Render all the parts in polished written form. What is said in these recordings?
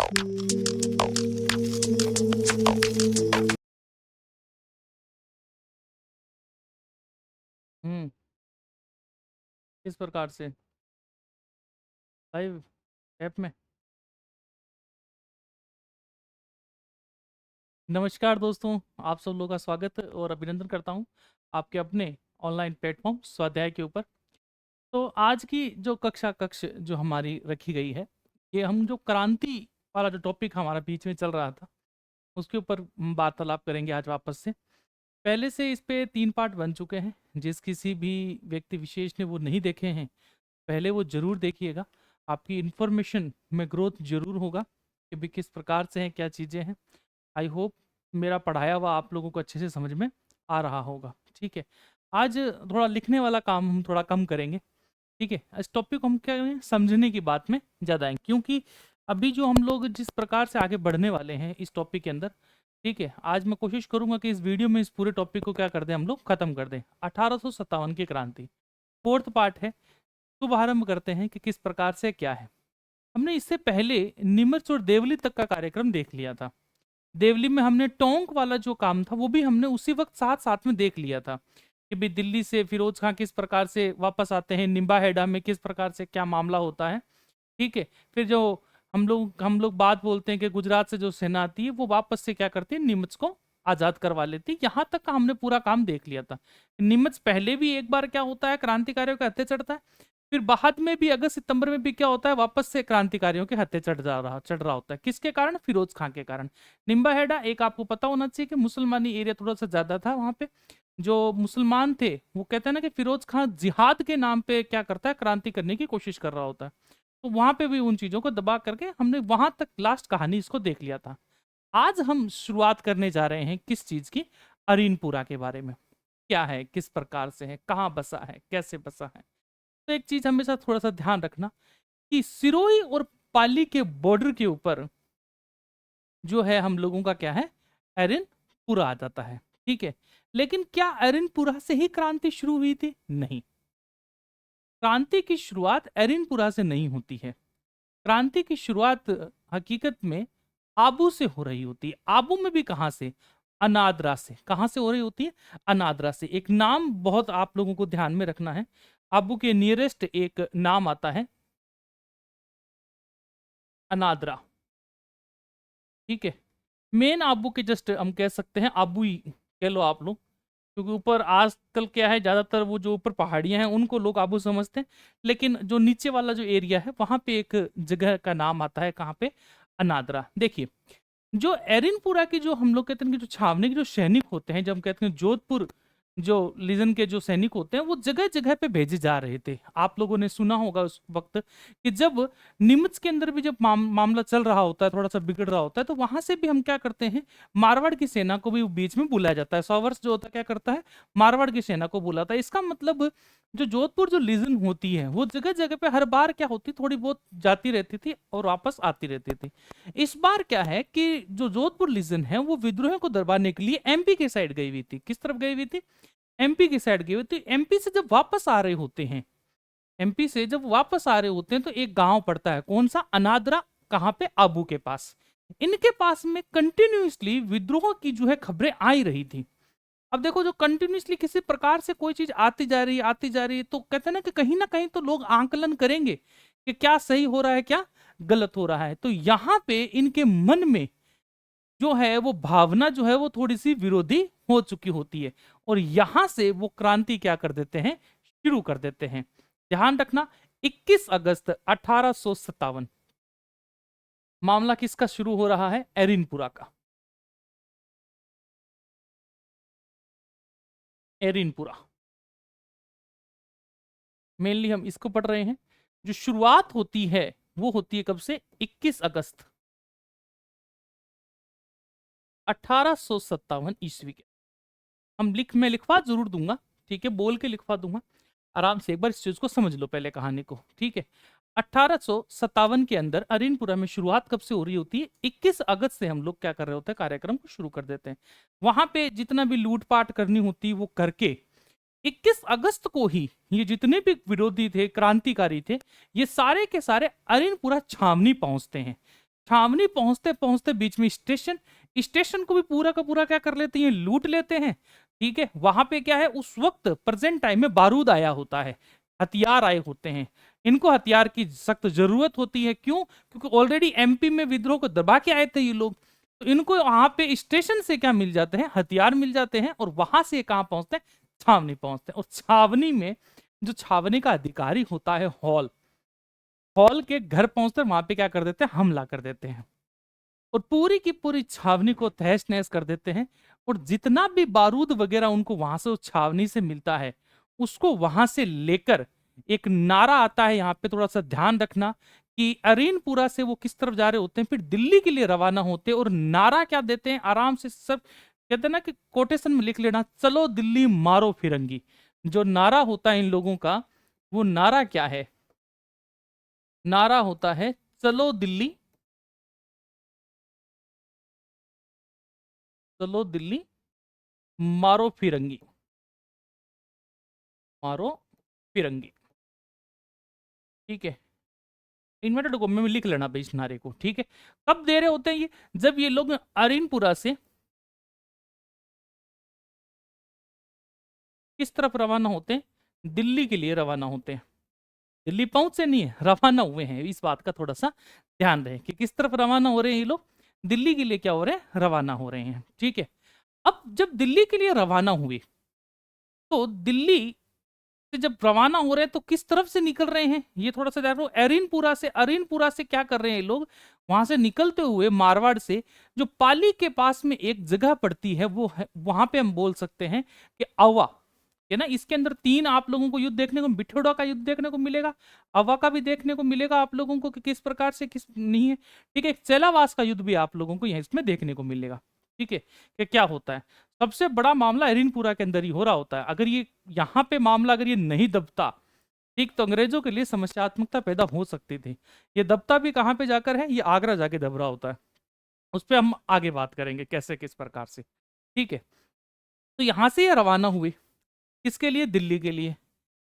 हम्म। किस प्रकार से? लाइव ऐप में। नमस्कार दोस्तों, आप सब लोगों का स्वागत और अभिनंदन करता हूं आपके अपने ऑनलाइन प्लेटफॉर्म स्वाध्याय के ऊपर। तो आज की जो कक्ष जो हमारी रखी गई है, ये हम जो क्रांति वाला जो टॉपिक हमारा बीच में चल रहा था उसके ऊपर हम वार्तालाप करेंगे आज वापस से। पहले से इस पे 3 पार्ट बन चुके हैं। जिस किसी भी व्यक्ति विशेष ने वो नहीं देखे हैं, पहले वो जरूर देखिएगा। आपकी इंफॉर्मेशन में ग्रोथ जरूर होगा कि भी किस प्रकार से हैं, क्या चीज़ें हैं। आई होप मेरा पढ़ाया हुआ आप लोगों को अच्छे से समझ में आ रहा होगा। ठीक है, आज थोड़ा लिखने वाला काम हम थोड़ा कम करेंगे। ठीक है, इस टॉपिक को हम क्या करेंगे, समझने की बात में ज़्यादा आएंगे, क्योंकि अभी जो हम लोग जिस प्रकार से आगे बढ़ने वाले हैं इस टॉपिक के अंदर। ठीक है, आज मैं कोशिश करूंगा कि इस वीडियो में इस पूरे टॉपिक को क्या कर दें, हम लोग खत्म कर दें। 1857 की क्रांति फोर्थ पार्ट है। शुभारंभ करते हैं कि किस प्रकार से क्या है। हमने इससे पहले निमच और देवली तक का कार्यक्रम देख लिया था। देवली में हमने टोंक वाला जो काम था वो भी हमने उसी वक्त साथ साथ में देख लिया था कि भाई दिल्ली से फिरोज खां किस प्रकार से वापस आते हैं, निम्बा हेडा में किस प्रकार से क्या मामला होता है। ठीक है, फिर जो हम लोग बात बोलते हैं कि गुजरात से जो सेना आती है वो वापस से क्या करती है, नीमच को आजाद करवा लेती है। यहाँ तक का हमने पूरा काम देख लिया था। नीमच पहले भी एक बार क्या होता है, क्रांतिकारियों का हत्या चढ़ता है। फिर बाद में भी अगस्त सितंबर में भी क्या होता है, वापस से क्रांतिकारियों के हत्या चढ़ रहा होता है। किसके कारण? फिरोज खां के कारण। निम्बा हेडा एक आपको पता होना चाहिए कि मुसलमानी एरिया थोड़ा सा ज्यादा था वहां पे। जो मुसलमान थे वो कहते हैं ना कि फिरोज खां जिहाद के नाम पे क्या करता है, क्रांति करने की कोशिश कर रहा होता है। तो वहां पे भी उन चीजों को दबा करके हमने वहां तक लास्ट कहानी इसको देख लिया था। आज हम शुरुआत करने जा रहे हैं किस चीज की, अरीनपुरा के बारे में। क्या है, किस प्रकार से है, कहाँ बसा है, कैसे बसा है। तो एक चीज हमेशा थोड़ा सा ध्यान रखना कि सिरोही और पाली के बॉर्डर के ऊपर जो है हम लोगों का क्या है, अरिनपुरा आ जाता है। ठीक है, लेकिन क्या अरिनपुरा से ही क्रांति शुरू हुई थी? नहीं, क्रांति की शुरुआत अरिनपुरा से नहीं होती है। क्रांति की शुरुआत हकीकत में आबू से हो रही होती है। आबू में भी कहां से? अनादरा से। कहां से हो रही होती है? अनादरा से। एक नाम बहुत आप लोगों को ध्यान में रखना है। आबू के नियरेस्ट एक नाम आता है अनादरा। ठीक है, मेन आबू के जस्ट हम कह सकते हैं आबू ही कह लो आप लोग, क्योंकि ऊपर आजकल क्या है, ज्यादातर वो जो ऊपर पहाड़ियां हैं उनको लोग आबू समझते हैं। लेकिन जो नीचे वाला जो एरिया है वहां पे एक जगह का नाम आता है, कहाँ पे? अनादरा। देखिए, जो एरिनपुरा की जो हम लोग कहते हैं कि जो छावनी के जो सैनिक होते हैं, जब हम कहते हैं जोधपुर जो लीजन के जो सैनिक होते हैं, वो जगह जगह पे भेजे जा रहे थे। आप लोगों ने सुना होगा उस वक्त कि जब नीमच के अंदर भी जब मामला चल रहा होता है, थोड़ा सा बिगड़ रहा होता है, तो वहां से भी हम क्या करते हैं, मारवाड़ की सेना को भी बीच में बुलाया जाता है। सॉवर्स जो होता है क्या करता है, मारवाड़ की सेना को बुलाता है। इसका मतलब जो जोधपुर जो लीजन होती है वो जगह जगह पे हर बार क्या होती, थोड़ी बहुत जाती रहती थी और वापस आती रहती थी। इस बार क्या है कि जो जोधपुर लीजन है वो विद्रोह को दरबाने के लिए एमपी के साइड गई हुई थी। किस तरफ गई हुई थी? एमपी की साइड गई हुई थी। एमपी से जब वापस आ रहे होते हैं, एमपी से जब वापस आ रहे होते हैं तो एक गांव पड़ता है, कौन सा? अनादरा। कहाँ पे? आबू के पास। इनके पास में कंटिन्यूसली विद्रोह की जो है खबरें आई रही थी। अब देखो, जो कंटिन्यूसली किसी प्रकार से कोई चीज आती जा रही है, आती जा रही है, तो कहते हैं ना कहीं तो लोग आंकलन करेंगे कि क्या सही हो रहा है, क्या गलत हो रहा है। तो यहाँ पे इनके मन में जो है वो भावना जो है वो थोड़ी सी विरोधी हो चुकी होती है, और यहां से वो क्रांति क्या कर देते हैं, शुरू कर देते हैं। ध्यान रखना, 21 अगस्त 1857 मामला किसका शुरू हो रहा है? एरिनपुरा का। एरिनपुरा मेनली हम इसको पढ़ रहे हैं। जो शुरुआत होती है वो होती है कब से? 21 अगस्त 1857 ईस्वी के। मैं लिखवा जरूर दूंगा। ठीक है, बोल के लिखवा दूंगा। आराम से एक बार इस चीज को समझ लो पहले, कहानी को। ठीक है, 1857 के अंदर अरीनपुरा में शुरुआत कब से हो रही होती है? 21 अगस्त से हम लोग क्या कर रहे होते हैं, कार्यक्रम को शुरू कर देते हैं। वहां पे जितना भी लूटपाट करनी होती है वो करके 21 अगस्त को ही ये जितने भी विरोधी थे, क्रांतिकारी थे, ये सारे के सारे अरीनपुरा छावनी पहुंचते हैं। छावनी पहुंचते पहुंचते बीच में स्टेशन, स्टेशन को भी पूरा का पूरा क्या कर लेते हैं, लूट लेते हैं। ठीक है, वहां पे क्या है, उस वक्त प्रेजेंट टाइम में बारूद आया होता है, हथियार आए होते हैं। इनको हथियार की सख्त जरूरत होती है, क्यों? क्योंकि ऑलरेडी एमपी में विद्रोह को दबा के आए थे ये लोग। तो इनको वहां पे स्टेशन से क्या मिल जाते हैं, हथियार मिल जाते हैं, और वहां से कहां पहुंचते हैं, छावनी पहुंचते हैं। और छावनी में जो छावनी का अधिकारी होता है, हॉल, हॉल के घर पहुंचते वहां पे क्या कर देते हैं, हमला कर देते हैं, और पूरी की पूरी छावनी को तहस नहस कर देते हैं। और जितना भी बारूद वगैरह उनको वहां से उस छावनी से मिलता है, उसको वहां से लेकर एक नारा आता है, यहाँ पे थोड़ा सा ध्यान रखना कि अरीनपुरा से वो किस तरफ जा रहे होते हैं, फिर दिल्ली के लिए रवाना होते हैं। और नारा क्या देते हैं, आराम से सब कहते हैं ना कि कोटेशन में लिख लेना, चलो दिल्ली मारो फिरंगी। जो नारा होता है इन लोगों का, वो नारा क्या है, नारा होता है चलो दिल्ली, चलो दिल्ली मारो फिरंगी, मारो फिरंगी। ठीक है, इन्वर्टेड को में लिख लेना भाई इस नारे को। ठीक है, कब दे रहे होते हैं ये, जब ये लोग अरीनपुरा से किस तरफ रवाना होते हैं, दिल्ली के लिए रवाना होते हैं। दिल्ली पहुंचे नहीं है, रवाना हुए हैं, इस बात का थोड़ा सा ध्यान रहे कि किस तरफ रवाना हो रहे हैं ये लोग, दिल्ली के लिए क्या हो रहे हैं, रवाना हो रहे हैं। ठीक है, अब जब दिल्ली के लिए रवाना हुए, तो दिल्ली से जब रवाना हो रहे हैं तो किस तरफ से निकल रहे हैं, ये थोड़ा सा ध्यान रखो। अरीनपुरा से, अरीनपुरा से क्या कर रहे हैं ये लोग, वहां से निकलते हुए मारवाड़ से जो पाली के पास में एक जगह पड़ती है, वो है, वहां पे हम बोल सकते हैं कि अवा है ना। इसके अंदर तीन आप लोगों को युद्ध देखने को, बिठोड़ा का युद्ध देखने को मिलेगा, अवा का भी देखने को मिलेगा आप लोगों को कि किस प्रकार से किस नहीं है। ठीक है, एक चेलावास का युद्ध भी आप लोगों को यहाँ इसमें देखने को मिलेगा। ठीक है, कि क्या होता है, सबसे बड़ा मामला अरीनपुरा के अंदर ही हो रहा होता है। अगर ये यहाँ पे मामला अगर ये नहीं दबता, ठीक, तो अंग्रेजों के लिए समस्यात्मकता पैदा हो सकती थी। ये दबता भी कहाँ पे जाकर है, ये आगरा जाके दब रहा होता है। उस पर हम आगे बात करेंगे कैसे किस प्रकार से। ठीक है, तो यहां से ये रवाना हुए, किसके लिए, दिल्ली के लिए।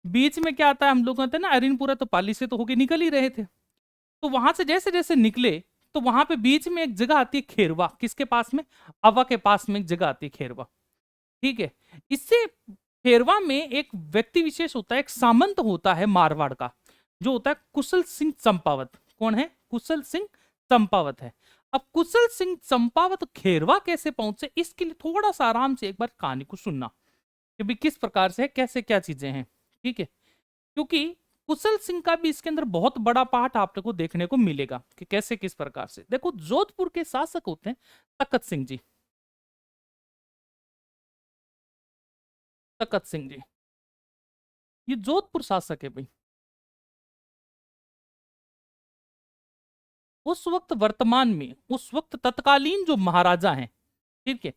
बीच में क्या आता है, हम लोग कहते हैं ना, अरीनपुरा तो पाली से तो होके निकल ही रहे थे, तो वहां से जैसे जैसे निकले, तो वहां पे बीच में एक जगह आती है खेरवा, किसके पास में, अवा के पास में एक जगह आती है खेरवा। ठीक है, इससे खेरवा में एक व्यक्ति विशेष होता है, एक सामंत होता है मारवाड़ का, जो होता है कुशल सिंह चंपावत। कौन है, कुशल सिंह चंपावत है। अब कुशल सिंह चंपावत खेरवा कैसे पहुंचे, इसके लिए थोड़ा सा आराम से एक बार कहानी को सुनना कि भी किस प्रकार से है, कैसे क्या चीजें हैं। ठीक है, क्योंकि कुशल सिंह का भी इसके अंदर बहुत बड़ा पार्ट आप लोग को देखने को मिलेगा कि कैसे किस प्रकार से। देखो, जोधपुर के शासक होते हैं तखत सिंह जी, तखत सिंह जी, ये जोधपुर शासक है भाई। उस वक्त वर्तमान में, उस वक्त तत्कालीन जो महाराजा हैं, ठीक है,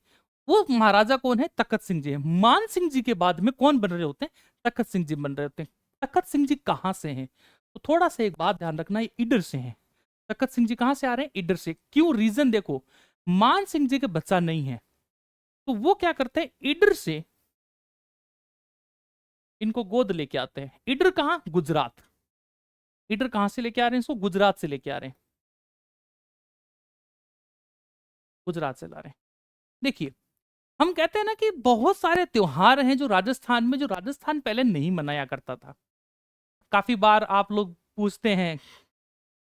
वो महाराजा कौन है, तखत सिंह जी है। मान सिंह जी के बाद में कौन बन रहे होते हैं, तखत सिंह जी बन रहे होते हैं। तखत सिंह जी कहां से हैं, तो थोड़ा सा एक बात ध्यान रखना, ये ईडर से हैं। तखत सिंह जी कहां से आ रहे हैं, ईडर से। क्यों, रीजन देखो, मान सिंह जी के बच्चा नहीं है, तो वो क्या करते हैं, ईडर से इनको गोद लेके आते हैं। ईडर कहां, गुजरात। ईडर कहां से लेके आ रहे हैं इसको, गुजरात से लेके आ रहे हैं, गुजरात से ला रहे हैं। देखिए, हम कहते हैं ना कि बहुत सारे त्योहार हैं जो राजस्थान में, जो राजस्थान पहले नहीं मनाया करता था। काफी बार आप लोग पूछते हैं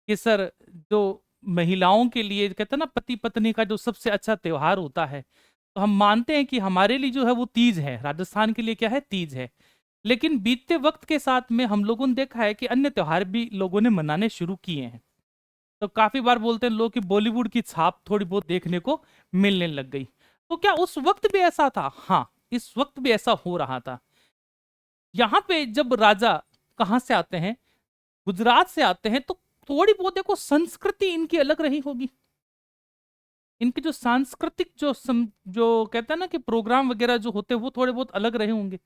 कि सर, जो महिलाओं के लिए कहते हैं ना, पति पत्नी का जो सबसे अच्छा त्योहार होता है, तो हम मानते हैं कि हमारे लिए जो है वो तीज है, राजस्थान के लिए क्या है, तीज है। लेकिन बीतते वक्त के साथ में हम लोगों ने देखा है कि अन्य त्योहार भी लोगों ने मनाने शुरू किए हैं। तो काफी बार बोलते हैं लोग कि बॉलीवुड की छाप थोड़ी बहुत देखने को मिलने लग गई। तो क्या उस वक्त भी ऐसा था, हाँ, इस वक्त भी ऐसा हो रहा था। यहाँ पे जब राजा कहाँ से आते हैं, गुजरात से आते हैं, तो थोड़ी बहुत देखो संस्कृति इनकी अलग रही होगी। इनके जो सांस्कृतिक जो कहते हैं ना कि प्रोग्राम वगैरह जो होते हैं, वो थोड़े बहुत अलग रहे होंगे।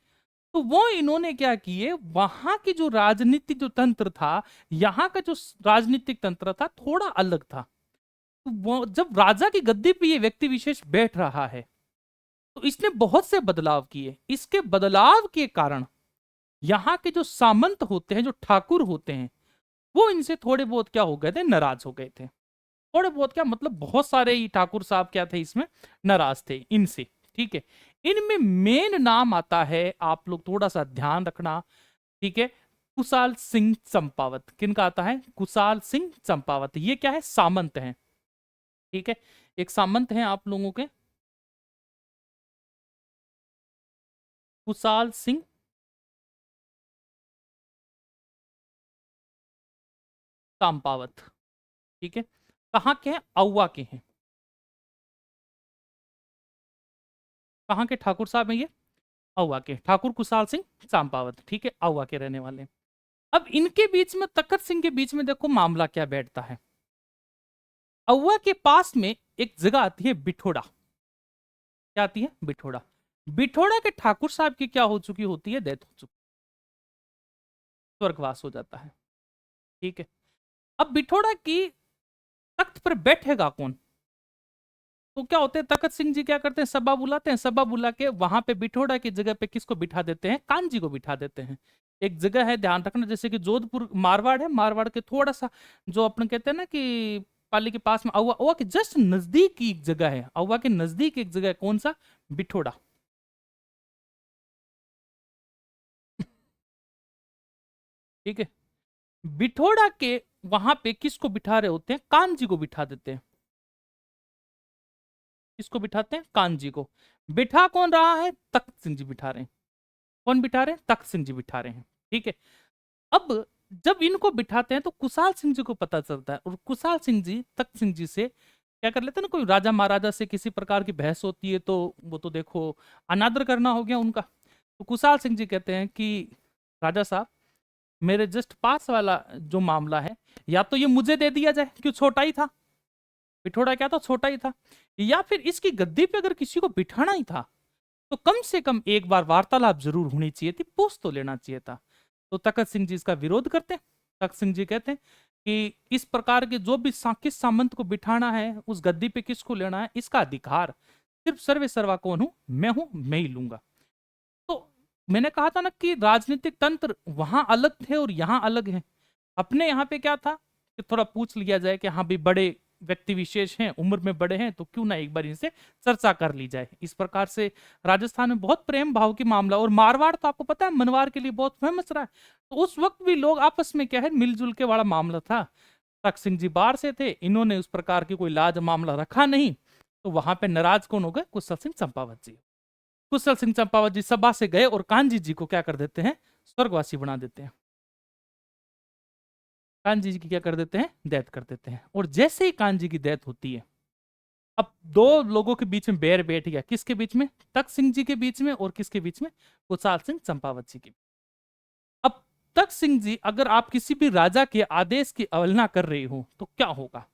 तो वो इन्होंने क्या किए, वहां की जो राजनीतिक जो तंत्र था, यहाँ का जो राजनीतिक तंत्र था, थोड़ा अलग था। तो वो जब राजा की गद्दी पे ये व्यक्ति विशेष बैठ रहा है, तो इसने बहुत से बदलाव किए। इसके बदलाव के कारण यहाँ के जो सामंत होते हैं, जो ठाकुर होते हैं, वो इनसे थोड़े बहुत क्या हो गए थे, नाराज हो गए थे। थोड़े बहुत क्या मतलब बहुत सारे ही ठाकुर साहब क्या थे इसमें नाराज थे इनसे। ठीक है, इनमें मेन नाम आता है, आप लोग थोड़ा सा ध्यान रखना। ठीक है, कुशाल सिंह चंपावत। किनका आता है? कुशाल सिंह चंपावत। ये क्या है? सामंत हैं। ठीक है, एक सामंत हैं आप लोगों के, कुशाल सिंह चंपावत। ठीक है, कहाँ के हैं? औवा के हैं। कहाँ के ठाकुर साहब हैं ये? औवा के ठाकुर कुशाल सिंह चंपावत। ठीक है, औवा के रहने वाले हैं। अब इनके बीच में, तखत सिंह के बीच में देखो मामला क्या बैठता है। औवा के पास में एक जगह आती है बिठोड़ा। क्या आती है? बिठोड़ा। बिठोड़ा के ठाकुर साहब की क्या हो चुकी होती है? डेथ हो चुकी, स्वर्गवास हो जाता है। ठीक है, अब बिठोड़ा की तख्त पर बैठेगा कौन? तो क्या होते हैं, तखत सिंह जी क्या करते हैं, सभा बुलाते हैं। सभा बुला के वहां पे बिठोड़ा की जगह पे किसको बिठा देते हैं? कानजी को बिठा देते हैं। एक जगह है, ध्यान रखना, जैसे कि जोधपुर मारवाड़ है, मारवाड़ के थोड़ा सा जो अपन कहते हैं ना कि पाली के पास में औवा, औवा के जस्ट नजदीक की एक जगह है, औवा के नजदीक एक जगह है, कौन सा? बिठोड़ा। ठीक है, बिठोड़ा के वहां पे किसको बिठा रहे होते हैं? कानजी को बिठा देते हैं। किसको बिठाते हैं? कानजी को। बिठा कौन रहा है? तख्त सिंह जी बिठा रहे हैं। कौन बिठा रहे हैं? तख्त सिंह जी बिठा रहे हैं। ठीक है, अब जब इनको बिठाते हैं तो कुशाल सिंह जी को पता चलता है, और कुशाल सिंह जी तख्त सिंह जी से क्या कर लेते हैं ना, कोई राजा महाराजा से किसी प्रकार की बहस होती है तो वो तो देखो अनादर करना हो गया उनका। तो कुशाल सिंह जी कहते हैं कि राजा साहब, मेरे जस्ट पास वाला जो मामला है, या तो ये मुझे दे दिया जाए, क्यों छोटा ही था, पिठोड़ा क्या था, छोटा ही था, या फिर इसकी गद्दी पे अगर किसी को बिठाना ही था तो कम से कम एक बार वार्तालाप जरूर होनी चाहिए थी, पूछ तो लेना चाहिए था। तो तखत सिंह जी इसका विरोध करते हैं। तखत सिंह जी कहते हैं कि इस प्रकार के जो भी किस सामंत को बिठाना है, उस गद्दी पे किसको लेना है, इसका अधिकार सिर्फ सर्वे सर्वा कौन हूं, मैं ही लूंगा। तो मैंने कहा था ना कि राजनीतिक तंत्र वहां अलग थे और यहां अलग है। अपने यहाँ पे क्या था कि थोड़ा पूछ लिया जाए कि हाँ भी बड़े व्यक्ति विशेष हैं, उम्र में बड़े हैं, तो क्यों ना एक बार इनसे चर्चा कर ली जाए। इस प्रकार से राजस्थान में बहुत प्रेम भाव की मामला, और मारवाड़ तो आपको पता है मनवार के लिए बहुत फेमस रहा है। तो उस वक्त भी लोग आपस में क्या है, मिलजुल के वाला मामला था। तख्त सिंह जी बाहर से थे, इन्होंने उस प्रकार की कोई लाज मामला रखा नहीं, तो वहां पे नाराज कौन हो गए? कुशल सिंह चंपावत जी। कुशल सिंह चंपावत जी सभा से गए और कानजी जी को क्या कर देते हैं? स्वर्गवासी बना देते हैं। कानजी जी की क्या कर देते हैं? डेथ कर देते हैं। और जैसे ही कानजी की डेथ होती है, अब दो लोगों के बीच में बैर बैठ गया। किसके बीच में? तख्त सिंह जी के बीच में, और किसके बीच में? कुशाल सिंह चंपावत जी के। अब तख्त सिंह जी, अगर आप किसी भी राजा के आदेश की अवहेलना कर रहे हो तो क्या होगा?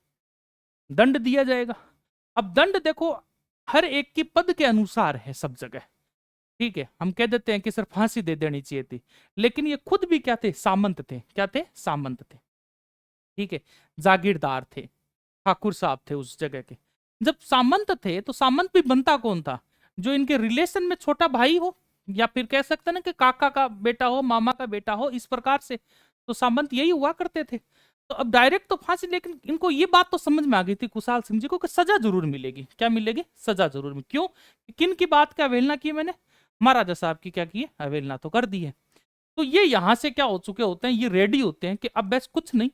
दंड दिया जाएगा। अब दंड देखो, हर एक की पद के अनुसार है सब जगह। ठीक है, हम कह देते हैं कि सर फांसी दे देनी चाहिए थी, लेकिन ये खुद भी क्या थे? सामंत थे। क्या थे? सामंत थे। ठीक है, जागीरदार थे, ठाकुर साहब थे उस जगह के। जब सामंत थे तो सामंत भी बनता कौन था? जो इनके रिलेशन में छोटा भाई हो, या फिर कह सकते हैं ना कि काका का बेटा हो, मामा का बेटा हो, इस प्रकार से तो सामंत यही हुआ करते थे। तो अब डायरेक्ट तो फांसी, लेकिन इनको ये बात तो समझ में आ गई थी कुशाल सिंह जी को कि सजा जरूर मिलेगी। क्या मिलेगी? सजा जरूर मिलेगी। क्यों? किन की बात की अवहेलना की मैंने? महाराजा साहब की क्या की है? अवहेलना तो कर दी है। तो ये यहां से क्या हो चुके होते हैं, ये रेडी होते हैं कि अब बस कुछ नहीं,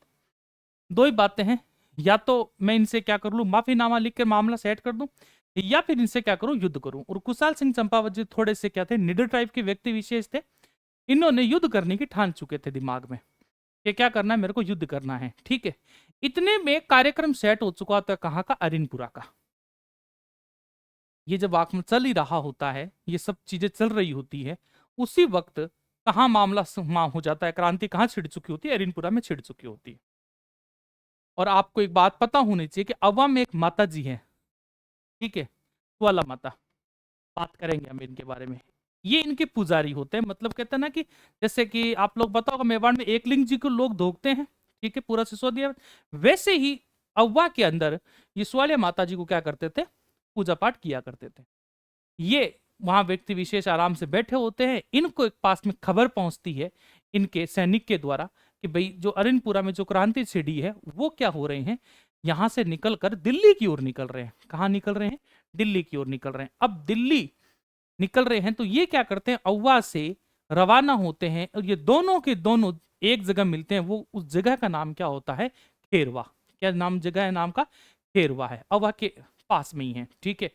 दो ही बातें हैं, या तो मैं इनसे क्या कर लूं, माफीनामा लिख के मामला सेट कर दूं, या फिर इनसे क्या करूं, युद्ध करूं। और कुशाल सिंह चंपावत जी थोड़े से क्या थे, निडर टाइप के व्यक्ति विशेष थे। इन्होंने युद्ध करने की ठान चुके थे दिमाग में कि क्या करना है, मेरे को युद्ध करना है। ठीक है, इतने में कार्यक्रम सेट हो चुका था, कहाँ का? अरिनपुरा का। ये जब आंख में चल ही रहा होता है, ये सब चीजें चल रही होती है, उसी वक्त कहाँ मामला हो जाता है, क्रांति कहाँ छिड़ चुकी होती है? अरिनपुरा में छिड़ चुकी होती है। और आपको एक बात पता होनी चाहिए कि अवा में एक माता जी है। ठीक है, ज्वाला माता, बात करेंगे हम इनके बारे में। ये इनके पुजारी होते हैं, मतलब कहते हैं ना कि जैसे कि आप लोग बताओगे मेवाड़ में एकलिंग जी को लोग धोखते हैं, ठीक है, पूरा सिसोदिया, वैसे ही अव्वा के अंदर ये स्वाले माता जी को क्या करते थे? पूजा पाठ किया करते थे। ये वहां व्यक्ति विशेष आराम से बैठे होते हैं, इनको एक पास में खबर पहुंचती है इनके सैनिक के द्वारा कि भाई जो अरिनपुरा में जो क्रांति छिड़ी है वो क्या हो रहे हैं, यहां से निकलकर दिल्ली की ओर निकल रहे हैं। कहाँ निकल रहे हैं? दिल्ली की ओर निकल रहे हैं। अब दिल्ली निकल रहे हैं तो ये क्या करते हैं, औवा से रवाना होते हैं और ये दोनों के दोनों एक जगह मिलते हैं। वो उस जगह का नाम क्या होता है? खेरवा। क्या नाम जगह है? नाम का खेरवा है, औवा के पास में ही है। ठीक है,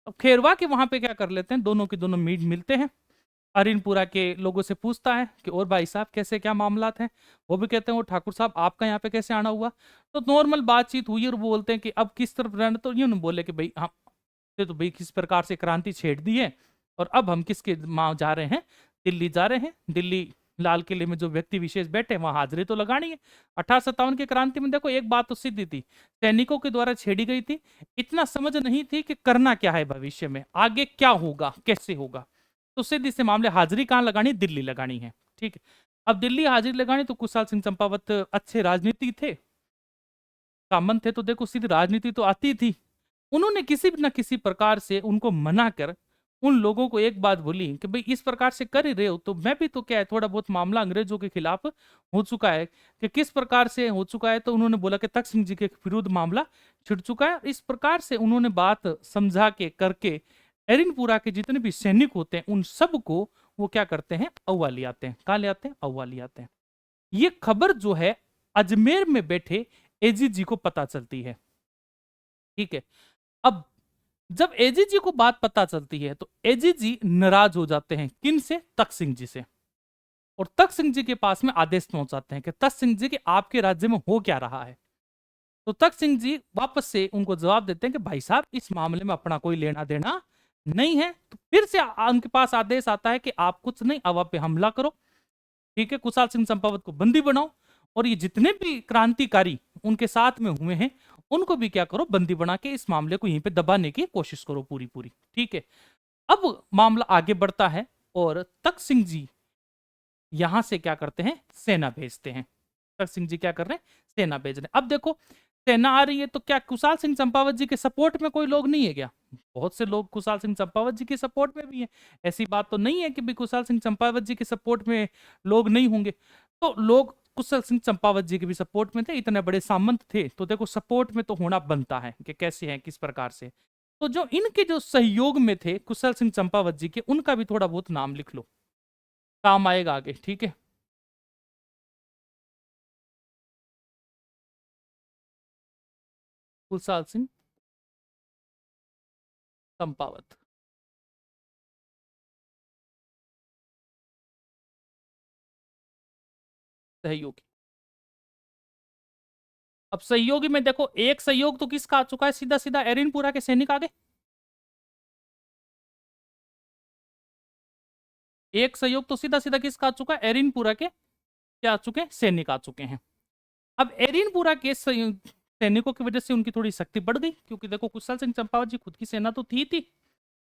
अब खेरवा के वहां पे क्या कर लेते हैं, दोनों के दोनों मिलते हैं। अरिनपुरा के लोगों से पूछता है कि और भाई साहब कैसे क्या मामलात हैं। वो भी कहते हैं वो ठाकुर साहब आपका यहाँ पे कैसे आना हुआ। तो नॉर्मल बातचीत हुई और वो बोलते हैं कि अब किस तरफ रहना। तो यूं बोले कि भाई हम तो भाई किस प्रकार से क्रांति छेड़ दी है और अब हम किसके माँ जा रहे हैं? दिल्ली जा रहे हैं। दिल्ली लाल किले में जो व्यक्ति विशेष बैठे वहां हाजिरी तो लगानी है। 1857 की क्रांति में देखो एक बात तो सिद्धि थी, सैनिकों के द्वारा छेड़ी गई थी। इतना समझ नहीं थी कि करना क्या है, भविष्य में आगे क्या होगा, कैसे होगा। तो सीधे से मामले हाजिरी कहाँ लगानी? दिल्ली लगानी है। ठीक है, अब दिल्ली हाजिरी लगानी तो कुशाल सिंह चंपावत अच्छे राजनीति थे, सामंत थे, तो देखो सीधी राजनीति तो आती थी। उन्होंने किसी न किसी प्रकार से उनको मना कर उन लोगों को एक बात बोली कि भाई इस प्रकार से कर ही रहे हो तो मैं भी तो क्या है, थोड़ा बहुत मामला अंग्रेजों के खिलाफ हो चुका है। कि किस प्रकार से हो चुका है, तो उन्होंने बोला कि तख्त सिंह जी के विरुद्ध मामला छिड़ चुका है। इस प्रकार से उन्होंने बात समझा के करके एरिनपुरा के जितने भी सैनिक होते हैं उन सबको वो क्या करते हैं, औवा ले आते हैं। कहाँ ले आते हैं? औवा ले आते हैं। ये खबर जो है अजमेर में बैठे एजी जी को पता चलती है। ठीक है, अब जब एजी जी को बात पता चलती है तो एजी जी नाराज हो जाते हैं। किन से? तख्त सिंह जी से। और तख्त सिंह जी के पास में आदेश पहुंचाते हैं कि तख्त सिंह जी के आपके राज्य में हो क्या रहा है। तो तख्त सिंह जी वापस से उनको जवाब देते हैं कि भाई साहब इस मामले में अपना कोई लेना देना नहीं है। तो फिर से उनके पास आदेश आता है कि आप कुछ नहीं, अब आप पे हमला करो। ठीक है, कुशाल सिंह चंपावत को बंदी बनाओ और ये जितने भी क्रांतिकारी उनके साथ में हुए हैं उनको भी क्या करो, बंदी बना के इस मामले को यहीं पे दबाने की कोशिश करो पूरी पूरी। ठीक है, अब मामला आगे बढ़ता है और तख्त सिंह जी यहां से क्या करते हैं, सेना भेजते हैं। तख्त सिंह जी क्या कर रहे हैं? सेना भेज रहे हैं। अब देखो सेना आ रही है तो क्या कुशाल सिंह चंपावत जी के सपोर्ट में कोई लोग नहीं है क्या? बहुत से लोग कुशाल सिंह चंपावत जी के सपोर्ट में भी हैं। ऐसी बात तो नहीं है कि भी कुशाल सिंह चंपावत जी के सपोर्ट में लोग नहीं होंगे। तो लोग कुशल सिंह चंपावत जी के भी सपोर्ट में थे, इतने बड़े सामंत थे तो देखो सपोर्ट में तो होना बनता है कि कैसे हैं, किस प्रकार से। तो जो इनके जो सहयोग में थे कुशल सिंह चंपावत जी के, उनका भी थोड़ा बहुत नाम लिख लो, काम आएगा आगे। ठीक है, कुशाल सिंह चंपावत सहयोगी। अब सहयोगी में देखो एक सहयोग तो किसका आ चुका है, सीधा सीधा एरिनपुरा के सैनिक आगे। एक सहयोग तो सीधा सीधा किसका आ चुका है, एरिनपुरा के क्या आ चुके हैं, सैनिक आ चुके हैं। अब एरिनपुरा के सैनिकों की वजह से उनकी थोड़ी शक्ति बढ़ गई, क्योंकि देखो कुशल सिंह चंपावत जी खुद की सेना तो थी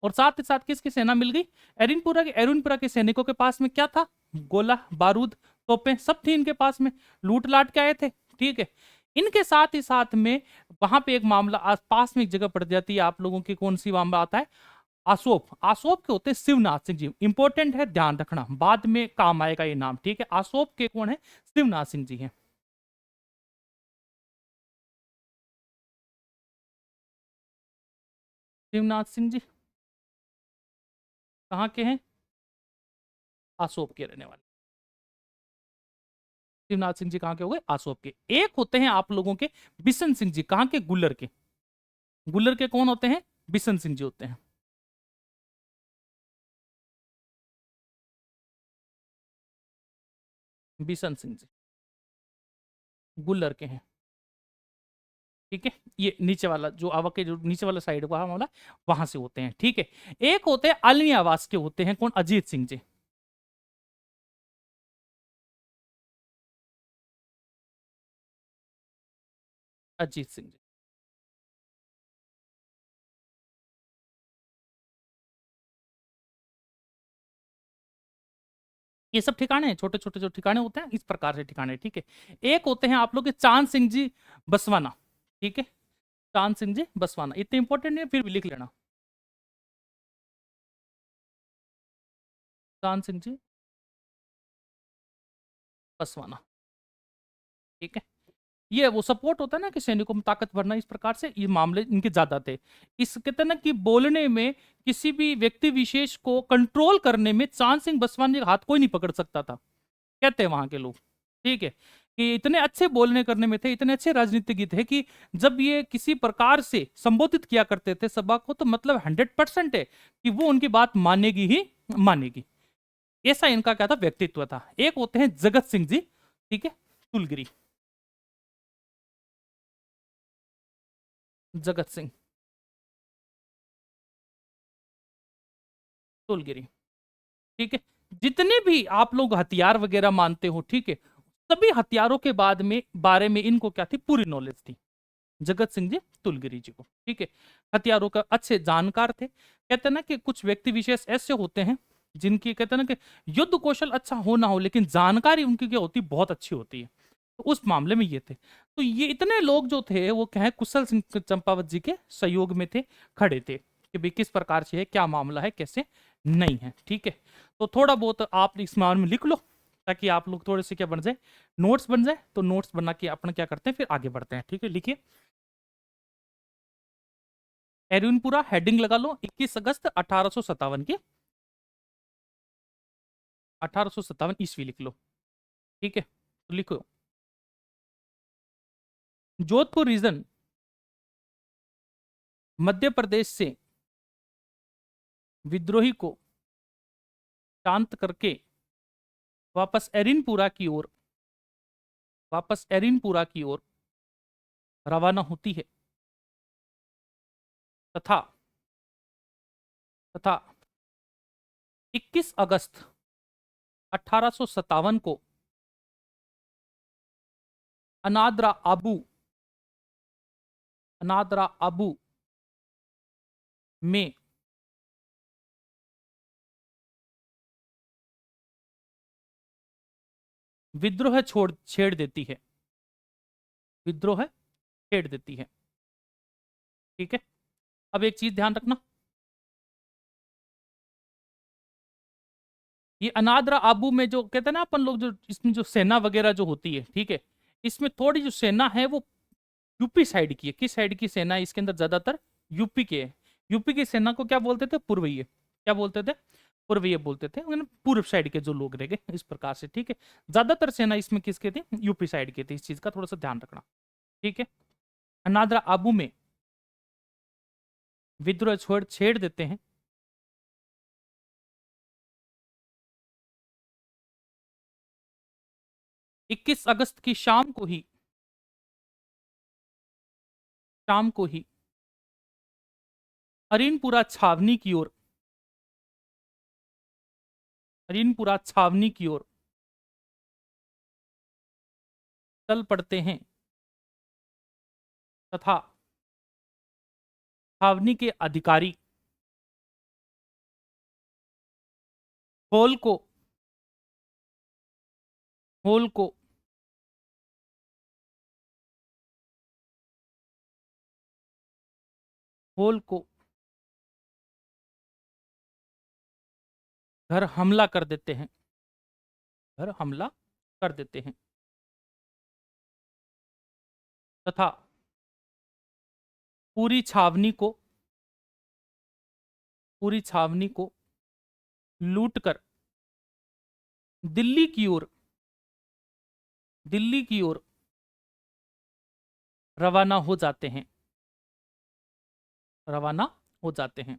और साथ ही साथ किसकी सेना मिल गई, एरिनपुरा के सैनिकों के पास में क्या था, गोला बारूद तोपें सब थी इनके पास में, लूट लाट के आए थे। ठीक है, इनके साथ ही साथ में वहां पे एक मामला पास में एक जगह पड़ जाती है आप लोगों की, कौन सी मामला आता है, आसोप। आसोप के होते हैं शिवनाथ सिंह जी, इंपॉर्टेंट है ध्यान रखना, बाद में काम आएगा ये नाम। ठीक है, आसोप के कौन है, शिवनाथ सिंह जी हैं। शिवनाथ सिंह जी कहाँ के हैं, आसोप के रहने वाले। शिवनाथ सिंह जी कहाँ के हो गए, आसोप के। एक होते हैं आप लोगों के बिशन सिंह जी, कहाँ के, गुल्लर के। गुल्लर के कौन होते हैं, बिशन सिंह जी होते हैं। बिशन सिंह जी गुल्लर के हैं। ठीक है, ये नीचे वाला जो आवक के जो नीचे वाला साइड वहां वाला, वहां से होते हैं। ठीक है, एक होते हैं आलमी आवास के, होते हैं कौन, अजीत सिंह जी। अजीत सिंह जी, ये सब ठिकाने हैं, छोटे छोटे जो ठिकाने होते हैं इस प्रकार से ठिकाने। ठीक है, एक होते हैं आप लोग के चांद सिंह जी बसवाना। ठीक है, चांद सिंह जी बसवाना, इतने इंपॉर्टेंट नहीं है फिर भी लिख लेना। चांद सिंह जी बसवाना। ठीक है, ये वो सपोर्ट होता है ना कि सैनिकों में ताकत भरना, इस प्रकार से ये मामले इनके ज्यादा थे। इस कहते हैं ना कि बोलने में किसी भी व्यक्ति विशेष को कंट्रोल करने में चांद सिंह बसवानी का हाथ कोई नहीं पकड़ सकता था, कहते हैं वहां के लोग। ठीक है, कि इतने अच्छे बोलने करने में थे, इतने अच्छे राजनीतिज्ञ थे कि जब ये किसी प्रकार से संबोधित किया करते थे सभा को, तो मतलब 100% है कि वो उनकी बात मानेगी ही मानेगी। ऐसा इनका क्या था, व्यक्तित्व था। एक होते हैं जगत सिंह जी, ठीक है, तुलगिरी, जगत सिंह तुलगिरी। ठीक है, जितने भी आप लोग हथियार वगैरह मानते हो, ठीक है, सभी हथियारों के बाद में बारे में इनको क्या थी, पूरी नॉलेज थी, जगत सिंह जी तुलगिरी जी को। ठीक है, हथियारों का अच्छे जानकार थे। कहते हैं ना कि कुछ व्यक्ति विशेष ऐसे होते हैं जिनकी कहते हैं ना कि युद्ध कौशल अच्छा हो ना हो, लेकिन जानकारी उनकी क्या होती, बहुत अच्छी होती है। तो उस मामले में ये थे। तो ये इतने लोग जो थे वो क्या है, कुशल सिंह चंपावत जी के सहयोग में थे, खड़े थे कि भाई किस प्रकार से है, क्या मामला है, कैसे नहीं है। ठीक है, तो थोड़ा बहुत आप इस मामले में लिख लो, ताकि आप लोग थोड़े से क्या बन जाए, नोट्स बन जाए। तो नोट्स बना के अपन क्या करते हैं, फिर आगे बढ़ते हैं। ठीक है, लिखिए। एरिनपुरा हेडिंग लगा लो, 21 अगस्त 1857 की, 1857 ईस्वी लिख लो। ठीक है, तो लिखो, जोधपुर रीजन मध्य प्रदेश से विद्रोही को शांत करके वापस एरिनपुरा की ओर, वापस एरिनपुरा की ओर रवाना होती है, तथा तथा 21 अगस्त 1857 को अनादरा आबू, अनादरा आबू में विद्रोह छोड़ छेड़ देती है, विद्रोह छेड़ देती है। ठीक है, अब एक चीज ध्यान रखना, ये अनादरा आबू में जो कहते हैं ना अपन लोग, जो इसमें जो सेना वगैरह जो होती है, ठीक है, इसमें थोड़ी जो सेना है वो यूपी साइड की है। किस साइड की सेना है इसके अंदर, ज्यादातर यूपी के है। यूपी की सेना को क्या बोलते थे, पूर्वीय, क्या बोलते थे, पूर्वीय बोलते थे, मतलब पूर्व साइड के जो लोग रह गए, इस प्रकार से। ठीक है, ज्यादातर सेना इसमें किसके थी, यूपी साइड की थी। इस चीज का थोड़ा सा ध्यान रखना। ठीक है, अनादरा आबू में विद्रोह छोड़ छेड़ देते हैं, 21 अगस्त की शाम को ही, शाम को ही अरीनपुरा छावनी की ओर, अरीनपुरा छावनी की ओर चल पड़ते हैं, तथा छावनी के अधिकारी होल को, होल को होल को घर हमला कर देते हैं, घर हमला कर देते हैं, तथा पूरी छावनी को, पूरी छावनी को लूट कर दिल्ली की ओर, दिल्ली की ओर रवाना हो जाते हैं, रवाना हो जाते हैं।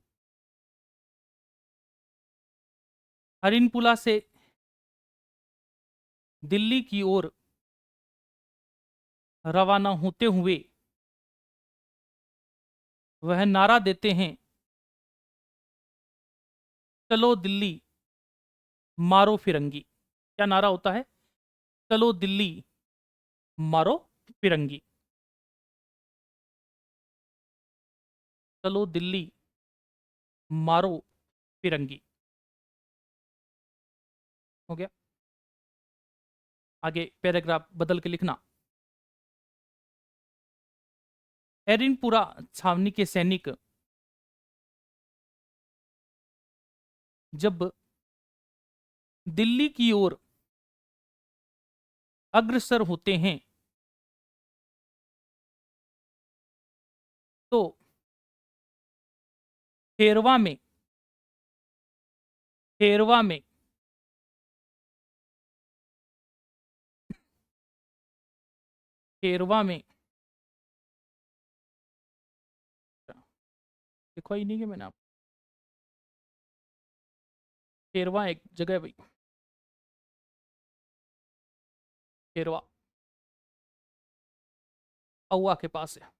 हरिनपुला से दिल्ली की ओर रवाना होते हुए वह नारा देते हैं, चलो दिल्ली मारो फिरंगी। क्या नारा होता है, चलो दिल्ली मारो फिरंगी, चलो दिल्ली मारो फिरंगी। हो गया, आगे पैराग्राफ बदल के लिखना। एरिनपुरा छावनी के सैनिक जब दिल्ली की ओर अग्रसर होते हैं, तो खेरवा में, खेरवा में खेरवा में देखो ही नहीं कि मैंने आप, खेरवा एक जगह है भाई, खेरवा औवा के पास है।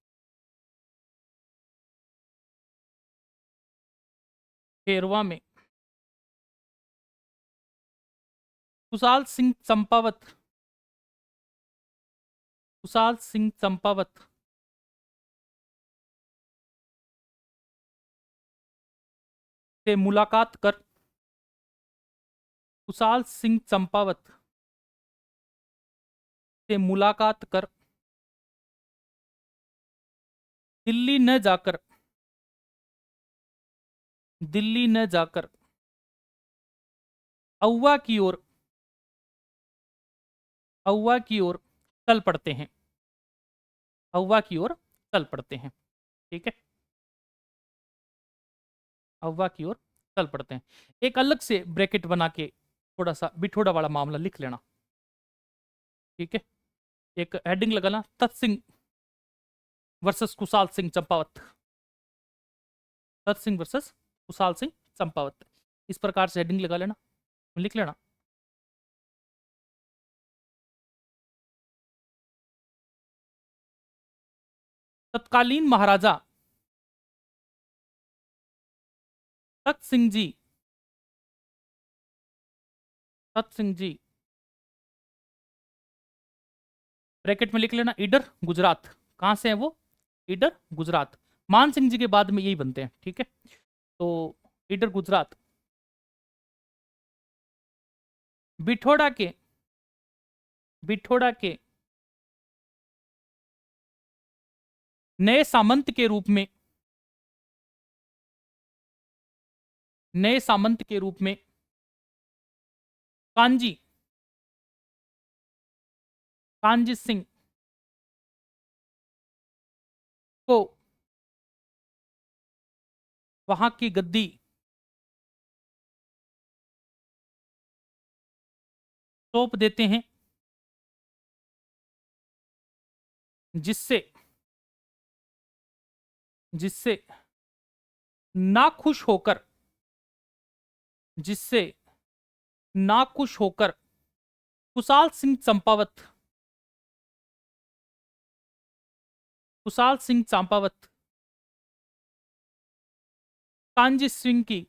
खेरवा में कुशाल सिंह चंपावत, कुशाल सिंह चंपावत से मुलाकात कर, कुशाल सिंह चंपावत से मुलाकात कर, दिल्ली न जाकर, दिल्ली न जाकर औवा की ओर, औवा की ओर चल पड़ते हैं, औवा की ओर चल पड़ते हैं। ठीक है, औवा की ओर चल पड़ते हैं। एक अलग से ब्रैकेट बना के थोड़ा सा बिठोड़ा वाला मामला लिख लेना। ठीक है, एक हेडिंग लगाना, तत्सिंह वर्सेस कुशाल सिंह चंपावत, तत्सिंह वर्सेस कुशाल सिंह चंपावत, इस प्रकार से हेडिंग लगा लेना, लिख लेना। तत्कालीन महाराजा तत् सिंह जी, तत् सिंह जी ब्रैकेट में लिख लेना, ईडर गुजरात। कहां से है वो? ईडर गुजरात। मान सिंह जी के बाद में यही बनते हैं। ठीक है, तो ईडर गुजरात, बिठोड़ा के, बिठोड़ा के नए सामंत के रूप में, नए सामंत के रूप में कांजी, कांजी सिंह को वहां की गद्दी सौंप देते हैं, जिससे, जिससे नाखुश होकर, जिससे नाखुश होकर कुशाल सिंह चंपावत, कुशाल सिंह चंपावत कांजी सिंह की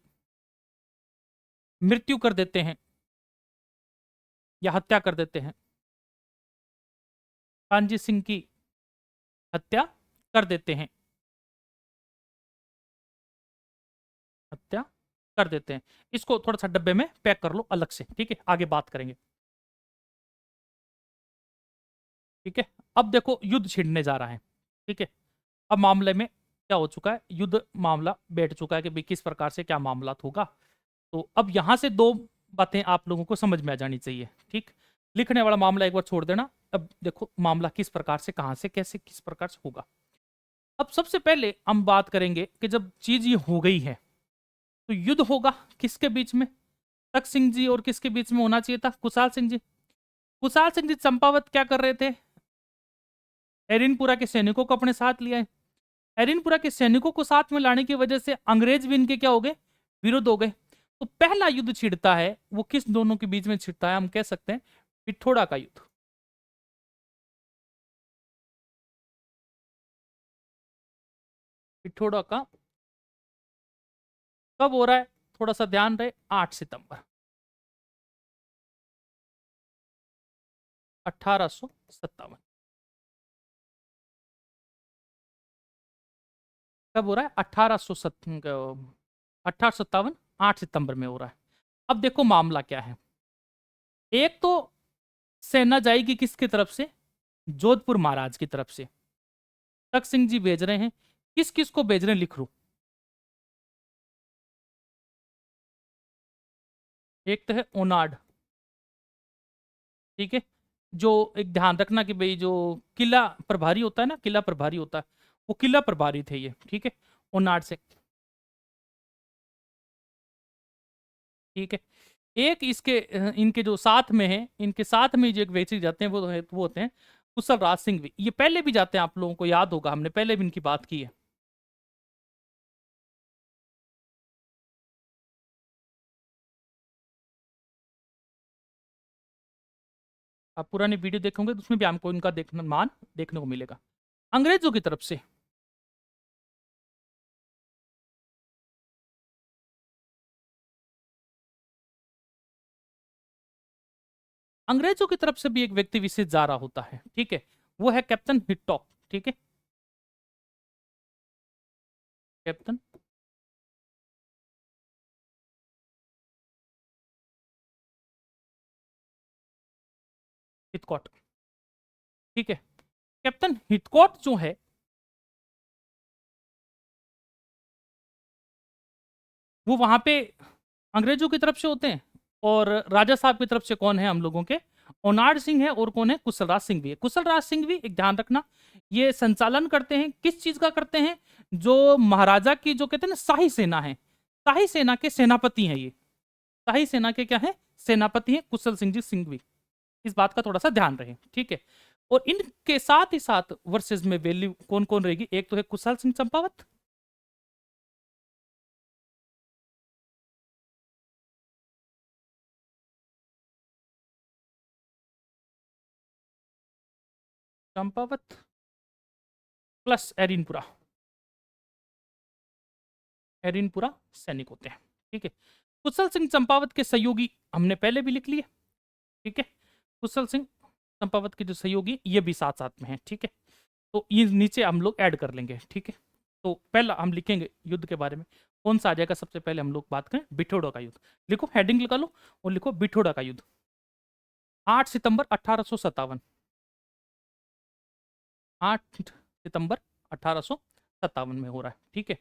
मृत्यु कर देते हैं या हत्या कर देते हैं, कांजी सिंह की हत्या कर देते हैं, हत्या कर देते हैं। इसको थोड़ा सा डब्बे में पैक कर लो अलग से। ठीक है, आगे बात करेंगे। ठीक है, अब देखो युद्ध छिड़ने जा रहा है। ठीक है, अब मामले में क्या हो चुका है, युद्ध मामला बैठ चुका है कि भाई किस प्रकार से क्या मामला होगा। तो अब यहां से दो बातें आप लोगों को समझ में आ जानी चाहिए। ठीक, लिखने वाला मामला एक बार छोड़ देना। अब देखो मामला किस प्रकार से, कहां से, कैसे, किस प्रकार से होगा। अब सबसे पहले हम बात करेंगे कि जब चीज ये हो गई है तो युद्ध होगा किसके बीच में? तख्त सिंह जी और किसके बीच में होना चाहिए था? कुशाल सिंह जी। कुशाल सिंह जी चंपावत क्या कर रहे थे? एरिनपुरा के सैनिकों को अपने साथ लिया है। एरिनपुरा के सैनिकों को साथ में लाने की वजह से अंग्रेज भी इनके क्या हो गए? विरोध हो गए। तो पहला युद्ध छिड़ता है वो किस दोनों के बीच में छिड़ता है? हम कह सकते हैं पिथौरा का युद्ध। पिथौरा का कब हो रहा है? थोड़ा सा ध्यान रहे, 8 सितंबर 1857। कब हो रहा है? 1857, 8 सितंबर में हो रहा है। अब देखो मामला क्या है। एक तो सेना जाएगी किसकी तरफ से? जोधपुर महाराज की तरफ से। तख्त सिंह जी भेज रहे हैं। किस किस को भेज रहे हैं लिख लो। एक तो है ओनाड। ठीक है, जो एक ध्यान रखना कि भाई जो किला प्रभारी होता है ना, किला प्रभारी होता है, वो किला प्रभारी थे ये, ठीक है, ओनाड सिंह, ठीक है। एक इसके इनके जो साथ में है, इनके साथ में जो एक व्यक्ति जाते हैं वो होते हैं कुशल राज सिंह भी। ये पहले भी जाते हैं, आप लोगों को याद होगा, हमने पहले भी इनकी बात की है। आप पुरानी वीडियो देखोगे तो उसमें भी हमको इनका देखना मान देखने को मिलेगा। अंग्रेजों की तरफ से, अंग्रेजों की तरफ से भी एक व्यक्ति विशेष जा रहा होता है, ठीक है, वो है कैप्टन हिटॉक, ठीक है, कैप्टन हिथकॉट, ठीक है। कैप्टन हिथकॉट जो है वो वहां पे अंग्रेजों की तरफ से होते हैं, और राजा साहब की तरफ से कौन है हम लोगों के, ओनाड सिंह है, और कौन है, कुशलराज सिंह भी है। कुशलराज सिंह भी एक ध्यान रखना, ये संचालन करते हैं, किस चीज का करते हैं, जो महाराजा की जो कहते हैं ना शाही सेना है, शाही सेना के सेनापति हैं ये, शाही सेना के क्या है, सेनापति हैं कुशल सिंह जी सिंह भी। इस बात का थोड़ा सा ध्यान रहे, ठीक है। और इनके साथ ही साथ वर्सेस में वैल्यू कौन कौन रहेगी, एक तो है कुशल सिंह चंपावत, चंपावत प्लस एरिनपुरा, एरिनपुरा सैनिक होते हैं, ठीक है। कुशल सिंह चंपावत के सहयोगी हमने पहले भी लिख लिए, ठीक है, कुशल सिंह चंपावत के जो सहयोगी ये भी साथ साथ में है, ठीक है। तो ये नीचे हम लोग ऐड कर लेंगे, ठीक है। तो पहला हम लिखेंगे युद्ध के बारे में, कौन सा आ जाएगा सबसे पहले, हम लोग बात करें बिठोड़ा का युद्ध। लिखो, हेडिंग लगा लो और लिखो बिठोड़ा का युद्ध, 8 सितंबर 1857, 8 सितंबर 1857 में हो रहा है, ठीक है।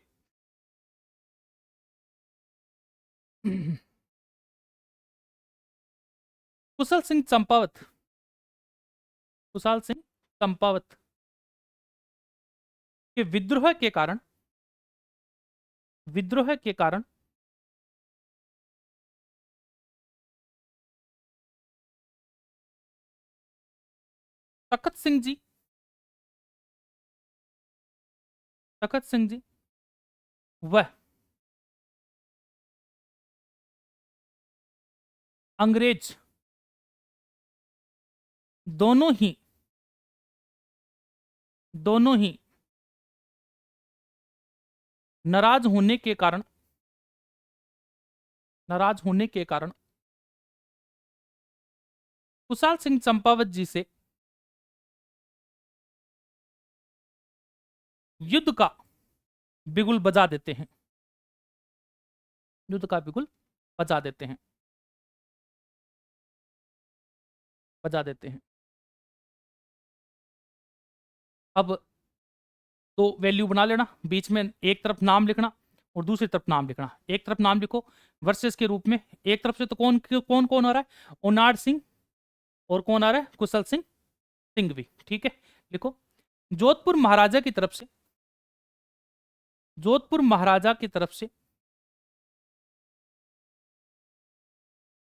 कुशल सिंह चंपावत, कुशाल सिंह चंपावत के विद्रोह के कारण तखत सिंह जी, तखत सिंह जी वह अंग्रेज दोनों ही, दोनों ही नाराज होने के कारण, नाराज होने के कारण कुशाल सिंह चंपावत जी से युद्ध का बिगुल बजा देते हैं, युद्ध का बिगुल बजा देते हैं, बजा देते हैं। अब तो वैल्यू बना लेना, बीच में एक तरफ नाम लिखना और दूसरी तरफ नाम लिखना। एक तरफ नाम लिखो वर्सेस के रूप में, एक तरफ से तो कौन कौन कौन आ रहा है, ओनाड सिंह, और कौन आ रहा है, कुशल सिंह सिंह भी, ठीक है। लिखो, जोधपुर महाराजा की तरफ से, जोधपुर महाराजा की तरफ से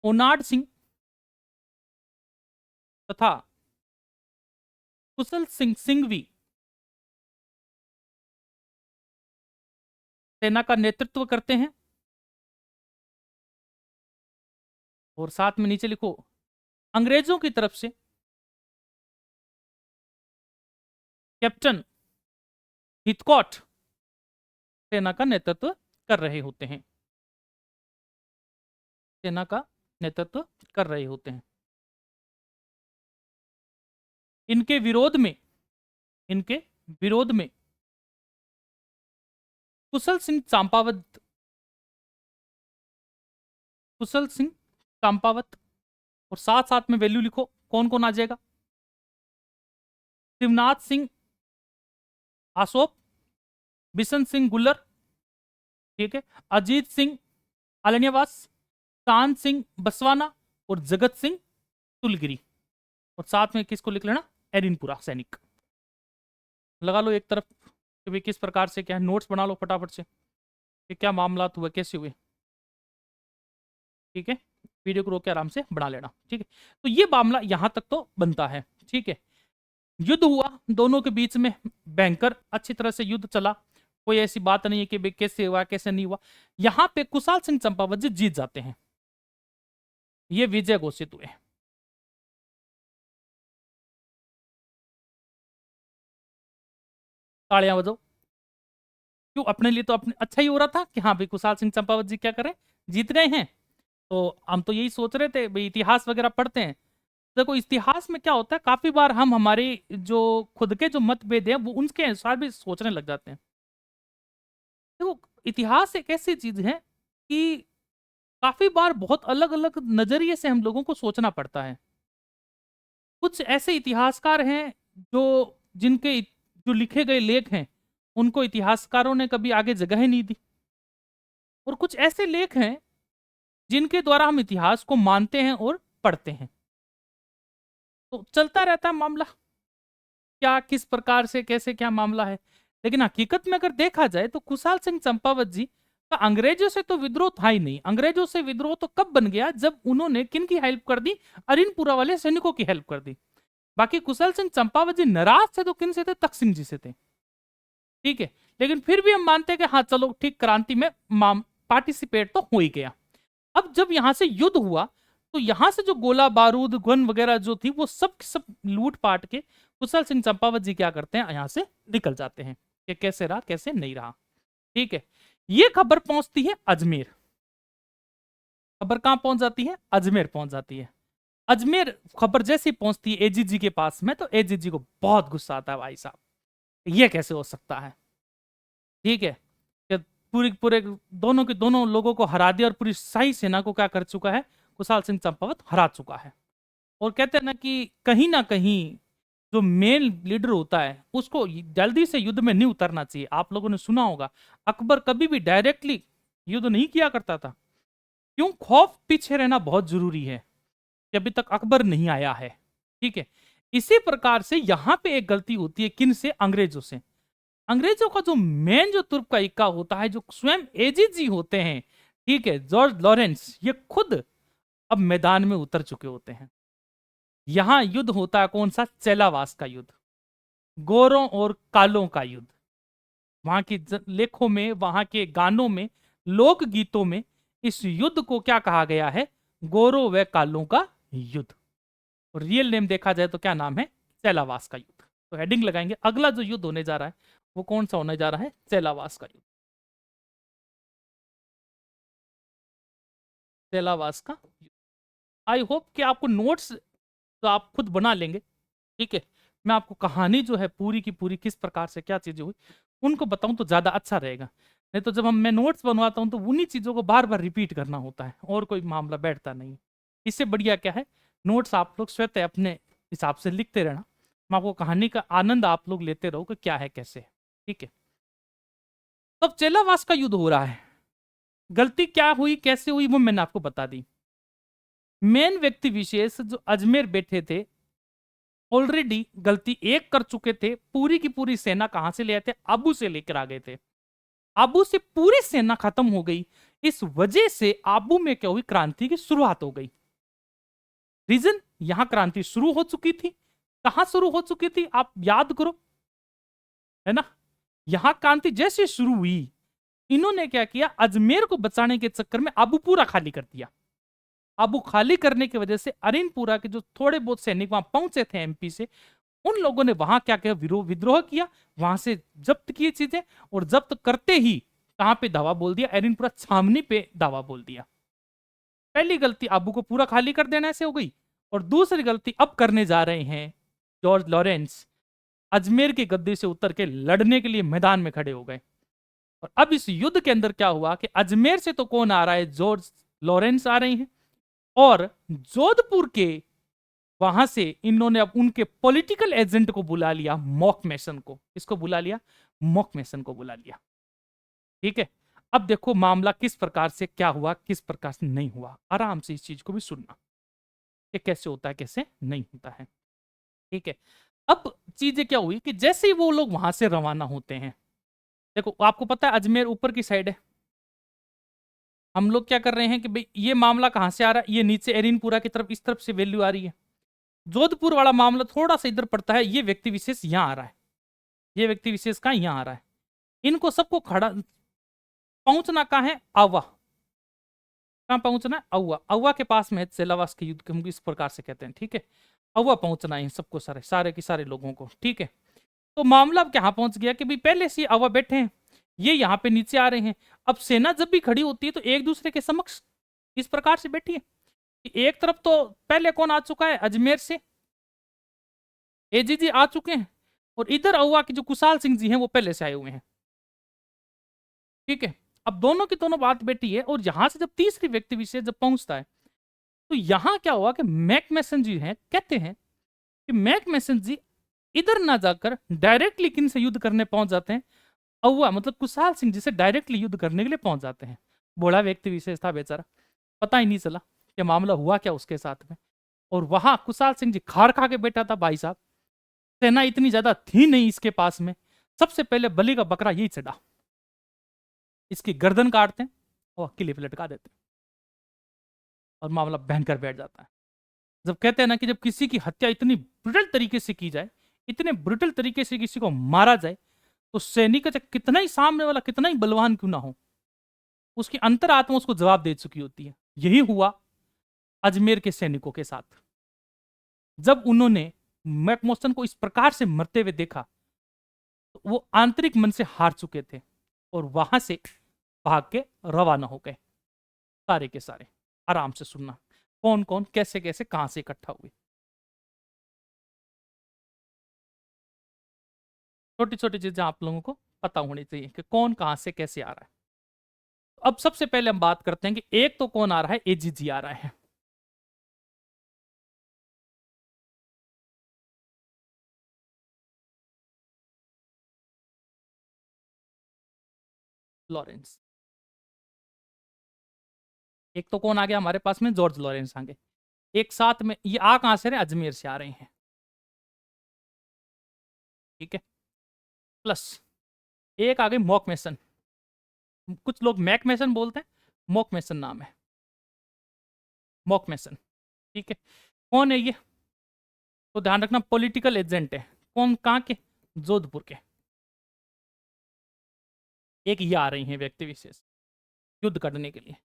ओनाड सिंह तथा कुशल सिंह सिंघवी सेना का नेतृत्व करते हैं, और साथ में नीचे लिखो, अंग्रेजों की तरफ से कैप्टन हिथकॉट सेना का नेतृत्व कर रहे होते हैं, सेना का नेतृत्व कर रहे होते हैं। इनके विरोध में, इनके विरोध में कुशल सिंह चंपावत, कुशल सिंह चंपावत, और साथ साथ में वैल्यू लिखो कौन कौन आ जाएगा, शिवनाथ सिंह आसोप, बिशन सिंह गुल्लर, ठीक है, अजीत सिंह अलन्यवास, कान सिंह बसवाना, और जगत सिंह तुलगिरी, और साथ में किसको लिख लेना, एरिनपुरा सैनिक। लगा लो एक तरफ, कि भाई किस प्रकार से क्या है, नोट्स बना लो फटाफट से कि क्या मामला हुए, कैसे हुए। ठीक है, वीडियो को रोक के आराम से बना लेना। ठीक है, तो ये मामला यहां तक तो बनता है। ठीक है, युद्ध हुआ दोनों के बीच में, भयंकर अच्छी तरह से युद्ध चला, कोई ऐसी बात नहीं है कि भाई कैसे हुआ कैसे नहीं हुआ। यहां पे कुशाल सिंह चंपावत जी जीत जाते हैं, ये विजय घोषित हुए। तालियां बजाओ। क्यों, अपने लिए तो अपने अच्छा ही हो रहा था कि हाँ भाई कुशाल सिंह चंपावत जी क्या करें, जीत गए हैं। तो हम तो यही सोच रहे थे भाई, इतिहास वगैरह पढ़ते हैं। देखो इतिहास में क्या होता है, काफी बार हम हमारी जो खुद के जो मतभेद हैं वो उनके अनुसार भी सोचने लग जाते हैं। देखो इतिहास एक ऐसी चीज है कि काफी बार बहुत अलग अलग नजरिए से हम लोगों को सोचना पड़ता है। कुछ ऐसे इतिहासकार हैं जो जिनके जो लिखे गए लेख हैं उनको इतिहासकारों ने कभी आगे जगह ही नहीं दी, और कुछ ऐसे लेख हैं जिनके द्वारा हम इतिहास को मानते हैं और पढ़ते हैं। तो चलता रहता है मामला, क्या किस प्रकार से कैसे क्या मामला है। लेकिन हकीकत में अगर देखा जाए तो कुशाल सिंह चंपावत जी का अंग्रेजों से तो विद्रोह था ही नहीं। अंग्रेजों से विद्रोह तो कब बन गया, जब उन्होंने किन की हेल्प कर दी, अरिनपुरा वाले सैनिकों की हेल्प कर दी। बाकी कुशल सिंह चंपावत जी नाराज थे तो किन से थे, तख्त सिंह जी से थे। ठीक है, लेकिन फिर भी हम मानते हैं कि हाँ चलो ठीक, क्रांति में पार्टिसिपेट तो हो ही गया। अब जब यहां से युद्ध हुआ तो यहां से जो गोला बारूद गन वगैरह जो थी वो सब लूट पाट के कुशल सिंह चंपावत जी क्या करते हैं, यहां से निकल जाते हैं कि कैसे रहा कैसे नहीं रहा। ठीक है, ये खबर पहुंचती है अजमेर। खबर कहां पहुंच जाती है, अजमेर पहुंच जाती है। अजमेर खबर जैसे ही पहुंचती है एजीजी के पास में, तो एजीजी को बहुत गुस्सा आता है, भाई साहब ये कैसे हो सकता है। ठीक है, कि पूरी पूरे दोनों के दोनों लोगों को हरा दिया और पूरी शाही सेना को क्या कर चुका है, कुशाल सिंह चंपावत हरा चुका है। और कहते हैं ना कहीं जो मेन लीडर होता है उसको जल्दी से युद्ध में नहीं उतरना चाहिए। आप लोगों ने सुना होगा अकबर कभी भी डायरेक्टली युद्ध नहीं किया करता था। क्यों, खौफ पीछे रहना बहुत जरूरी है कि अभी तक अकबर नहीं आया है। ठीक है, इसी प्रकार से यहां पे एक गलती होती है, किन से, अंग्रेजों से। अंग्रेजों का जो मेन जो तुर्क का इक्का होता है, जो स्वयं एजीजी होते हैं, ठीक है, जॉर्ज लॉरेंस, ये खुद अब मैदान में उतर चुके होते हैं। यहां युद्ध होता है कौन सा, चेलावास का युद्ध, गोरों और कालों का युद्ध। वहां की लेखों में, वहां के गानों में, लोक गीतों में इस युद्ध को क्या कहा गया है, गोरों व कालों का युद्ध। और रियल नेम देखा जाए तो क्या नाम है, चेलावास का युद्ध। तो हेडिंग लगाएंगे, अगला जो युद्ध होने जा रहा है वो कौन सा होने जा रहा है, चेलावास का युद्ध। चेलावास का युद्ध। आई होप कि आपको नोट्स तो आप खुद बना लेंगे। ठीक है, मैं आपको कहानी जो है पूरी की पूरी किस प्रकार से क्या चीजें हुई उनको बताऊं तो ज्यादा अच्छा रहेगा। नहीं तो जब मैं नोट्स बनवाता हूं तो उन्हीं चीजों को बार बार रिपीट करना होता है और कोई मामला बैठता नहीं। इससे बढ़िया क्या है, नोट्स आप लोग स्वतः अपने हिसाब से लिखते रहना, मैं आपको कहानी का आनंद आप लोग लेते रहो कि क्या है कैसे है। ठीक है, तो अब चेलावास का युद्ध हो रहा है। गलती क्या हुई कैसे हुई वो मैंने आपको बता दी। मेन व्यक्ति विशेष जो अजमेर बैठे थे ऑलरेडी गलती एक कर चुके थे। पूरी की पूरी सेना कहां से ले आए थे, आबू से लेकर आ गए थे। आबू से पूरी सेना खत्म हो गई। इस वजह से आबू में क्या हुई, क्रांति की शुरुआत हो गई। रीजन, यहां क्रांति शुरू हो चुकी थी। कहां शुरू हो चुकी थी आप याद करो, है ना। यहां क्रांति जैसे शुरू हुई, इन्होंने क्या किया, अजमेर को बचाने के चक्कर में आबू पूरा खाली कर दिया। आबू खाली करने की वजह से अरिनपुरा के जो थोड़े बहुत सैनिक वहां पहुंचे थे एमपी से, उन लोगों ने वहां क्या किया, विद्रोह किया, वहां से जब्त किए चीजें, और जब्त करते ही कहां पे दावा बोल दिया, अरिनपुरा छावनी पे दावा बोल दिया। पहली गलती आबू को पूरा खाली कर देने से हो गई। और दूसरी गलती अब करने जा रहे हैं जॉर्ज लॉरेंस, अजमेर की गद्दी से उतर के लड़ने के लिए मैदान में खड़े हो गए। और अब इस युद्ध के अंदर क्या हुआ कि अजमेर से तो कौन आ रहा है, जॉर्ज लॉरेंस आ रहे हैं, और जोधपुर के वहां से इन्होंने अब उनके पॉलिटिकल एजेंट को बुला लिया, मॉक मैसन को। इसको बुला लिया, मॉक मैसन को बुला लिया। ठीक है, अब देखो मामला किस प्रकार से क्या हुआ, किस प्रकार से नहीं हुआ। आराम से इस चीज को भी सुनना कि कैसे होता है कैसे नहीं होता है। ठीक है, अब चीजें क्या हुई कि जैसे ही वो लोग वहां से रवाना होते हैं, देखो आपको पता है अजमेर ऊपर की साइड है, हम लोग क्या कर रहे हैं कि भाई ये मामला कहां से आ रहा है, ये नीचे एरिनपुरा की तरफ इस तरफ से वैल्यू आ रही है। जोधपुर वाला मामला थोड़ा सा इधर पड़ता है, ये व्यक्ति विशेष यहां आ रहा है, ये व्यक्ति विशेष कहां यहां आ रहा है। इनको सबको खड़ा पहुंचना कहां है, आवा, कहां पहुंचना है, अव्वा, अव्वा के पास में है सेलावास के युद्ध, हम इस प्रकार से कहते हैं, ठीक है। अव्वा पहुंचना है सबको, सारे सारे के सारे लोगों को, ठीक है। तो मामला अब कहां पहुंच गया कि भाई पहले से अव्वा बैठे हैं, ये यहाँ पे नीचे आ रहे हैं। अब सेना जब भी खड़ी होती है तो एक दूसरे के समक्ष इस प्रकार से बैठी है कि एक तरफ तो पहले कौन आ चुका है, अजमेर से एजीजी आ चुके हैं, और इधर अव्वा के जो कुशाल सिंह जी हैं वो पहले से आए हुए हैं, ठीक है। अब दोनों की दोनों बात बैठी है, और यहां से जब तीसरी व्यक्ति विशेष जब पहुंचता है तो यहां क्या हुआ कि मैकमेसन जी हैं, कहते हैं कि मैकमेसन जी इधर ना जाकर डायरेक्टली किन से युद्ध करने पहुंच जाते हैं, अव्वा मतलब कुशाल सिंह जी से डायरेक्टली युद्ध करने के लिए पहुंच जाते हैं। बूढ़ा व्यक्ति विशेष था बेचारा, पता ही नहीं चला कि मामला हुआ क्या उसके साथ में। और वहां कुशाल सिंह जी खार खा के बैठा था भाई साहब, सेना इतनी ज्यादा थी नहीं इसके पास में। सबसे पहले बलि का बकरा यही चढ़ा, इसकी गर्दन काटते हैं और किले पे लटका देते हैं, और मामला भयंकर बैठ जाता है। जब कहते हैं ना कि जब किसी की हत्या इतनी ब्रुटल तरीके से की जाए, इतने ब्रुटल तरीके से किसी को मारा जाए, तो सैनिक का कितना ही सामने वाला कितना ही बलवान क्यों ना हो, उसकी अंतरात्मा उसको जवाब दे चुकी होती है। यही हुआ अजमेर के सैनिकों के साथ। जब उन्होंने मैकमोस्टन को इस प्रकार से मरते हुए देखा तो वो आंतरिक मन से हार चुके थे, और वहां से भाग के रवाना हो गए सारे के सारे। आराम से सुनना, कौन कौन कैसे कैसे कहां से इकट्ठा हुए, छोटी छोटी चीजें आप लोगों को पता होनी चाहिए कि कौन कहां से कैसे आ रहा है। अब सबसे पहले हम बात करते हैं कि एक तो कौन आ रहा है, एजीजी आ रहा है। लॉरेंस। एक तो कौन आ गया हमारे पास में, जॉर्ज लॉरेंस आ गए। एक साथ में ये आ कहां से रहे, अजमेर से आ रहे हैं, ठीक है। प्लस एक आ गई मॉक मेसन, कुछ लोग मैक मेसन बोलते हैं, मॉक मेसन नाम है, मॉक मेसन, ठीक है। कौन है ये, तो ध्यान रखना पॉलिटिकल एजेंट है। कौन, कहां के, जोधपुर के। एक ये आ रही हैं व्यक्ति विशेष युद्ध करने के लिए।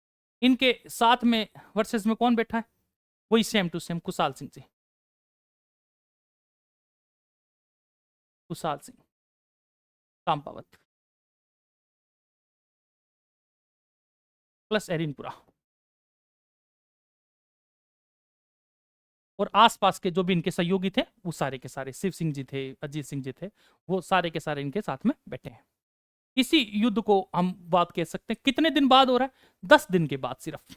इनके साथ में वर्सेस में कौन बैठा है, वही same to same Kushal Singh ji, Kushal Singh Champawat plus Erinpura. और आसपास के जो भी इनके सहयोगी थे वो सारे के सारे, शिव सिंह जी थे, अजीत सिंह जी थे, वो सारे के सारे इनके साथ में बैठे हैं। इसी युद्ध को हम बात कह सकते हैं कितने दिन बाद हो रहा है, 10 दिन के बाद, सिर्फ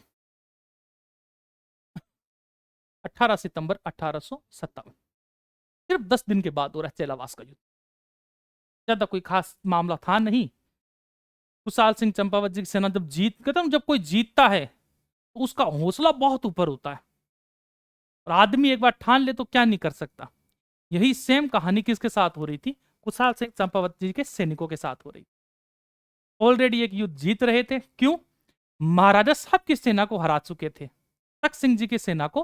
18 सितंबर 1857, सिर्फ 10 दिन के बाद हो रहा है चेलावास का युद्ध। ज्यादा कोई खास मामला था नहीं। कुशाल सिंह चंपावत जी की सेना जब जीत, कहता हूं जब कोई जीतता है तो उसका हौसला बहुत ऊपर होता है, और आदमी एक बार ठान ले तो क्या नहीं कर सकता। यही सेम कहानी किसके साथ हो रही थी, कुशाल सिंह चंपावत जी के सैनिकों के साथ हो रही थी। ऑलरेडी एक युद्ध जीत रहे थे, क्यों, महाराजा साहब की सेना को हरा चुके थे, तख्त सिंह जी की सेना को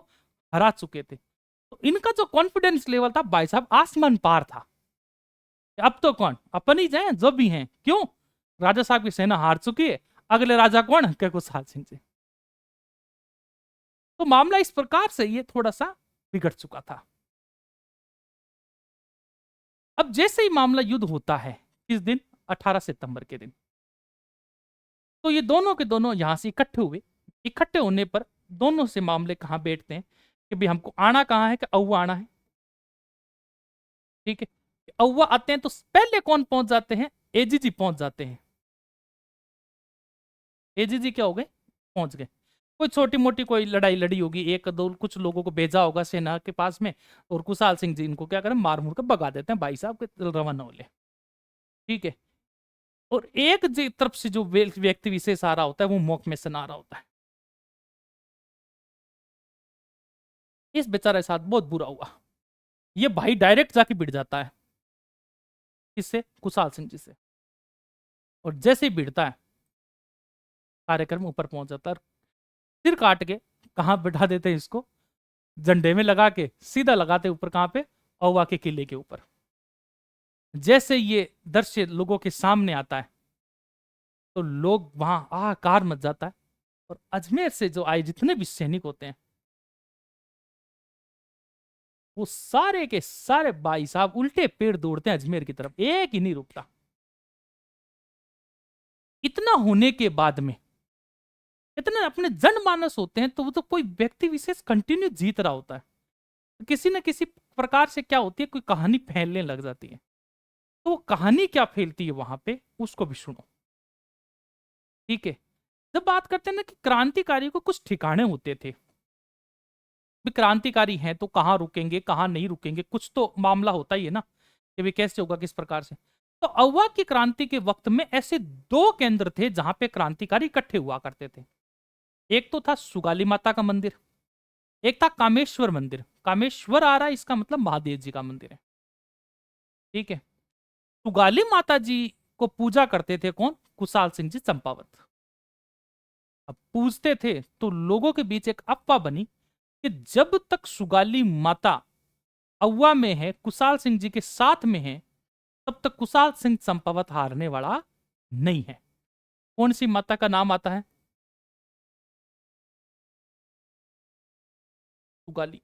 हरा चुके थे। तो इनका जो कॉन्फिडेंस लेवल था भाई साहब आसमान पार था। अब तो कौन, अपन ही जाए जो भी हैं, क्यों, राजा साहब की सेना हार चुकी है, अगले राजा कौन, क्या कुशाल सिंह जी। तो मामला इस प्रकार से ये थोड़ा सा बिगड़ चुका था। अब जैसे ही मामला युद्ध होता है, किस दिन, 18 सितंबर के दिन, तो ये दोनों के दोनों यहां से इकट्ठे हुए। इकट्ठे होने पर दोनों से मामले कहां बैठते हैं कि भाई हमको आना कहां है, कि अव्वा आना है, ठीक है। अव्वा आते हैं तो पहले कौन पहुंच जाते हैं, एजीजी पहुंच जाते हैं। एजीजी क्या हो गए, पहुंच गए। कोई छोटी मोटी कोई लड़ाई लड़ी होगी, एक दो कुछ लोगों को भेजा होगा सेना के पास में, और कुशाल सिंह जी इनको क्या करें, मार मुर कर भगा देते हैं, भाई साहब के रवाना हो ले, ठीक है। और एक तरफ से जो व्यक्ति विशेष आ रहा होता है वो मॉक मेसन आ रहा होता है। इस बेचारे के साथ बहुत बुरा हुआ। ये भाई डायरेक्ट जाके भिड़ जाता है, किससे, कुशाल सिंह जी से। और जैसे ही भिड़ता है कार्यक्रम ऊपर पहुंच जाता है। सिर काट के कहाँ बैठा देते हैं इसको, झंडे में लगा के सीधा लगाते ऊपर, कहाँ पे, औवा के किले के ऊपर। जैसे ये दृश्य लोगों के सामने आता है तो लोग वहां आकार मच जाता है। और अजमेर से जो आए जितने भी सैनिक होते हैं वो सारे के सारे भाई साहब उल्टे पेड़ दौड़ते हैं अजमेर की तरफ, एक ही नहीं रुकता। इतना होने के बाद में इतने अपने जनमानस होते हैं तो वो तो कोई व्यक्ति विशेष कंटिन्यू जीत रहा होता है, तो किसी न किसी प्रकार से क्या होती है, कोई कहानी फैलने लग जाती है। तो वो कहानी क्या फैलती है वहां पे, उसको भी सुनो। ठीक है। जब बात करते हैं ना कि क्रांतिकारी को कुछ ठिकाने होते थे, भी क्रांतिकारी हैं तो कहाँ रुकेंगे कहाँ नहीं रुकेंगे, कुछ तो मामला होता ही है ना कि भी कैसे होगा किस प्रकार से। तो अव्वा की क्रांति के वक्त में ऐसे दो केंद्र थे जहां पे क्रांतिकारी इकट्ठे हुआ करते थे। एक तो था सुगाली माता का मंदिर, एक था कामेश्वर मंदिर। कामेश्वर आ रहा है, इसका मतलब महादेव जी का मंदिर है। ठीक है। सुगाली माता जी को पूजा करते थे कौन, कुशाल सिंह जी चंपावत। अब पूजते थे तो लोगों के बीच एक अफवाह बनी कि जब तक सुगाली माता अव्वा में है, कुशाल सिंह जी के साथ में है, तब तक कुशाल सिंह चंपावत हारने वाला नहीं है। कौन सी माता का नाम आता है, सुगाली,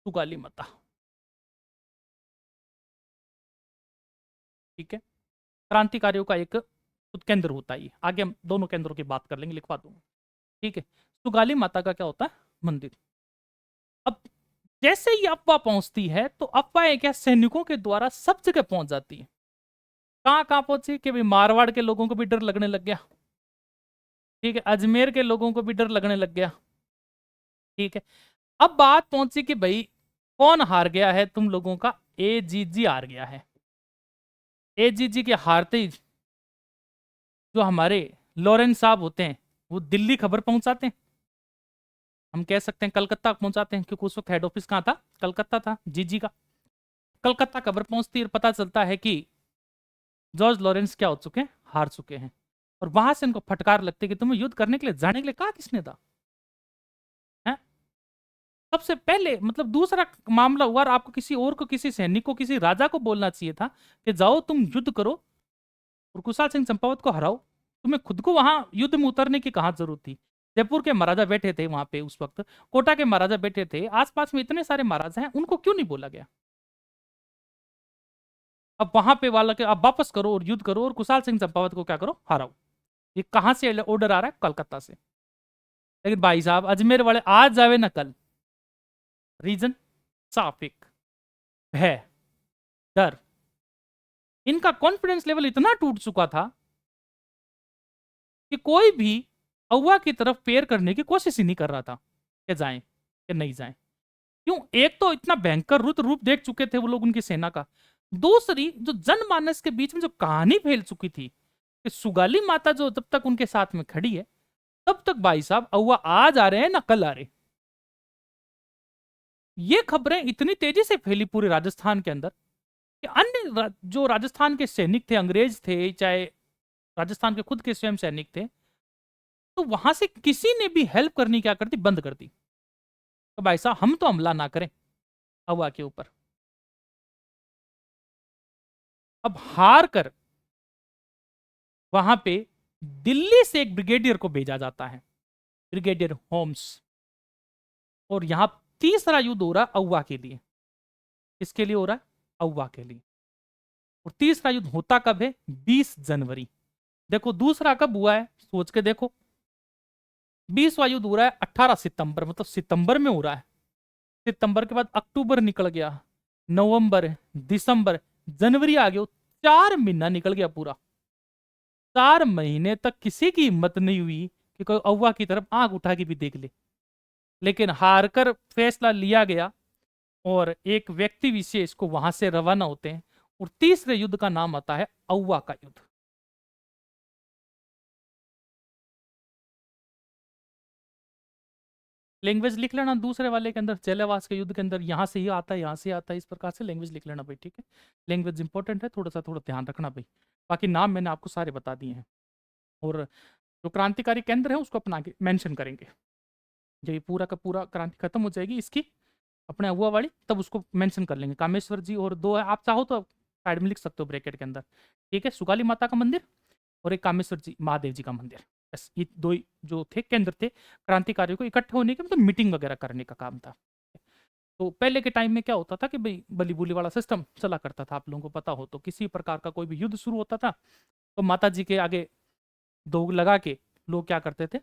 सुगाली माता। ठीक है। क्रांतिकारियों का एक केंद्र होता है, आगे हम दोनों केंद्रों की बात कर लेंगे, लिखवा दूंगा। ठीक है। सुगाली माता का क्या होता है, मंदिर। अब जैसे ही अफवाह पहुंचती है तो अफवाह क्या सैनिकों के द्वारा सब जगह पहुंच जाती है। कहां कहां पहुंची कि भाई मारवाड़ के लोगों को भी डर लगने लग गया। ठीक है। अजमेर के लोगों को भी डर लगने लग गया। ठीक है। अब बात पहुंची कि भाई कौन हार गया है, तुम लोगों का एजीजी हार गया है। एजीजी के हारते ही जो हमारे लॉरेंस साहब होते हैं वो दिल्ली खबर पहुंचाते हैं, हम कह सकते हैं कलकत्ता पहुंचाते हैं, क्योंकि उस वक्त हेड ऑफिस कहाँ था, कलकत्ता था जीजी का। कलकत्ता खबर पहुंचती है और पता चलता है कि जॉर्ज लॉरेंस क्या हो चुके हैं, हार चुके हैं। और वहां से इनको फटकार लगती है कि तुम्हें युद्ध करने के लिए जाने के लिए कहा किसने था, है? सबसे पहले मतलब दूसरा मामला हुआ और आपको किसी और को, किसी सैनिक को, किसी राजा को बोलना चाहिए था कि जाओ तुम युद्ध करो और कुशाल सिंह चंपावत को हराओ। तुम्हें खुद को वहां युद्ध में उतरने की कहां जरूरत थी। जयपुर के महाराजा बैठे थे वहां पे उस वक्त, कोटा के महाराजा बैठे थे, आसपास में इतने सारे महाराजा हैं, उनको क्यों नहीं बोला गया। अब वहां पे वाला के अब वापस करो और युद्ध करो और कुशाल सिंह चंपावत को क्या करो, हराओ। ये कहां से ऑर्डर आ रहा है, कलकत्ता से। लेकिन भाई साहब अजमेर वाले आज जावे ना कल, रीजन साफ एक, भय, डर। इनका कॉन्फिडेंस लेवल इतना टूट चुका था कि कोई भी अव्वा की तरफ पैर करने की कोशिश ही नहीं कर रहा था कि जाएं कि नहीं जाएं। क्यों, एक तो इतना भयंकर रुद्र रूप देख चुके थे वो लोग उनकी सेना का। दूसरी जो जनमानस के बीच में जो कहानी फैल चुकी थी कि सुगाली माता जो जब तक उनके साथ में खड़ी है तब तक भाई साहब अव्वा आज आ रहे हैं ना कल आ रहे। ये खबरें इतनी तेजी से फैली पूरे राजस्थान के अंदर कि अन्य जो राजस्थान के सैनिक थे, अंग्रेज थे चाहे राजस्थान के खुद के स्वयं सैनिक थे, तो वहां से किसी ने भी हेल्प करनी क्या कर दी, बंद कर दी। तो भाई साहब हम तो हमला ना करें अव्वा के ऊपर। अब हार कर वहां पे दिल्ली से एक ब्रिगेडियर को भेजा जाता है, ब्रिगेडियर होम्स। और यहां तीसरा युद्ध हो रहा है अव्वा के लिए। किसके लिए हो रहा है, अव्वा के लिए। और तीसरा युद्ध होता कब है, 20 जनवरी। देखो दूसरा कब हुआ है, सोच के देखो। 20वां युद्ध हो रहा है 18 सितंबर, मतलब सितंबर में हो रहा है। सितंबर के बाद अक्टूबर निकल गया, नवंबर, दिसंबर, जनवरी आ गया, 4 महीना निकल गया पूरा। 4 महीने तक किसी की हिम्मत नहीं हुई कि कोई अव्वा की तरफ आंख उठा के भी देख ले। लेकिन हारकर फैसला लिया गया और एक व्यक्ति विशेष को वहां से रवाना होते हैं और तीसरे युद्ध का नाम आता है अव्वा का युद्ध। लैंग्वेज लिख लेना दूसरे वाले के अंदर, चेलेवास के युद्ध के अंदर यहाँ से ही आता है, यहाँ से आता है, इस प्रकार से लैंग्वेज लिख लेना भाई, ठीक है। लैंग्वेज इंपॉर्टेंट है, थोड़ा ध्यान रखना भाई। बाकी नाम मैंने आपको सारे बता दिए हैं। और जो क्रांतिकारी केंद्र है उसको अपना के मेंशन करेंगे। जब ये पूरा का पूरा क्रांति खत्म हो जाएगी इसकी अपने अगुआ वाली, तब उसको मेंशन कर लेंगे। कामेश्वर जी और दो है, आप चाहो तो साइड में लिख सकते हो ब्रैकेट के अंदर, ठीक है। सुगाली माता का मंदिर और एक कामेश्वर जी महादेव जी का मंदिर, बस ये दो ही जो थे केंद्र थे क्रांतिकारियों को इकट्ठे होने के, मतलब मीटिंग वगैरह करने का काम था। तो पहले के टाइम में क्या होता था कि भाई बली बुली वाला सिस्टम चला करता था, आप लोगों को पता हो तो। किसी प्रकार का कोई भी युद्ध शुरू होता था तो माता जी के आगे दो लगा के लोग क्या करते थे,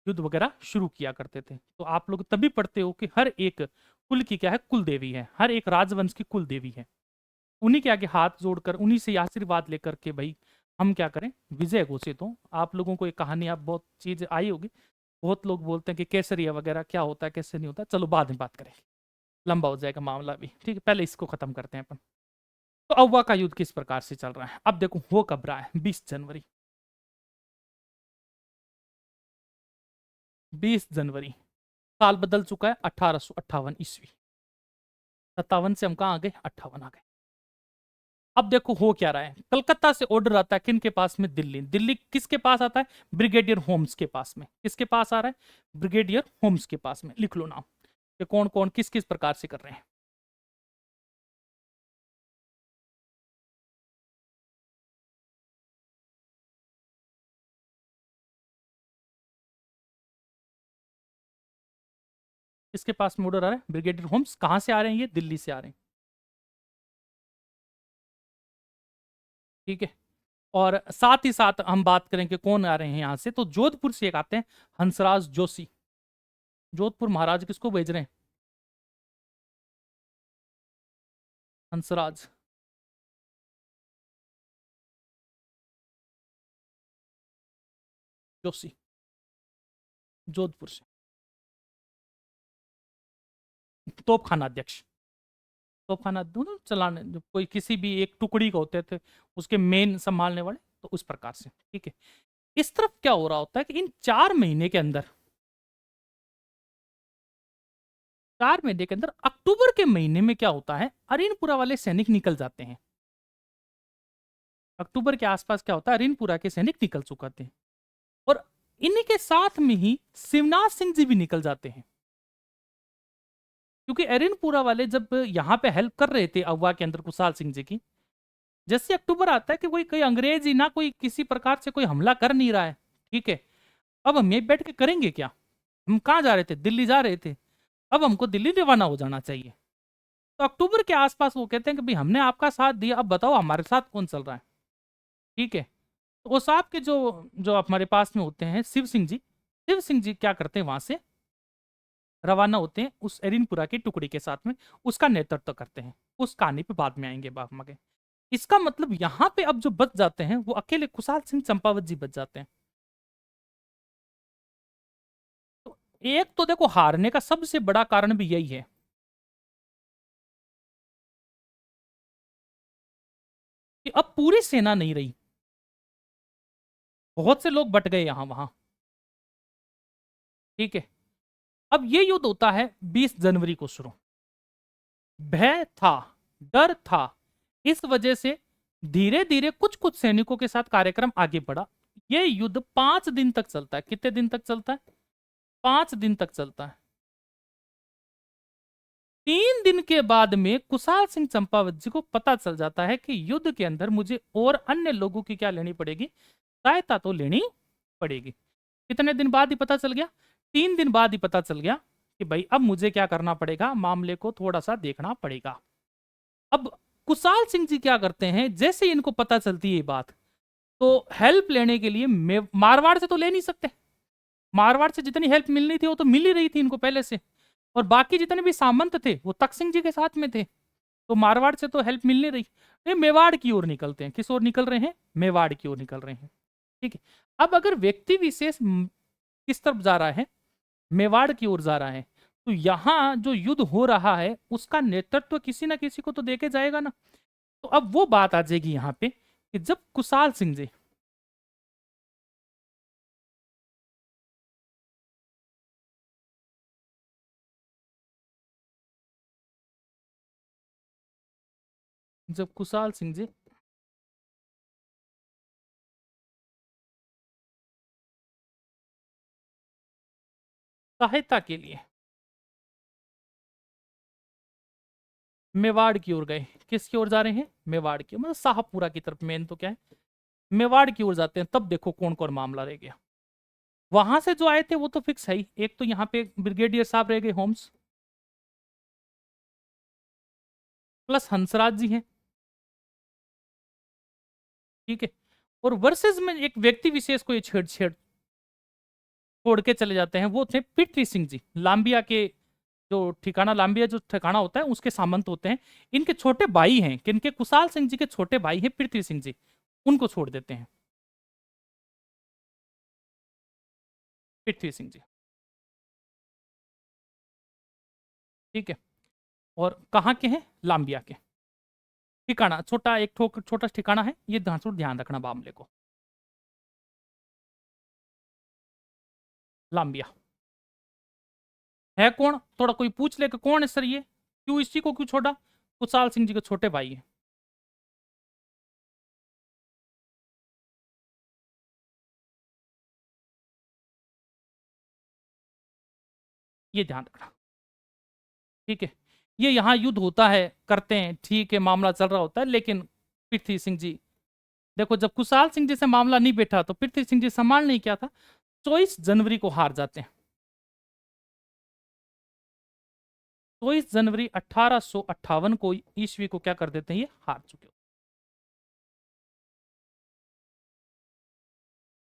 युद्ध वगैरह शुरू किया करते थे। तो आप लोग तभी पढ़ते हो कि हर एक कुल की क्या है, कुल देवी है, हर एक राजवंश की कुल देवी है। उन्हीं के आगे हाथ जोड़कर उन्हीं से आशीर्वाद लेकर के भाई हम क्या करें, विजय घोषित हो। आप लोगों को एक कहानी, आप बहुत चीज आई होगी, बहुत लोग बोलते हैं कि केसरिया वगैरह क्या होता है कैसे नहीं होता, चलो बाद में बात करेंगे, लंबा हो जाएगा मामला भी, ठीक है। पहले इसको खत्म करते हैं अपन। तो अव्वा का युद्ध किस प्रकार से चल रहा है, अब देखो हो कब रहा है, 20 जनवरी। 20 जनवरी, साल बदल चुका है 1858 ईस्वी। 57 से हम कहाँ आ गए, 58 आ गए। अब देखो हो क्या रहा है, कलकत्ता से ऑर्डर आता है किन के पास में, दिल्ली। दिल्ली किसके पास आता है, ब्रिगेडियर होम्स के पास में। किसके पास आ रहा है, ब्रिगेडियर होम्स के पास में। लिख लो नाम कि कौन कौन किस किस प्रकार से कर रहे हैं। किसके पास में ऑर्डर आ रहा है, ब्रिगेडियर होम्स। कहां से आ रहे हैं ये, दिल्ली से आ रहे हैं, ठीक है। और साथ ही साथ हम बात करें कि कौन आ रहे हैं यहां से, तो जोधपुर से एक आते हैं हंसराज जोशी। जोधपुर महाराज किसको भेज रहे हैं, हंसराज जोशी, जोधपुर से। तोपखाना अध्यक्ष, तोपखाना दोनों चलाने जो कोई किसी भी एक टुकड़ी का होते थे, उसके मेन संभालने वाले, तो उस प्रकार से, ठीक है। इस तरफ क्या हो रहा होता है कि इन 4 महीने के अंदर, 4 महीने के अंदर अक्टूबर के महीने में क्या होता है, अरीनपुरा वाले सैनिक निकल जाते हैं। अक्टूबर के आसपास क्या होता है, अरीनपुरा के सैनिक निकल चुके थे। और इन्हीं के साथ में ही शिवनाथ सिंह जी भी निकल जाते हैं, क्योंकि अरीनपुरा वाले जब यहाँ पे हेल्प कर रहे थे अगवा के अंदर कुशाल सिंह जी की, जैसे अक्टूबर आता है कि कोई कोई अंग्रेज ही ना कोई किसी प्रकार से कोई हमला कर नहीं रहा है, ठीक है। अब हम ये बैठ के करेंगे क्या, हम कहाँ जा रहे थे, दिल्ली जा रहे थे, अब हमको दिल्ली रवाना हो जाना चाहिए। तो अक्टूबर के आसपास वो कहते हैं कि भाई हमने आपका साथ दिया, अब बताओ हमारे साथ कौन चल रहा है, ठीक है। तो उस आपके जो जो हमारे पास में होते हैं शिव सिंह जी, शिव सिंह जी क्या करते हैं, वहां से रवाना होते हैं उस एरिनपुरा की टुकड़ी के साथ में, उसका नेतृत्व करते हैं। उस कहानी पे बाद में आएंगे बाप मगे। इसका मतलब यहाँ पे अब जो बच जाते हैं वो अकेले कुशाल सिंह चंपावत जी बच जाते हैं। तो एक तो देखो हारने का सबसे बड़ा कारण भी यही है कि अब पूरी सेना नहीं रही, बहुत से लोग बट गए यहां वहां, ठीक है। अब ये युद्ध होता है 20 जनवरी को शुरू। भय था, डर था, इस वजह से धीरे धीरे कुछ कुछ सैनिकों के साथ कार्यक्रम आगे बढ़ा। ये युद्ध 5 दिन तक चलता है। कितने दिन तक चलता है, 5 दिन तक चलता है। 3 दिन के बाद में कुशाल सिंह चंपावत जी को पता चल जाता है कि युद्ध के अंदर मुझे और अन्य लोगों की क्या लेनी पड़ेगी, सहायता तो लेनी पड़ेगी। कितने दिन बाद ही पता चल गया, 3 दिन बाद ही पता चल गया कि भाई अब मुझे क्या करना पड़ेगा, मामले को थोड़ा सा देखना पड़ेगा। अब कुशाल सिंह जी क्या करते हैं, जैसे इनको पता चलती है ये बात, तो हेल्प लेने के लिए मारवाड़ से तो ले नहीं सकते, मारवाड़ से जितनी हेल्प मिलनी थी वो तो मिल ही रही थी इनको पहले से। और बाकी जितने भी सामंत थे वो तख्त सिंह जी के साथ में थे, तो मारवाड़ से तो हेल्प मिल नहीं रही। ये मेवाड़ की ओर निकलते हैं, किस ओर निकल रहे हैं, मेवाड़ की ओर निकल रहे हैं, ठीक है। अब अगर व्यक्ति विशेष किस तरफ जा रहा है, मेवाड़ की ओर जा रहा है, तो यहां जो युद्ध हो रहा है उसका नेतृत्व किसी ना किसी को तो देके जाएगा ना। तो अब वो बात आ जाएगी यहाँ पे कि जब कुशाल सिंह जी, जब कुशाल सिंह जी सहायता के लिए मेवाड़ की ओर गए। किसकी ओर जा रहे हैं? मेवाड़ की, मतलब शाहपुरा की तरफ। मेन तो क्या है, मेवाड़ की ओर जाते हैं। तब देखो कौन कौन मामला रह गया। वहां से जो आए थे वो तो फिक्स है ही। एक तो यहाँ पे ब्रिगेडियर साहब रह गए होम्स, प्लस हंसराज जी हैं, ठीक है। और वर्सेस में एक व्यक्ति विशेष को ये छेड़ छोड़ के चले जाते हैं, वो थे पृथ्वी सिंह जी, लांबिया के जो ठिकाना, लांबिया जो ठिकाना होता है उसके सामंत होते हैं। इनके छोटे भाई हैं, किनके? कुशाल सिंह जी के छोटे भाई हैं पृथ्वी सिंह जी, उनको छोड़ देते हैं, पृथ्वी सिंह जी, ठीक है। और कहाँ के हैं? लांबिया के। ठिकाना छोटा, एक छोटा ठिकाना है ये, ध्यान रखना मामले को। लांबिया है कौन? थोड़ा कोई पूछ ले कि कौन है सर ये, क्यों इसी को क्यों छोड़ा? कुशाल सिंह जी के छोटे भाई हैं। ये ध्यान रखना, ठीक है। ये यहाँ युद्ध होता है, करते हैं, ठीक है, मामला चल रहा होता है, लेकिन पृथ्वी सिंह जी, देखो जब कुशाल सिंह जी से मामला नहीं बैठा तो पृथ्वी सिंह जी संभाल नहीं किया था। 24 जनवरी को हार जाते हैं। 24 जनवरी 1858 को ईस्वी को क्या कर देते हैं? ये हार चुके हो।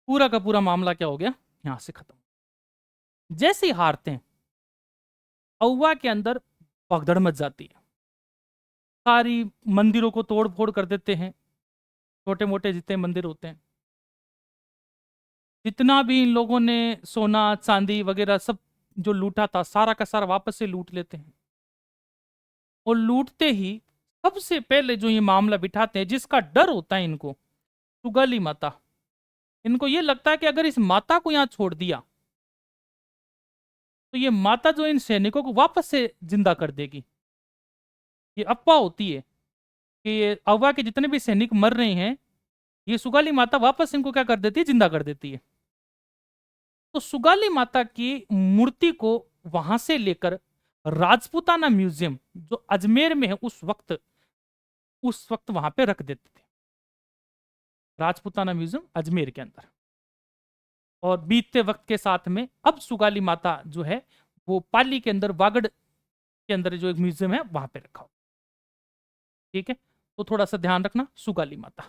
पूरा का पूरा मामला क्या हो गया? यहां से खत्म। जैसे ही हारते हैं, औवा के अंदर भगदड़ मच जाती है। सारी मंदिरों को तोड़ फोड़ कर देते हैं, छोटे मोटे जितने मंदिर होते हैं, जितना भी इन लोगों ने सोना चांदी वगैरह सब जो लूटा था, सारा का सारा वापस से लूट लेते हैं। और लूटते ही सबसे पहले जो ये मामला बिठाते हैं, जिसका डर होता है इनको, सुगाली माता। इनको ये लगता है कि अगर इस माता को यहां छोड़ दिया तो ये माता जो इन सैनिकों को वापस से जिंदा कर देगी। ये अफवाह होती है कि ये अफवाह के जितने भी सैनिक मर रहे हैं, ये सुगाली माता वापस इनको क्या कर देती है? जिंदा कर देती है। तो सुगाली माता की मूर्ति को वहां से लेकर राजपूताना म्यूजियम जो अजमेर में है, उस वक्त वहां पे रख देते थे, राजपूताना म्यूजियम अजमेर के अंदर। और बीतते वक्त के साथ में अब सुगाली माता जो है वो पाली के अंदर, वागड़ के अंदर जो एक म्यूजियम है वहां पे रखा हो, ठीक है। तो थोड़ा सा ध्यान रखना, सुगाली माता,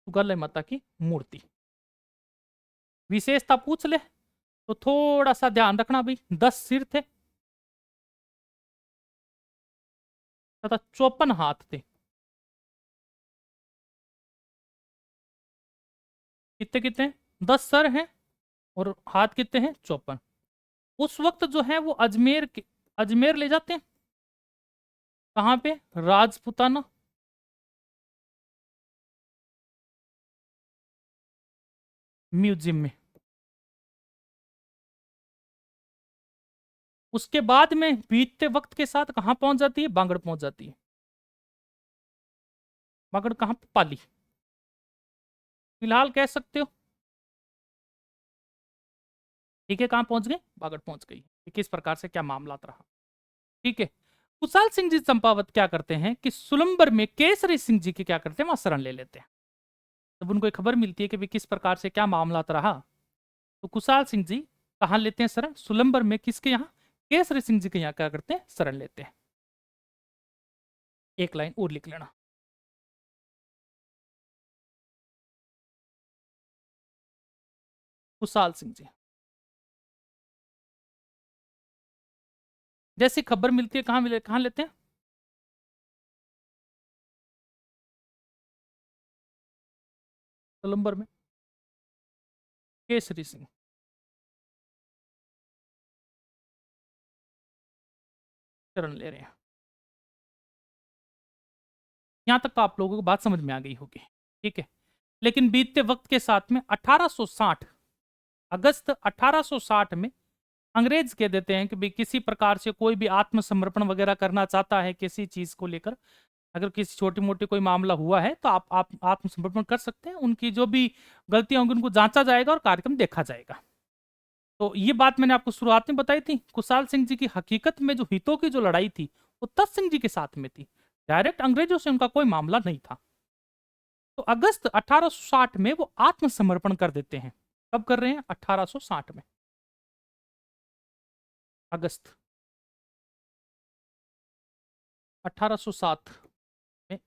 सुगाली माता की मूर्ति। विशेषता पूछ ले तो थोड़ा सा ध्यान रखना भाई, 10 सिर थे तथा 54 हाथ थे। कितने कितने? 10 सर हैं और हाथ कितने हैं? 54। उस वक्त जो है वो अजमेर ले जाते हैं। कहाँ पे? राजपुताना म्यूजियम में। उसके बाद में बीतते वक्त के साथ कहाँ पहुंच जाती है? बांगड़ पहुंच जाती है। बांगड़ कहाँ पे? पाली। फिलहाल कह सकते हो, ठीक है, कहाँ पहुंच गई? बागड़ पहुंच गई। कि किस प्रकार से क्या मामला रहा, ठीक है। कुशाल सिंह जी चंपावत क्या करते हैं कि सुलंबर में केसरी सिंह जी की क्या करते हैं? वहां शरण ले लेते हैं। जब उनको एक खबर मिलती है कि भी किस प्रकार से क्या मामला रहा, तो कुशाल सिंह जी कहाँ लेते हैं शरण? सुलंबर में। किसके यहाँ? केसरी सिंह जी के यहाँ क्या करते हैं? शरण लेते हैं। एक लाइन और लिख लेना, कुशाल सिंह जी। जैसी खबर मिलती है कहाँ मिले, कहाँ लेते हैं? सुलंबर में केसरी सिंह शरण ले रहे हैं। यहां तक तो आप लोगों को बात समझ में आ गई होगी, ठीक है। लेकिन बीतते वक्त के साथ में 1860, अगस्त 1860 में अंग्रेज कह देते हैं कि भाई किसी प्रकार से कोई भी आत्मसमर्पण वगैरह करना चाहता है किसी चीज को लेकर, अगर किसी छोटी मोटी कोई मामला हुआ है तो आप आत्मसमर्पण कर सकते हैं, उनकी जो भी गलतियां होंगी उनको जांचा जाएगा और कार्यक्रम देखा जाएगा। तो ये बात मैंने आपको शुरुआत में बताई थी। कुशाल सिंह जी की हकीकत में जो हितों की जो लड़ाई थी वो तत् सिंह जी के साथ में थी, डायरेक्ट अंग्रेजों से उनका कोई मामला नहीं था। तो अगस्त 1860 में वो आत्मसमर्पण कर देते हैं। कब कर रहे हैं? 1860 में, अगस्त 1807 में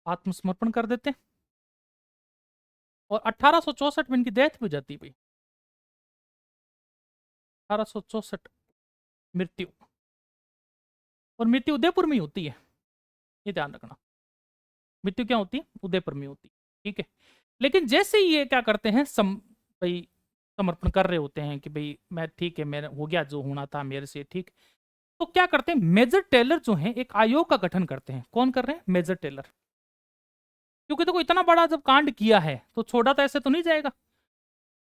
आत्मसमर्पण कर देते हैं और 1864 में इनकी डेथ भी हो जाती है भाई। 1864 मृत्यु, और मृत्यु उदयपुर में ही होती है, ये ध्यान रखना। मृत्यु क्या होती है? उदयपुर में होती है, ठीक है। लेकिन जैसे ही ये क्या करते हैं, भाई समर्पण कर रहे होते हैं कि भाई मैं ठीक है, मेरा हो गया जो होना था मेरे से, ठीक। तो क्या करते हैं, मेजर टेलर जो है एक आयोग का गठन करते हैं। कौन कर रहे हैं? Major Taylor. क्योंकि देखो इतना बड़ा जब कांड किया है तो छोड़ा तो ऐसे तो नहीं जाएगा,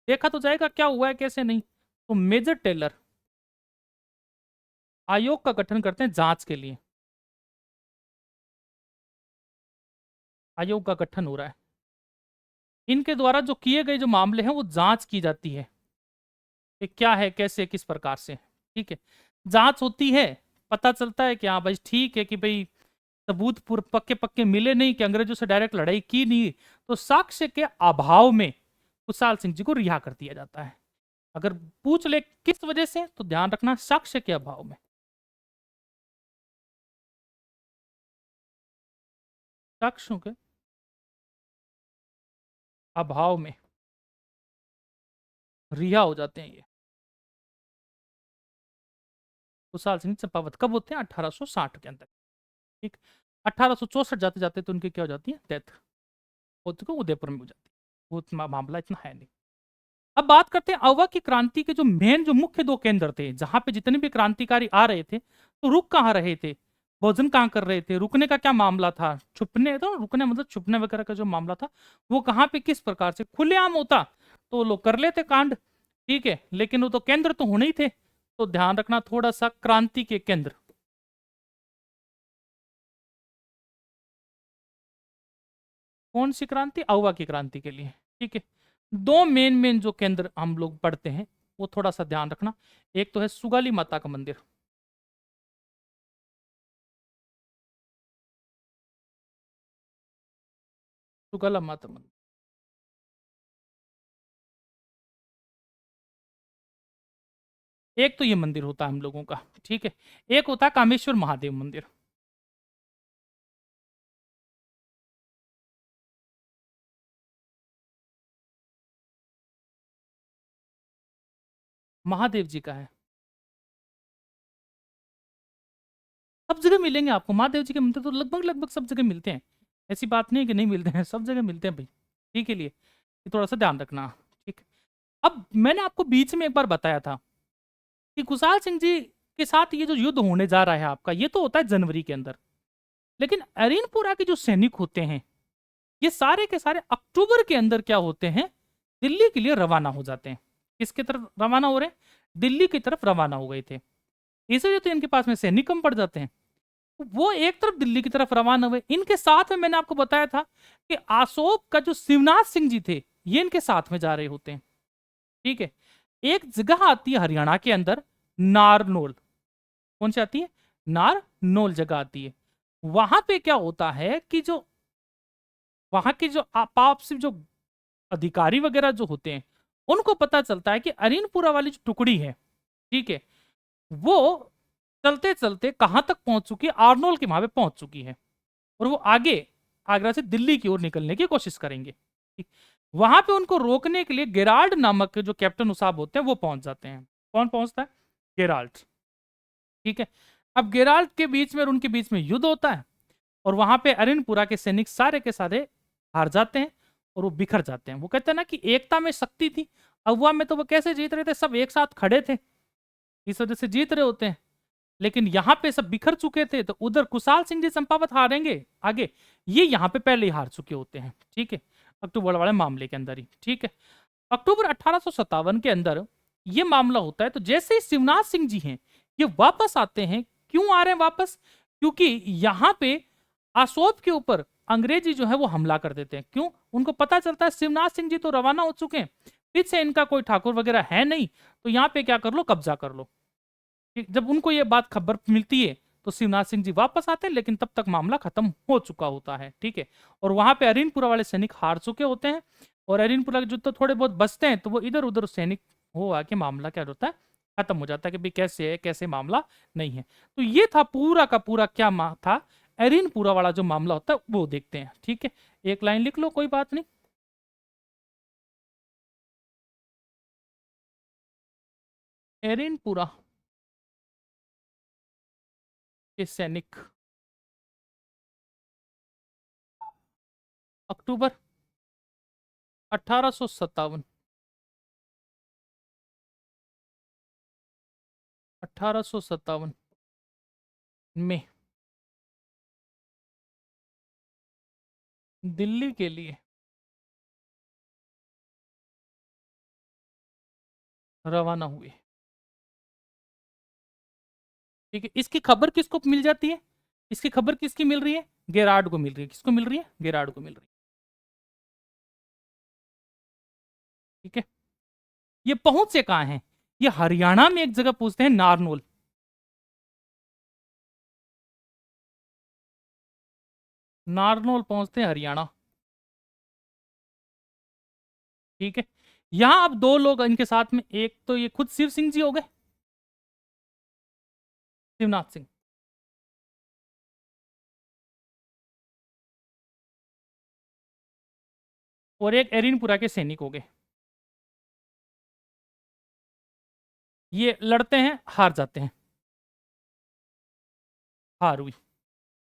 देखा तो जाएगा क्या हुआ है कैसे नहीं। तो मेजर टेलर आयोग का गठन करते हैं जांच के लिए। आयोग का गठन हो रहा है, इनके द्वारा जो किए गए जो मामले हैं वो जांच की जाती है कि क्या है कैसे किस प्रकार से, ठीक है। जांच होती है, पता चलता है कि हाँ भाई ठीक है कि भाई सबूत पूरे पक्के पक्के मिले नहीं, कि अंग्रेजों से डायरेक्ट लड़ाई की नहीं, तो साक्ष्य के अभाव में कुशाल सिंह जी को रिहा कर दिया जाता है। अगर पूछ ले किस वजह से, तो ध्यान रखना साक्ष्य के अभाव में। साक्ष्यों के अभाव में रिहा हो जाते हैं ये कुशाल सिंह चंपावत। कब होते हैं? 1860 के अंदर, ठीक। 1864 जाते जाते तो उनकी क्या हो जाती है? डेथ हो चुका, उदयपुर में हो जाती है। वो मामला इतना है नहीं। अब बात करते हैं अवध की क्रांति के जो मेन जो मुख्य दो केंद्र थे, जहां पे जितने भी क्रांतिकारी आ रहे थे तो रुक कहाँ रहे थे, भोजन कहाँ कर रहे थे, रुकने का क्या मामला था, छुपने, तो रुकने मतलब छुपने वगैरह का जो मामला था वो कहाँ पे किस प्रकार से खुलेआम होता तो लोग कर लेते कांड, ठीक है। लेकिन वो तो केंद्र तो होने ही थे, तो ध्यान रखना थोड़ा सा क्रांति के केंद्र। कौन सी क्रांति? अववा की क्रांति के लिए, ठीक है। दो मेन मेन जो केंद्र हम लोग पढ़ते हैं वो थोड़ा सा ध्यान रखना। एक तो है सुगाली माता का मंदिर, सुगला माता मंदिर। एक तो ये मंदिर होता है हम लोगों का, ठीक है। एक होता है कामेश्वर महादेव मंदिर। महादेव जी का है, सब जगह मिलेंगे आपको महादेव जी के मंदिर, तो लगभग लगभग सब जगह मिलते हैं। ऐसी बात नहीं है कि नहीं मिलते हैं, सब जगह मिलते हैं भाई, ठीक है। लिए ये थोड़ा सा ध्यान रखना, ठीक। अब मैंने आपको बीच में एक बार बताया था कि कुशाल सिंह जी के साथ ये जो युद्ध होने जा रहा है आपका, ये तो होता है जनवरी के अंदर। लेकिन अरीनपुरा के जो सैनिक होते हैं ये सारे के सारे अक्टूबर के अंदर क्या होते हैं, दिल्ली के लिए रवाना हो जाते हैं। किसके तरफ रवाना हो रहे हैं? दिल्ली की तरफ रवाना हो गए थे। इसलिए तो इनके पास में सैनिक कम पड़ जाते हैं। वो एक तरफ दिल्ली की तरफ रवाना हुए, इनके साथ में मैंने आपको बताया था कि आसोप का जो शिवनाथ सिंह जी थे ये इनके साथ में जा रहे होते हैं, ठीक है। एक जगह आती है हरियाणा के अंदर, नारनौल। कौन सी आती है? नारनौल जगह आती है। वहां पे क्या होता है कि जो वहां के जो आप से जो अधिकारी वगैरह जो होते हैं उनको पता चलता है कि अरीनपुरा वाली जो टुकड़ी है, ठीक है, वो चलते चलते कहां तक पहुंच चुकी है? आर्नोल के वहां पे पहुंच चुकी है, और वो आगे आगरा से दिल्ली की ओर निकलने की कोशिश करेंगे, ठीक। वहां पे उनको रोकने के लिए गेराल्ड नामक जो कैप्टन उसाब होते हैं वो पहुंच जाते हैं। कौन पहुंचता है? गेराल्ड, ठीक है। अब गेराल्ड के बीच में और उनके बीच में युद्ध होता है, और वहां पे अरिनपुरा के सैनिक सारे के सारे हार जाते हैं और वो बिखर जाते हैं। वो कहते हैं ना कि एकता में शक्ति थी, अगवा में तो वो कैसे जीत रहे थे, सब एक साथ खड़े थे, इस वजह से जीत रहे होते हैं। लेकिन यहाँ पे सब बिखर चुके थे, तो उधर कुशाल सिंह जी चंपावत हारेंगे आगे, ये यहाँ पे पहले ही हार चुके होते हैं। ठीक है, अक्टूबर वाले मामले के अंदर ही। ठीक है, अक्टूबर 1857 के अंदर ये मामला होता है। तो जैसे ही शिवनाथ सिंह जी हैं ये वापस आते हैं, क्यों आ रहे हैं वापस? क्योंकि यहाँ पे आसोप के ऊपर अंग्रेजी जो है वो हमला कर देते हैं। क्यों? उनको पता चलता है शिवनाथ सिंह जी तो रवाना हो चुके हैं, पीछे इनका कोई ठाकुर वगैरह है नहीं, तो यहाँ पे क्या कर लो, कब्जा कर लो। जब उनको ये बात खबर मिलती है तो शिवनाथ सिंह जी वापस आते हैं, लेकिन तब तक मामला खत्म हो चुका होता है। ठीक है, और वहां पे अरिनपुरा वाले सैनिक हार चुके होते हैं, और अरिनपुरा के जो तो थोड़े बहुत बचते हैं तो वो इधर उधर सैनिक हो आके मामला क्या होता है, खत्म हो जाता है कि भाई कैसे है, कैसे मामला नहीं है। तो ये था पूरा का पूरा क्या था, अरिनपुरा वाला जो मामला होता है वो देखते हैं। ठीक है, एक लाइन लिख लो, कोई बात नहीं। अरिनपुरा के सैनिक अक्टूबर 1857 1857 में दिल्ली के लिए रवाना हुए। ठीक है, इसकी खबर किसको मिल जाती है? इसकी खबर किसकी मिल रही है? गेरार्ड को मिल रही है। किसको मिल रही है? गेरार्ड को मिल रही है। ठीक है, ये पहुंच से कहां है? ये हरियाणा में एक जगह पूछते हैं, नारनौल। नारनौल पहुंचते हैं हरियाणा। ठीक है, यहां अब दो लोग इनके साथ में, एक तो ये खुद शिव सिंह जी हो गए, शिवनाथ सिंह, और एक एरिनपुरा के सैनिक हो गए। ये लड़ते हैं, हार जाते हैं। हार हुई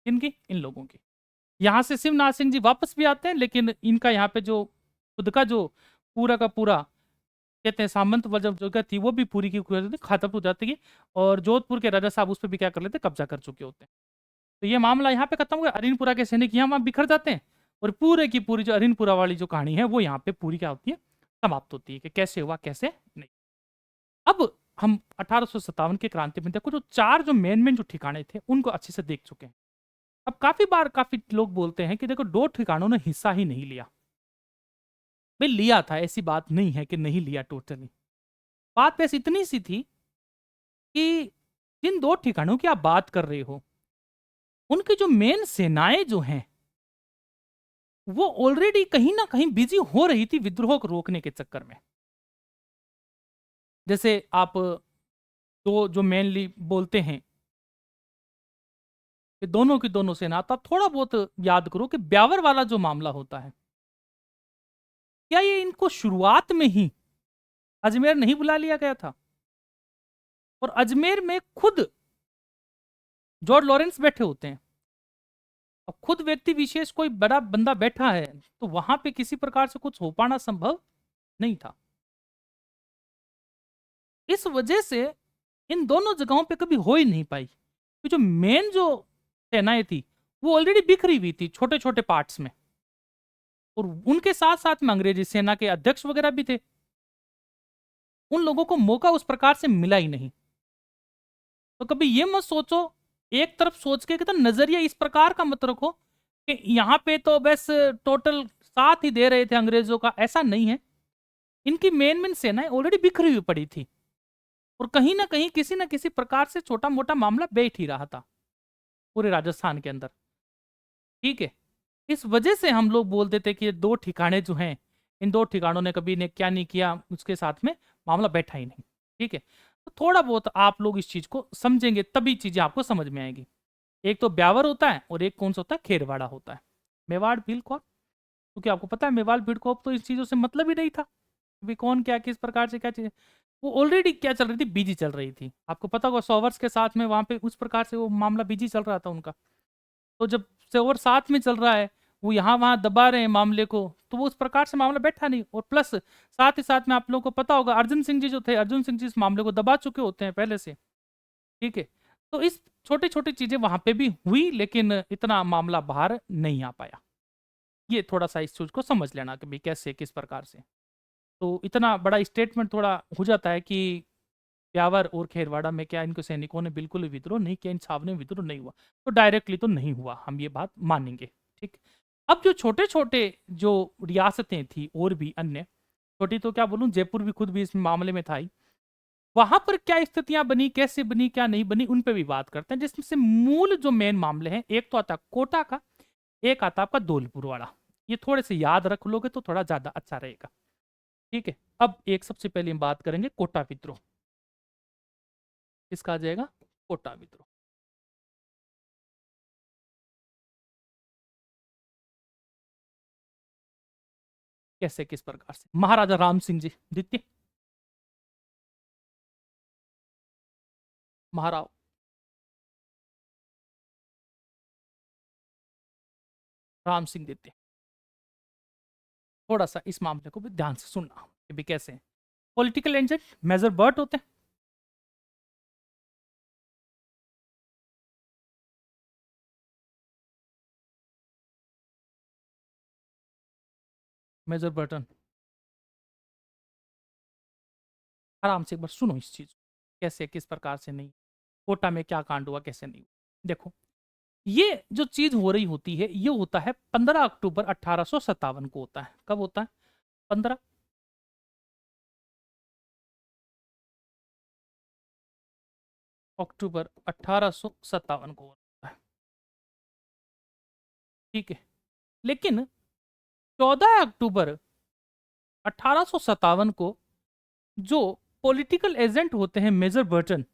इनकी, इन लोगों की। यहां से शिवनाथ सिंह जी वापस भी आते हैं, लेकिन इनका यहाँ पे जो खुद का जो पूरा का पूरा कहते हैं सामंत जब जगह थी वो भी पूरी की पूरी खत्म हो जाती है, और जोधपुर के राजा साहब उस पर भी क्या कर लेते, कब्जा कर चुके होते हैं। तो ये मामला यहाँ पे खत्म हो गया। अरिनपुरा के सैनिक यहाँ वहां बिखर जाते हैं, और पूरे की पूरी जो अरिनपुरा वाली जो कहानी है वो यहाँ पे पूरी क्या होती है, समाप्त होती है कि कैसे हुआ कैसे नहीं। अब हम 1857 के क्रांति में देखो, जो चार जो मेन मेन जो ठिकाने थे उनको अच्छे से देख चुके हैं। अब काफी बार काफी लोग बोलते हैं कि देखो दो ठिकानों ने हिस्सा ही नहीं लिया। भाई लिया था, ऐसी बात नहीं है कि नहीं लिया टोटली। बात बस इतनी सी थी कि जिन दो ठिकानों की आप बात कर रहे हो उनकी जो मेन सेनाएं जो हैं वो ऑलरेडी कहीं ना कहीं बिजी हो रही थी विद्रोह को रोकने के चक्कर में। जैसे आप दो जो मेनली बोलते हैं कि दोनों की दोनों सेना, तो आप थोड़ा बहुत याद करो कि ब्यावर वाला जो मामला होता है, क्या ये इनको शुरुआत में ही अजमेर नहीं बुला लिया गया था? और अजमेर में खुद जॉर्ज लॉरेंस बैठे होते हैं। अब खुद व्यक्ति विशेष कोई बड़ा बंदा बैठा है, तो वहां पे किसी प्रकार से कुछ हो पाना संभव नहीं था। इस वजह से इन दोनों जगहों पे कभी हो ही नहीं पाई, कि जो मेन जो सेनाएं थी वो ऑलरेडी बिखरी हुई थी छोटे छोटे पार्ट्स में, और उनके साथ साथ में अंग्रेजी सेना के अध्यक्ष वगैरह भी थे। उन लोगों को मौका उस प्रकार से मिला ही नहीं। तो कभी ये मत सोचो, एक तरफ सोच के कि तो नजरिया इस प्रकार का मत रखो कि यहाँ पे तो बस टोटल साथ ही दे रहे थे अंग्रेजों का, ऐसा नहीं है। इनकी मेन मेन सेनाएं ऑलरेडी बिखरी हुई पड़ी थी, और कहीं ना कहीं किसी ना किसी प्रकार से छोटा मोटा मामला बैठ ही रहा था पूरे राजस्थान के अंदर। ठीक है, इस वजह से हम लोग बोल देते कि ये दो ठिकाने जो हैं, इन दो ठिकानों ने कभी ने क्या नहीं किया, उसके साथ में मामला बैठा ही नहीं। ठीक है, तो थोड़ा बहुत आप लोग इस चीज को समझेंगे तभी चीजें आपको समझ में आएगी। एक तो ब्यावर होता है और एक कौन सा होता है, खेरवाड़ा होता है। मेवाड़ भीलकौर, क्योंकि आपको पता है मेवाड़ भीलकौर तो इस चीजों से मतलब ही नहीं था, भी कौन क्या किस प्रकार से क्या चीज, वो ऑलरेडी क्या चल रही थी, बिजी चल रही थी। आपको पता होगा सॉवर्स के साथ में वहां पे उस प्रकार से वो मामला बिजी चल रहा था उनका। तो जब सॉवर साथ में चल रहा है, वो यहाँ वहां दबा रहे हैं मामले को, तो वो उस प्रकार से मामला बैठा नहीं। और प्लस साथ ही साथ में आप लोगों को पता होगा अर्जुन सिंह जी जो थे, अर्जुन सिंह जी इस मामले को दबा चुके होते हैं पहले से। ठीक है, तो इस छोटी छोटी चीजें वहां पे भी हुई, लेकिन इतना मामला बाहर नहीं आ पाया। ये थोड़ा सा इस चीज को समझ लेना कि भाई कैसे किस प्रकार से। तो इतना बड़ा स्टेटमेंट थोड़ा हो जाता है कि ब्यावर और खेरवाड़ा में क्या इनको सैनिकों ने बिल्कुल भी विद्रोह नहीं किया, इन छावनी में विद्रोह नहीं हुआ। तो डायरेक्टली तो नहीं हुआ, हम ये बात मानेंगे। ठीक। अब जो छोटे छोटे जो रियासतें थी और भी अन्य, छोटी तो क्या बोलूं, जयपुर भी खुद भी इस मामले में था ही, वहां पर क्या स्थितियां बनी, कैसे बनी, क्या नहीं बनी, उन पे भी बात करते हैं। जिसमें से मूल जो मेन मामले हैं, एक तो आता कोटा का, एक आता आपका धौलपुर वाला। ये थोड़े से याद रख लोगे तो थोड़ा ज्यादा अच्छा रहेगा। ठीक है। अब एक सबसे पहले हम बात करेंगे कोटा विद्रोह। किसका आ जाएगा? कोटा विद्रोह। कैसे किस प्रकार से? महाराजा राम सिंह जी द्वितीय, महाराव राम सिंह द्वितीय। थोड़ा सा इस मामले को भी ध्यान से सुनना कि भी कैसे हैं। पॉलिटिकल एजेंट मेजर बर्ट होते हैं। Major Burton. आराम से एक बार सुनो इस चीज को, कैसे किस प्रकार से नहीं, कोटा में क्या कांड हुआ, कैसे नहीं हुआ। देखो, ये जो चीज हो रही होती है, ये होता है 15 अक्टूबर 1857 को होता है। कब होता है? 15 अक्टूबर 1857 को होता है। ठीक है। लेकिन 14 अक्टूबर 1857 को जो पॉलिटिकल एजेंट होते हैं मेजर बर्टन,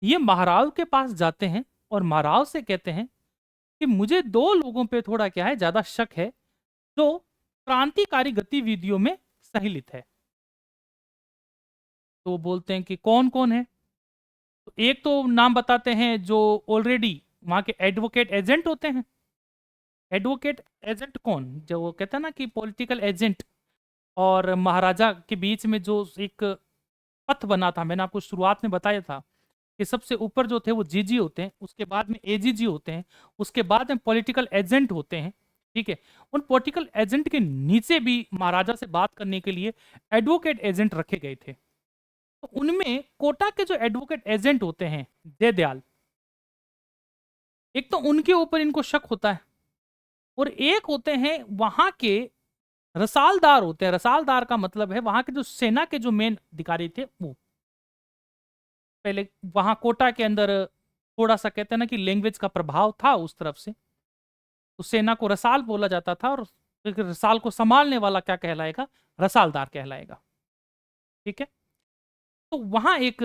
ये महाराव के पास जाते हैं और महाराव से कहते हैं कि मुझे दो लोगों पे थोड़ा क्या है, ज्यादा शक है, जो क्रांतिकारी गतिविधियों में सम्मिलित है। तो वो बोलते हैं कि कौन कौन है। तो एक तो नाम बताते हैं जो ऑलरेडी वहां के एडवोकेट एजेंट होते हैं। एडवोकेट एजेंट कौन? जो वो कहते हैं ना कि पॉलिटिकल एजेंट और महाराजा के बीच में जो एक पथ बना था, मैंने आपको शुरुआत में बताया था कि सबसे ऊपर जो थे वो जीजी होते हैं, उसके बाद में एजीजी होते हैं, उसके बाद में पॉलिटिकल एजेंट होते हैं। ठीक है। उन पॉलिटिकल एजेंट के नीचे भी महाराजा से बात करने के लिए एडवोकेट एजेंट रखे गए थे। तो उनमें कोटा के जो एडवोकेट एजेंट होते हैं जयदयाल, एक तो उनके ऊपर इनको शक होता है, और एक होते हैं वहां के रसालदार होते हैं। रसालदार का मतलब है वहां के जो सेना के जो मेन अधिकारी थे वो। पहले वहां कोटा के अंदर थोड़ा सा कहते हैं ना कि लैंग्वेज का प्रभाव था उस तरफ से, तो सेना को रसाल बोला जाता था, और एक रसाल को संभालने वाला क्या कहलाएगा? रसालदार कहलाएगा। ठीक है। तो वहां एक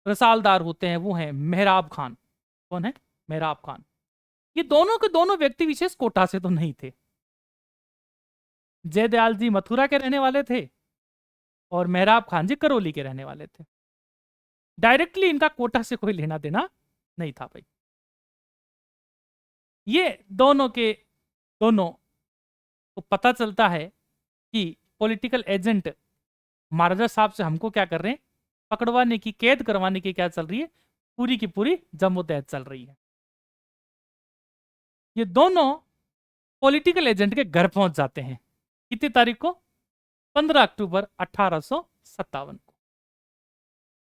रसालदार होते हैं, वो है मेहराब खान। कौन है? मेहराब खान। ये दोनों के दोनों व्यक्ति विशेष कोटा से तो नहीं थे। जयदयाल जी मथुरा के रहने वाले थे और मेहराब खान जी करौली के रहने वाले थे। डायरेक्टली इनका कोटा से कोई लेना देना नहीं था भाई। ये दोनों के दोनों को पता चलता है कि पॉलिटिकल एजेंट महाराजा साहब से हमको क्या कर रहे हैं, पकड़वाने की, कैद करवाने की क्या चल रही है, पूरी की पूरी जम्मोतहद चल रही है। ये दोनों पॉलिटिकल एजेंट के घर पहुंच जाते हैं। कितनी तारीख को? 15 अक्टूबर 1857 को।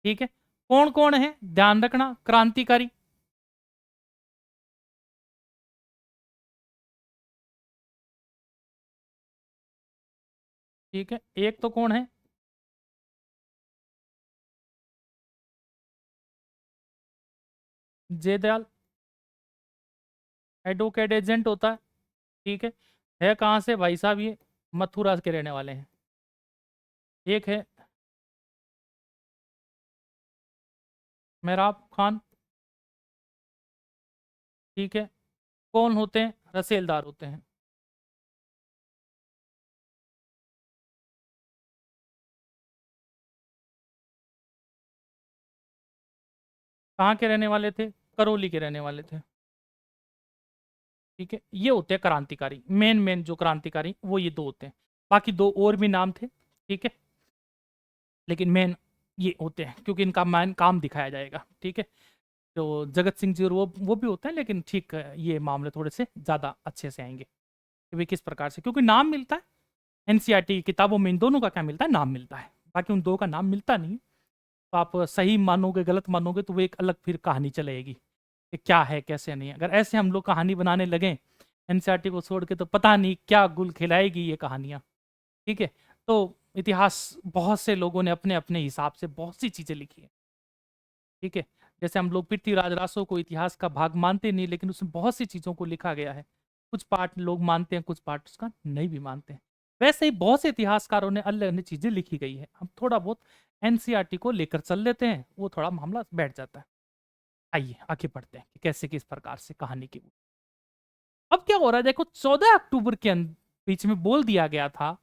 ठीक है। कौन कौन है ध्यान रखना? क्रांतिकारी। ठीक है। एक तो कौन है? जयदयाल, एडवोकेट एजेंट होता है। ठीक है कहाँ से भाई साहब? ये मथुरा के रहने वाले हैं। एक है मेहराब खान। ठीक है। कौन होते हैं? रसेलदार होते हैं। कहाँ के रहने वाले थे? करौली के रहने वाले थे। ठीक है। ये होते हैं क्रांतिकारी, मेन मेन जो क्रांतिकारी वो ये दो होते हैं। बाकी दो और भी नाम थे। ठीक है। लेकिन मेन ये होते हैं क्योंकि इनका मेन काम दिखाया जाएगा। ठीक है। तो जगत सिंह जी और वो भी होते हैं, लेकिन ठीक है, ये मामले थोड़े से ज़्यादा अच्छे से आएंगे कि वे किस प्रकार से, क्योंकि नाम मिलता है एनसीईआरटी की किताबों में, इन दोनों का क्या मिलता है, नाम मिलता है, बाकी उन दो का नाम मिलता नहीं। तो आप सही मानोगे गलत मानोगे तो वो एक अलग फिर कहानी चलेगी कि क्या है कैसे नहीं है। अगर ऐसे हम लोग कहानी बनाने लगे एनसीईआरटी को छोड़ के, तो पता नहीं क्या गुल खिलाएगी ये कहानियाँ। ठीक है। तो इतिहास, बहुत से लोगों ने अपने अपने हिसाब से बहुत सी चीज़ें लिखी है। ठीक है। जैसे हम लोग पृथ्वीराज रासो को इतिहास का भाग मानते नहीं, लेकिन उसमें बहुत सी चीज़ों को लिखा गया है। कुछ पार्ट लोग मानते हैं, कुछ पार्ट उसका नहीं भी मानते हैं। वैसे ही बहुत से इतिहासकारों ने अलग अलग चीज़ें लिखी गई है। हम थोड़ा बहुत एनसीईआरटी को लेकर चल लेते हैं, वो थोड़ा मामला बैठ जाता है। आइए आगे बढ़ते हैं कि कैसे किस प्रकार से कहानी की। अब क्या हो रहा है देखो, 14 अक्टूबर के बीच में बोल दिया गया था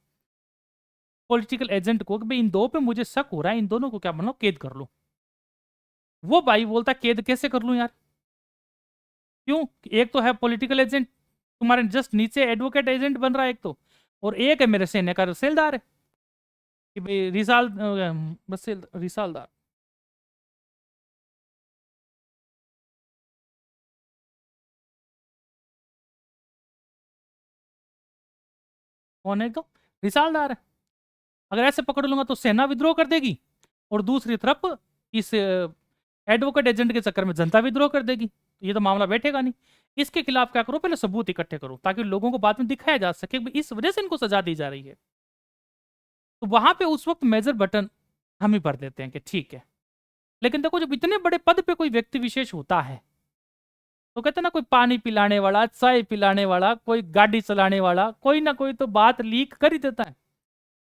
पॉलिटिकल एजेंट को कि भाई इन दो पे मुझे शक हो रहा है, इन दोनों को क्या बनो, कैद कर लो। वो भाई बोलता कैद कैसे कर लूं यार, क्यों, एक तो है पॉलिटिकल एजेंट तुम्हारे जस्ट नीचे, एडवोकेट एजेंट बन रहा है एक तो, और एक है मेरे सेना का सेलदार है कि भाई रिसाल, बस रिसालदार कौन है, तो रिसालदार है। अगर ऐसे पकड़ लूंगा तो सेना विद्रोह कर देगी, और दूसरी तरफ इस एडवोकेट एजेंट के चक्कर में जनता विद्रोह कर देगी, तो ये तो मामला बैठेगा नहीं। इसके खिलाफ क्या करो, पहले सबूत इकट्ठे करो, ताकि लोगों को बाद में दिखाया जा सके कि इस वजह से इनको सजा दी जा रही है। तो वहां पे उस वक्त मेजर बटन हम ही भर देते हैं कि ठीक है। लेकिन देखो, जब इतने बड़े पद पे कोई व्यक्ति विशेष होता है, तो कहते हैं ना, कोई पानी पिलाने वाला, चाय पिलाने वाला, कोई गाड़ी चलाने वाला, कोई ना कोई तो बात लीक कर ही देता है।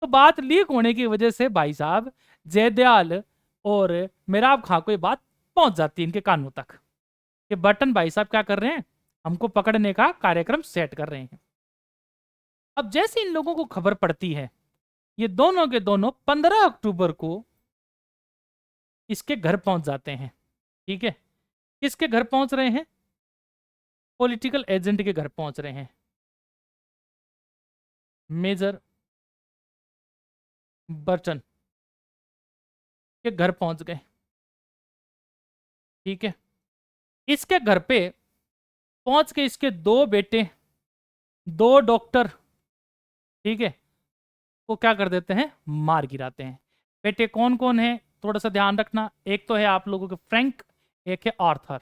तो बात लीक होने की वजह से भाई साहब जयदयाल और मेराब खां को ये बात पहुंच जाती है इनके कानों तक कि बटन भाई साहब क्या कर रहे हैं, हमको पकड़ने का कार्यक्रम सेट कर रहे हैं। अब जैसे इन लोगों को खबर पड़ती है, ये दोनों के दोनों 15 अक्टूबर को इसके घर पहुंच जाते हैं। ठीक है। किसके घर पहुंच रहे हैं, पॉलिटिकल एजेंट के घर पहुंच रहे हैं, मेजर बर्टन के घर पहुंच गए। ठीक है। इसके घर पे पहुंच के इसके दो बेटे, दो डॉक्टर, ठीक है, को क्या कर देते हैं, मार गिराते हैं। बेटे कौन कौन है, थोड़ा सा ध्यान रखना, एक तो है आप लोगों के फ्रैंक, एक है आर्थर।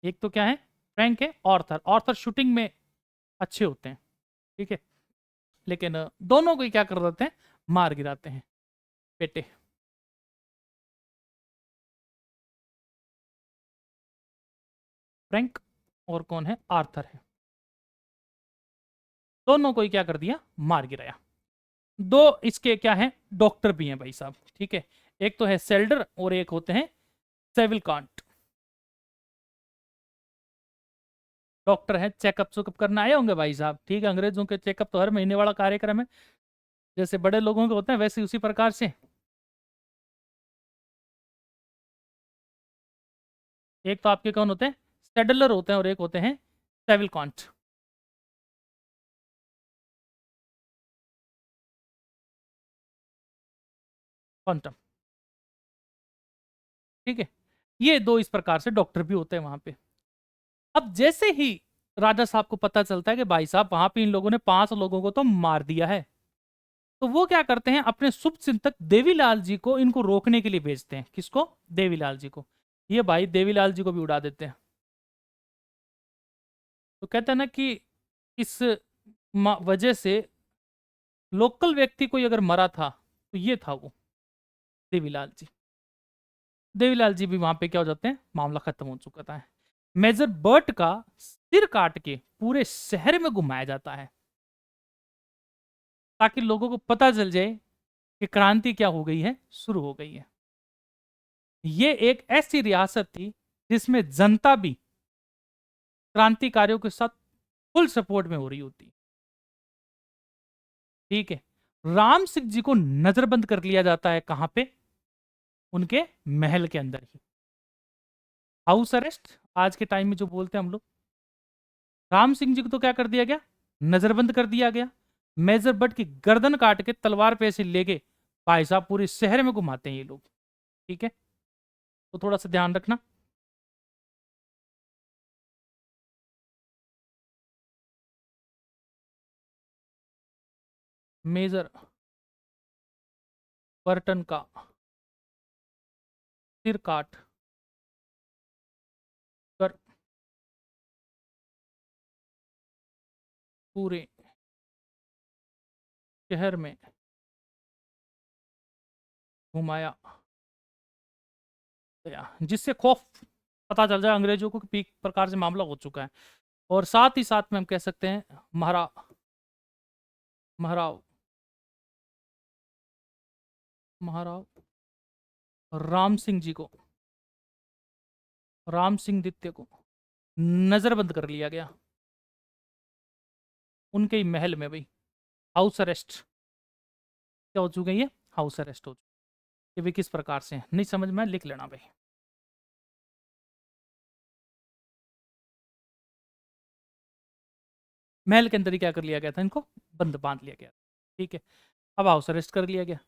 एक तो क्या है, फ्रैंक है, आर्थर। आर्थर शूटिंग में अच्छे होते हैं। ठीक है। लेकिन दोनों को ही क्या कर देते हैं, मार गिराते हैं बेटे। फ्रैंक और कौन है, आर्थर है। दोनों को ही क्या कर दिया, मार गिराया। दो इसके क्या है, डॉक्टर भी हैं भाई साहब। ठीक है। एक तो है सेल्डर और एक होते हैं सेविल कांट। डॉक्टर है, चेकअप चुकअप करना आए होंगे भाई साहब। ठीक है। अंग्रेजों के चेकअप तो हर महीने वाला कार्यक्रम है, जैसे बड़े लोगों के होते हैं वैसे उसी प्रकार से। एक तो आपके कौन होते हैं, सेडलर होते हैं, और एक होते हैं सेविल कांट, क्वांटम। ठीक है। ये दो इस प्रकार से डॉक्टर भी होते हैं वहां पे। अब जैसे ही राजा साहब को पता चलता है कि भाई साहब वहां पे इन लोगों ने 5 लोगों को तो मार दिया है, तो वो क्या करते हैं, अपने शुभ चिंतक देवीलाल जी को इनको रोकने के लिए भेजते हैं। किसको, देवीलाल जी को। ये भाई देवीलाल जी को भी उड़ा देते हैं। तो कहते हैं ना कि इस वजह से लोकल व्यक्ति कोई अगर मरा था तो ये था वो, देवीलाल जी। देवीलाल जी भी वहां पे क्या हो जाते हैं, मामला खत्म हो चुका था। मेजर बर्ट का सिर काट के पूरे शहर में घुमाया जाता है, ताकि लोगों को पता चल जाए कि क्रांति क्या हो गई है, शुरू हो गई है। ये एक ऐसी रियासत थी जिसमें जनता भी क्रांतिकारियों के साथ फुल सपोर्ट में हो रही होती। ठीक है। राम सिंह जी को नजरबंद कर लिया जाता है, कहां पे, उनके महल के अंदर ही। हाउस अरेस्ट आज के टाइम में जो बोलते हैं हम लोग। राम सिंह जी को तो क्या कर दिया गया, नजरबंद कर दिया गया। मेजर बट की गर्दन काट के तलवार पे ऐसे ले गए, भाई साहब पूरे शहर में घुमाते हैं ये लोग। ठीक है। तो थोड़ा सा ध्यान रखना। मेजर बर्टन का सिर काट कर पूरे शहर में घुमाया गया, जिससे खौफ पता चल जाए अंग्रेजों को कि एक प्रकार से मामला हो चुका है। और साथ ही साथ में हम कह सकते हैं महाराव महाराव राम सिंह जी को, राम सिंह द्वितीय को नजरबंद कर लिया गया उनके ही महल में। भाई हाउस अरेस्ट क्या हो चुके हैं, ये हाउस अरेस्ट हो चुके। ये भी किस प्रकार से नहीं समझ में लिख लेना भाई। महल के अंदर ही क्या कर लिया गया था, इनको बंद बांध लिया गया। ठीक है, अब हाउस अरेस्ट कर लिया गया।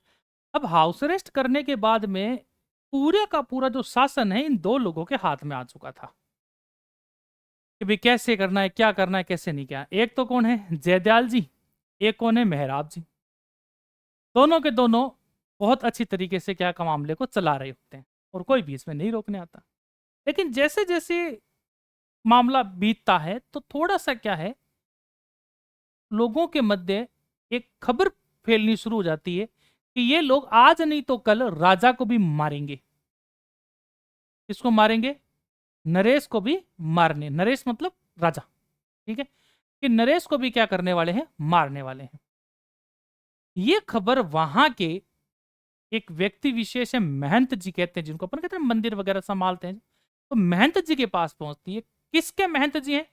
अब हाउस अरेस्ट करने के बाद में पूरे का पूरा जो शासन है इन दो लोगों के हाथ में आ चुका था कि भाई कैसे करना है, क्या करना है, कैसे नहीं क्या। एक तो कौन है, जयदयाल जी, एक कौन है, मेहराब जी। दोनों के दोनों बहुत अच्छी तरीके से क्या का मामले को चला रहे होते हैं और कोई भी इसमें नहीं रोकने आता। लेकिन जैसे जैसे मामला बीतता है तो थोड़ा सा क्या है, लोगों के मध्य एक खबर फैलनी शुरू हो जाती है कि ये लोग आज नहीं तो कल राजा को भी मारेंगे। किसको मारेंगे, नरेश को भी मारने, नरेश मतलब राजा। ठीक है, कि नरेश को भी क्या करने वाले हैं, मारने वाले हैं। ये खबर वहां के एक व्यक्ति विशेष है, महंत जी कहते हैं जिनको अपन कहते हैं मंदिर वगैरह संभालते हैं, तो महंत जी के पास पहुंचती है। किसके महंत जी हैं,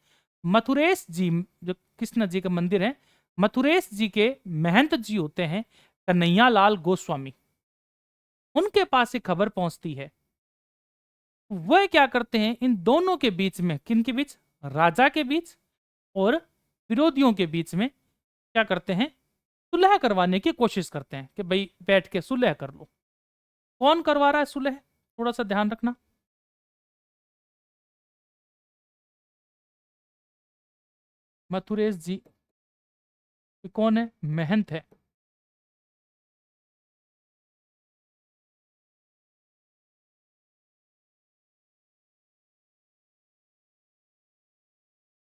मथुरेश जी, जो कृष्ण जी का मंदिर है, मथुरेश जी के महंत जी होते हैं कन्हैया लाल गोस्वामी। उनके पास एक खबर पहुंचती है। वह क्या करते हैं, इन दोनों के बीच में, किन के बीच, राजा के बीच और विरोधियों के बीच में क्या करते हैं, सुलह करवाने की कोशिश करते हैं कि भाई बैठ के सुलह कर लो। कौन करवा रहा है सुलह, थोड़ा सा ध्यान रखना। मथुरेश जी कौन है, महंत है।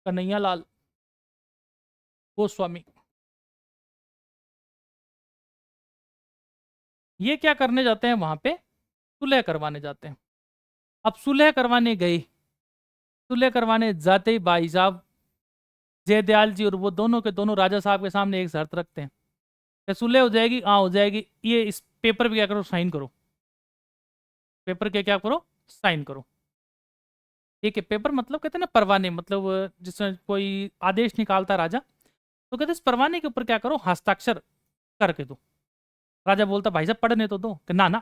कन्हैया लाल गोस्वामी। ये क्या करने जाते हैं, वहां पे सुलह करवाने जाते हैं। अब सुलह करवाने गए, सुलह करवाने जाते ही भाई साहब जयदयाल जी और वो दोनों के दोनों राजा साहब के सामने एक शर्त रखते हैं कि सुलह हो जाएगी, हाँ हो जाएगी, ये इस पेपर पे क्या करो, साइन करो। पेपर के क्या करो, साइन करो। ठीक है, पेपर मतलब कहते हैं ना परवाने, मतलब जिसमें कोई आदेश निकालता राजा, तो कहते हैं इस परवाने के ऊपर क्या करो, हस्ताक्षर करके दो। राजा बोलता भाई साहब पढ़ने तो दो, कि ना ना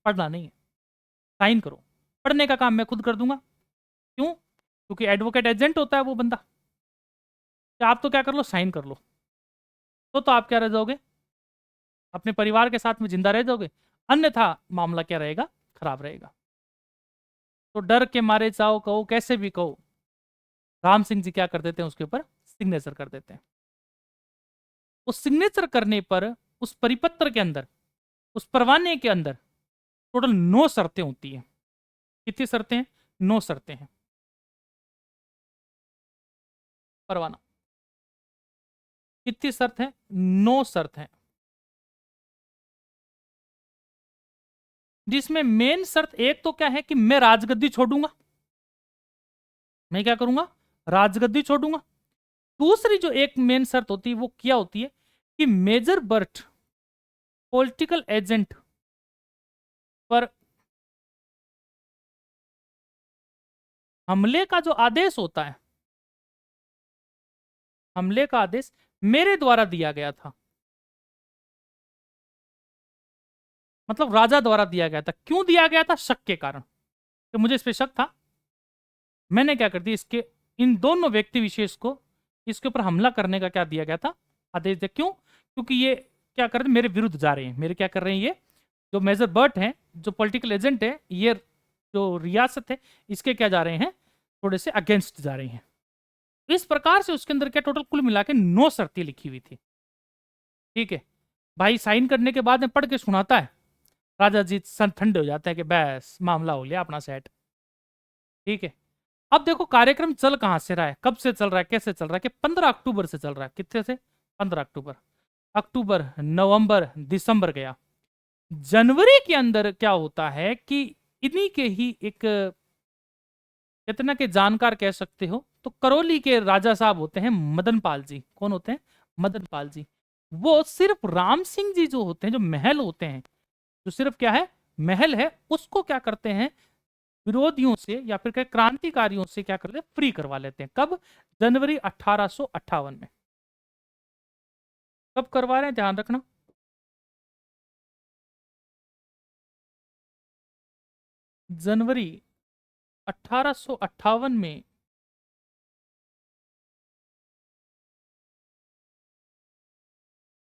पढ़ना नहीं है, साइन करो। पढ़ने का काम मैं खुद कर दूंगा। क्यों, क्योंकि एडवोकेट एजेंट होता है वो बंदा, कि आप तो क्या कर लो, साइन कर लो। तो आप क्या रह जाओगे, अपने परिवार के साथ में जिंदा रह जाओगे, अन्यथा मामला क्या रहेगा, खराब रहेगा। तो डर के मारे चाहो कहो कैसे भी कहो, राम सिंह जी क्या कर देते हैं, उसके ऊपर सिग्नेचर कर देते हैं। उस सिग्नेचर करने पर उस परिपत्र के अंदर, उस परवाने के अंदर टोटल 9 शर्तें होती हैं। कितनी शर्तें हैं, 9 शर्तें हैं। परवाना कितनी शर्त है, 9 शर्त है। जिसमें मेन शर्त एक तो क्या है कि मैं राजगद्दी छोड़ूंगा, मैं क्या करूंगा, राजगद्दी छोड़ूंगा। दूसरी जो एक मेन शर्त होती है वो क्या होती है कि मेजर बर्ट पॉलिटिकल एजेंट पर हमले का जो आदेश होता है, हमले का आदेश मेरे द्वारा दिया गया था, मतलब राजा द्वारा दिया गया था। क्यों दिया गया था, शक के कारण, कि मुझे इस पे शक था, मैंने क्या कर दिया, इसके इन दोनों व्यक्ति विशेष को इसके ऊपर हमला करने का क्या दिया गया था, आदेश दिया। क्यों, क्योंकि ये क्या कर रहे हैं, मेरे विरुद्ध जा रहे हैं, मेरे क्या कर रहे हैं, ये जो मेजर बर्ट हैं, जो पॉलिटिकल एजेंट है, ये जो रियासत है, इसके क्या जा रहे हैं, थोड़े से अगेंस्ट जा रहे हैं। इस प्रकार से उसके अंदर क्या टोटल कुल मिला के 9 शर्तें लिखी हुई थी। ठीक है, भाई साइन करने के बाद में पढ़ के सुनाता है, राजा जी ठंडे हो जाते हैं कि बस मामला हो गया अपना सेट। ठीक है। अब देखो कार्यक्रम चल कहां से रहा है, कब से चल रहा है, कैसे चल रहा है, कि 15 अक्टूबर से चल रहा है। कितने से? 15 अक्टूबर। अक्टूबर, नवंबर, दिसंबर गया। जनवरी के अंदर क्या होता है कि इन्हीं के ही एक कितना के जानकार कह सकते हो, तो करौली के राजा साहब होते हैं मदन पाल जी। कौन होते हैं? मदन पाल जी। वो सिर्फ राम सिंह जी जो होते हैं, जो महल होते हैं, जो सिर्फ क्या है, महल है, उसको क्या करते हैं, विरोधियों से या फिर क्या क्रांतिकारियों से क्या करते हैं, फ्री करवा लेते हैं। कब? जनवरी 1858 में। कब करवा रहे हैं, ध्यान रखना। जनवरी 1858 में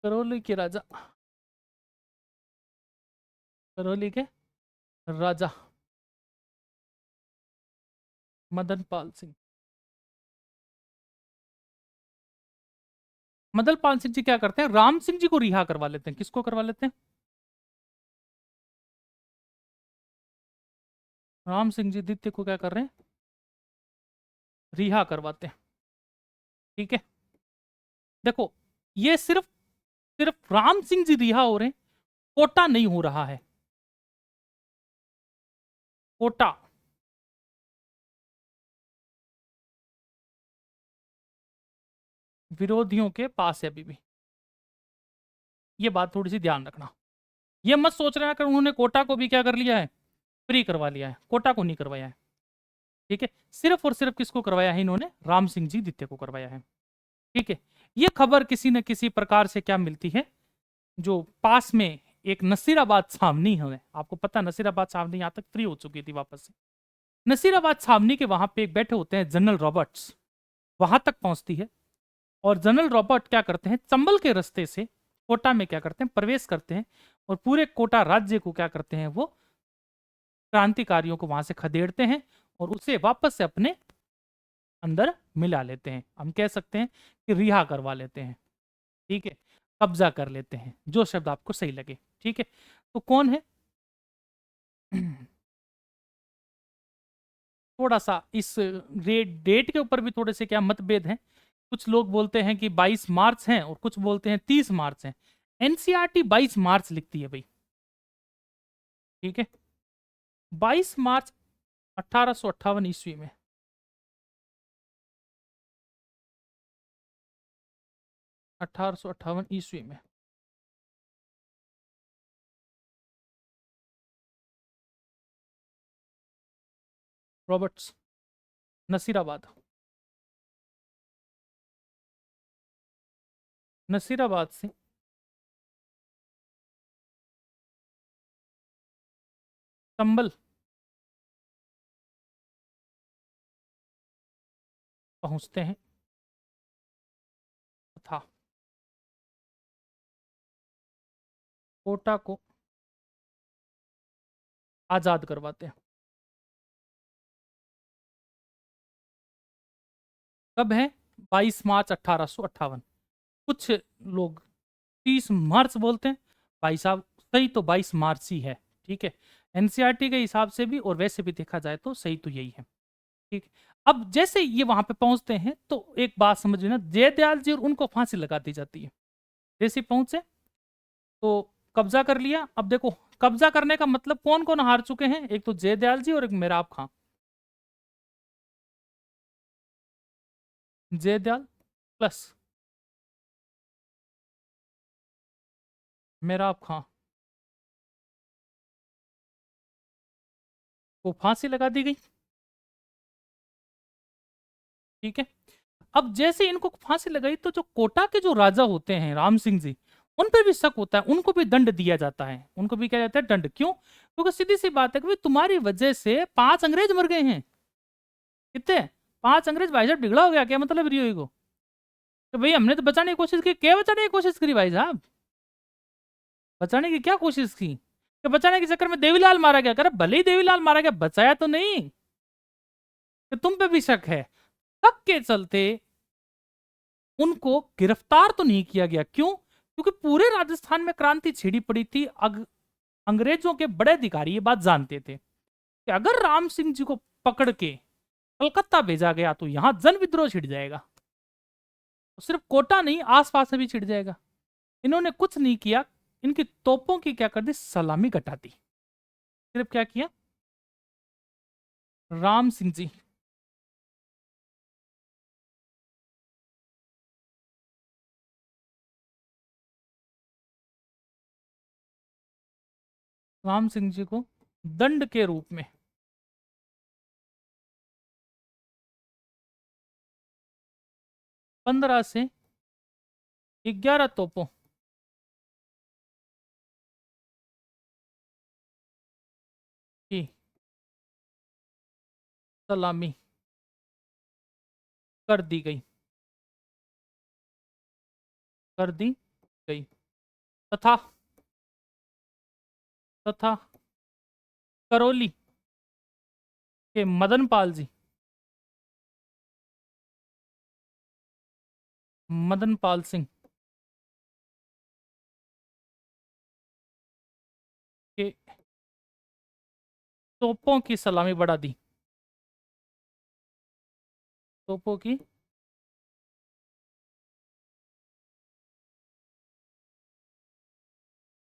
करौली के राजा, करौली के राजा मदन पाल सिंह, मदन पाल सिंह जी क्या करते हैं, राम सिंह जी को रिहा करवा लेते हैं। किसको करवा लेते हैं? राम सिंह जी द्वितीय को क्या कर रहे हैं, रिहा करवाते हैं। ठीक है। देखो, ये सिर्फ सिर्फ राम सिंह जी रिहा हो रहे हैं, कोटा नहीं हो रहा है। कोटा विरोधियों के पास है अभी भी। ये बात थोड़ी सी ध्यान रखना। ये मत सोच रहे हैं कि उन्होंने कोटा को भी क्या कर लिया है, फ्री करवा लिया है। कोटा को नहीं करवाया है। ठीक है। सिर्फ और सिर्फ किसको करवाया है इन्होंने, राम सिंह जी द्वितीय को करवाया है। ठीक है। ये खबर किसी न किसी प्रकार से क्या मिलती है, जो पास में एक नसीराबाद छावनी है, आपको पता है नसीराबाद छावनी यहां तक फ्री हो चुकी थी वापस से। नसीराबाद छावनी के वहां पे एक बैठे होते हैं जनरल रॉबर्ट्स, वहां तक पहुंचती है। और जनरल रॉबर्ट क्या करते हैं, चंबल के रास्ते से कोटा में क्या करते हैं, प्रवेश करते हैं। और पूरे कोटा राज्य को क्या करते हैं, वो क्रांतिकारियों को वहां से खदेड़ते हैं और उसे वापस से अपने अंदर मिला लेते हैं। हम कह सकते हैं कि रिहा करवा लेते हैं। ठीक है। कब्जा कर लेते हैं, जो शब्द आपको सही लगे। ठीक है। तो कौन है थोड़ा सा इस डेट के ऊपर भी थोड़े से क्या मतभेद हैं। कुछ लोग बोलते हैं कि 22 मार्च है और कुछ बोलते हैं 30 मार्च है। एनसीईआरटी 22 मार्च लिखती है भाई। ठीक है। 22 मार्च 1858 ईस्वी में, 1858 ईस्वी में रॉबर्ट्स नसीराबाद, नसीराबाद से चंबल पहुंचते हैं तथा कोटा को आजाद करवाते हैं। कब है? 22 मार्च 1858। कुछ लोग 30 मार्च बोलते हैं। भाई साहब सही तो 22 मार्च ही है। ठीक है। एनसीईआरटी के हिसाब से भी और वैसे भी देखा जाए तो सही तो यही है। ठीक। अब जैसे ये वहां पे पहुंचते हैं तो एक बात समझ लेना, जयदयाल जी और उनको फांसी लगा दी जाती है। जैसे ही पहुंचे तो कब्जा कर लिया। अब देखो, कब्जा करने का मतलब कौन कौन हार चुके हैं, एक तो जयदयाल जी और एक मेराब खां। जयदयाल प्लस मेराब खां को फांसी लगा दी गई। ठीक है। अब जैसे इनको फांसी लगाई तो जो कोटा के जो राजा होते हैं राम सिंह जी, उन पर भी शक होता है, उनको भी दंड दिया जाता है। उनको भी क्या जाता है, दंड। क्यों? क्योंकि सीधी सी बात है कि भाई तुम्हारी वजह से 5 अंग्रेज मर गए हैं। कितने? 5 अंग्रेज। भाई साहब बिगड़ा हो गया क्या मतलब रियो को? तो भाई हमने तो बचाने की कोशिश की, क्या बचाने की कोशिश करी भाई साहब? बचाने की क्या कोशिश की कि बचाने के चक्कर में देवीलाल मारा गया? कर भले ही देवीलाल मारा गया, बचाया तो नहीं। कि तुम पे भी शक है। शक के चलते उनको गिरफ्तार तो नहीं किया गया। क्यों? क्योंकि पूरे राजस्थान में क्रांति छिड़ी पड़ी थी। अंग्रेजों के बड़े अधिकारी ये बात जानते थे कि अगर राम सिंह जी को पकड़ के कलकत्ता भेजा गया तो यहां जन विद्रोह छिड़ जाएगा, तो सिर्फ कोटा नहीं आसपास में भी छिड़ जाएगा। इन्होंने कुछ नहीं किया, इनकी तोपों की क्या कर दी, सलामी कटा दी। सिर्फ क्या किया, राम सिंह जी राम सिंह जी को दंड के रूप में 15 से 11 तोपों की सलामी कर दी गई, कर दी गई। तथा तथा करौली के मदन पाल जी, मदन पाल सिंह के तोपों की सलामी बढ़ा दी, तोपों की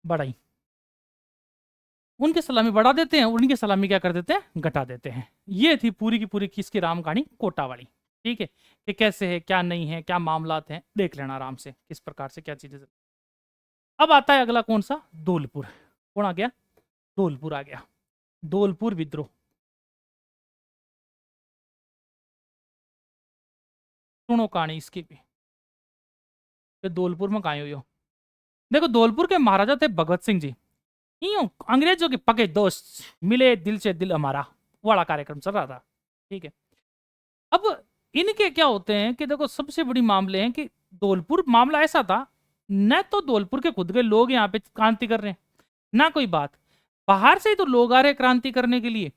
बढ़ाई। उनकी सलामी बढ़ा देते हैं, उनकी सलामी क्या कर देते हैं, घटा देते हैं। ये थी पूरी की पूरी किसकी राम कहानी, कोटा वाली। ठीक है, कि कैसे है क्या नहीं है, क्या मामलात हैं, देख लेना आराम से किस प्रकार से क्या चीजें। अब आता है अगला कौन सा, धौलपुर। कौन आ गया, धौलपुर आ गया। धौलपुर विद्रोह, सुनो कहानी इसकी भी, कि धौलपुर में कहा हुई हो। देखो धौलपुर के महाराजा थे भगवत सिंह जी। यूं अंग्रेजों के पके दोस्त मिले, दिल से दिल हमारा वाला कार्यक्रम चल रहा था। ठीक है, अब इनके क्या होते हैं कि देखो सबसे बड़ी मामले हैं कि धौलपुर मामला ऐसा था, न तो धौलपुर के खुद के लोग यहाँ पे क्रांति कर रहे हैं, ना कोई बात, बाहर से ही तो लोग आ रहे हैं क्रांति करने के लिए,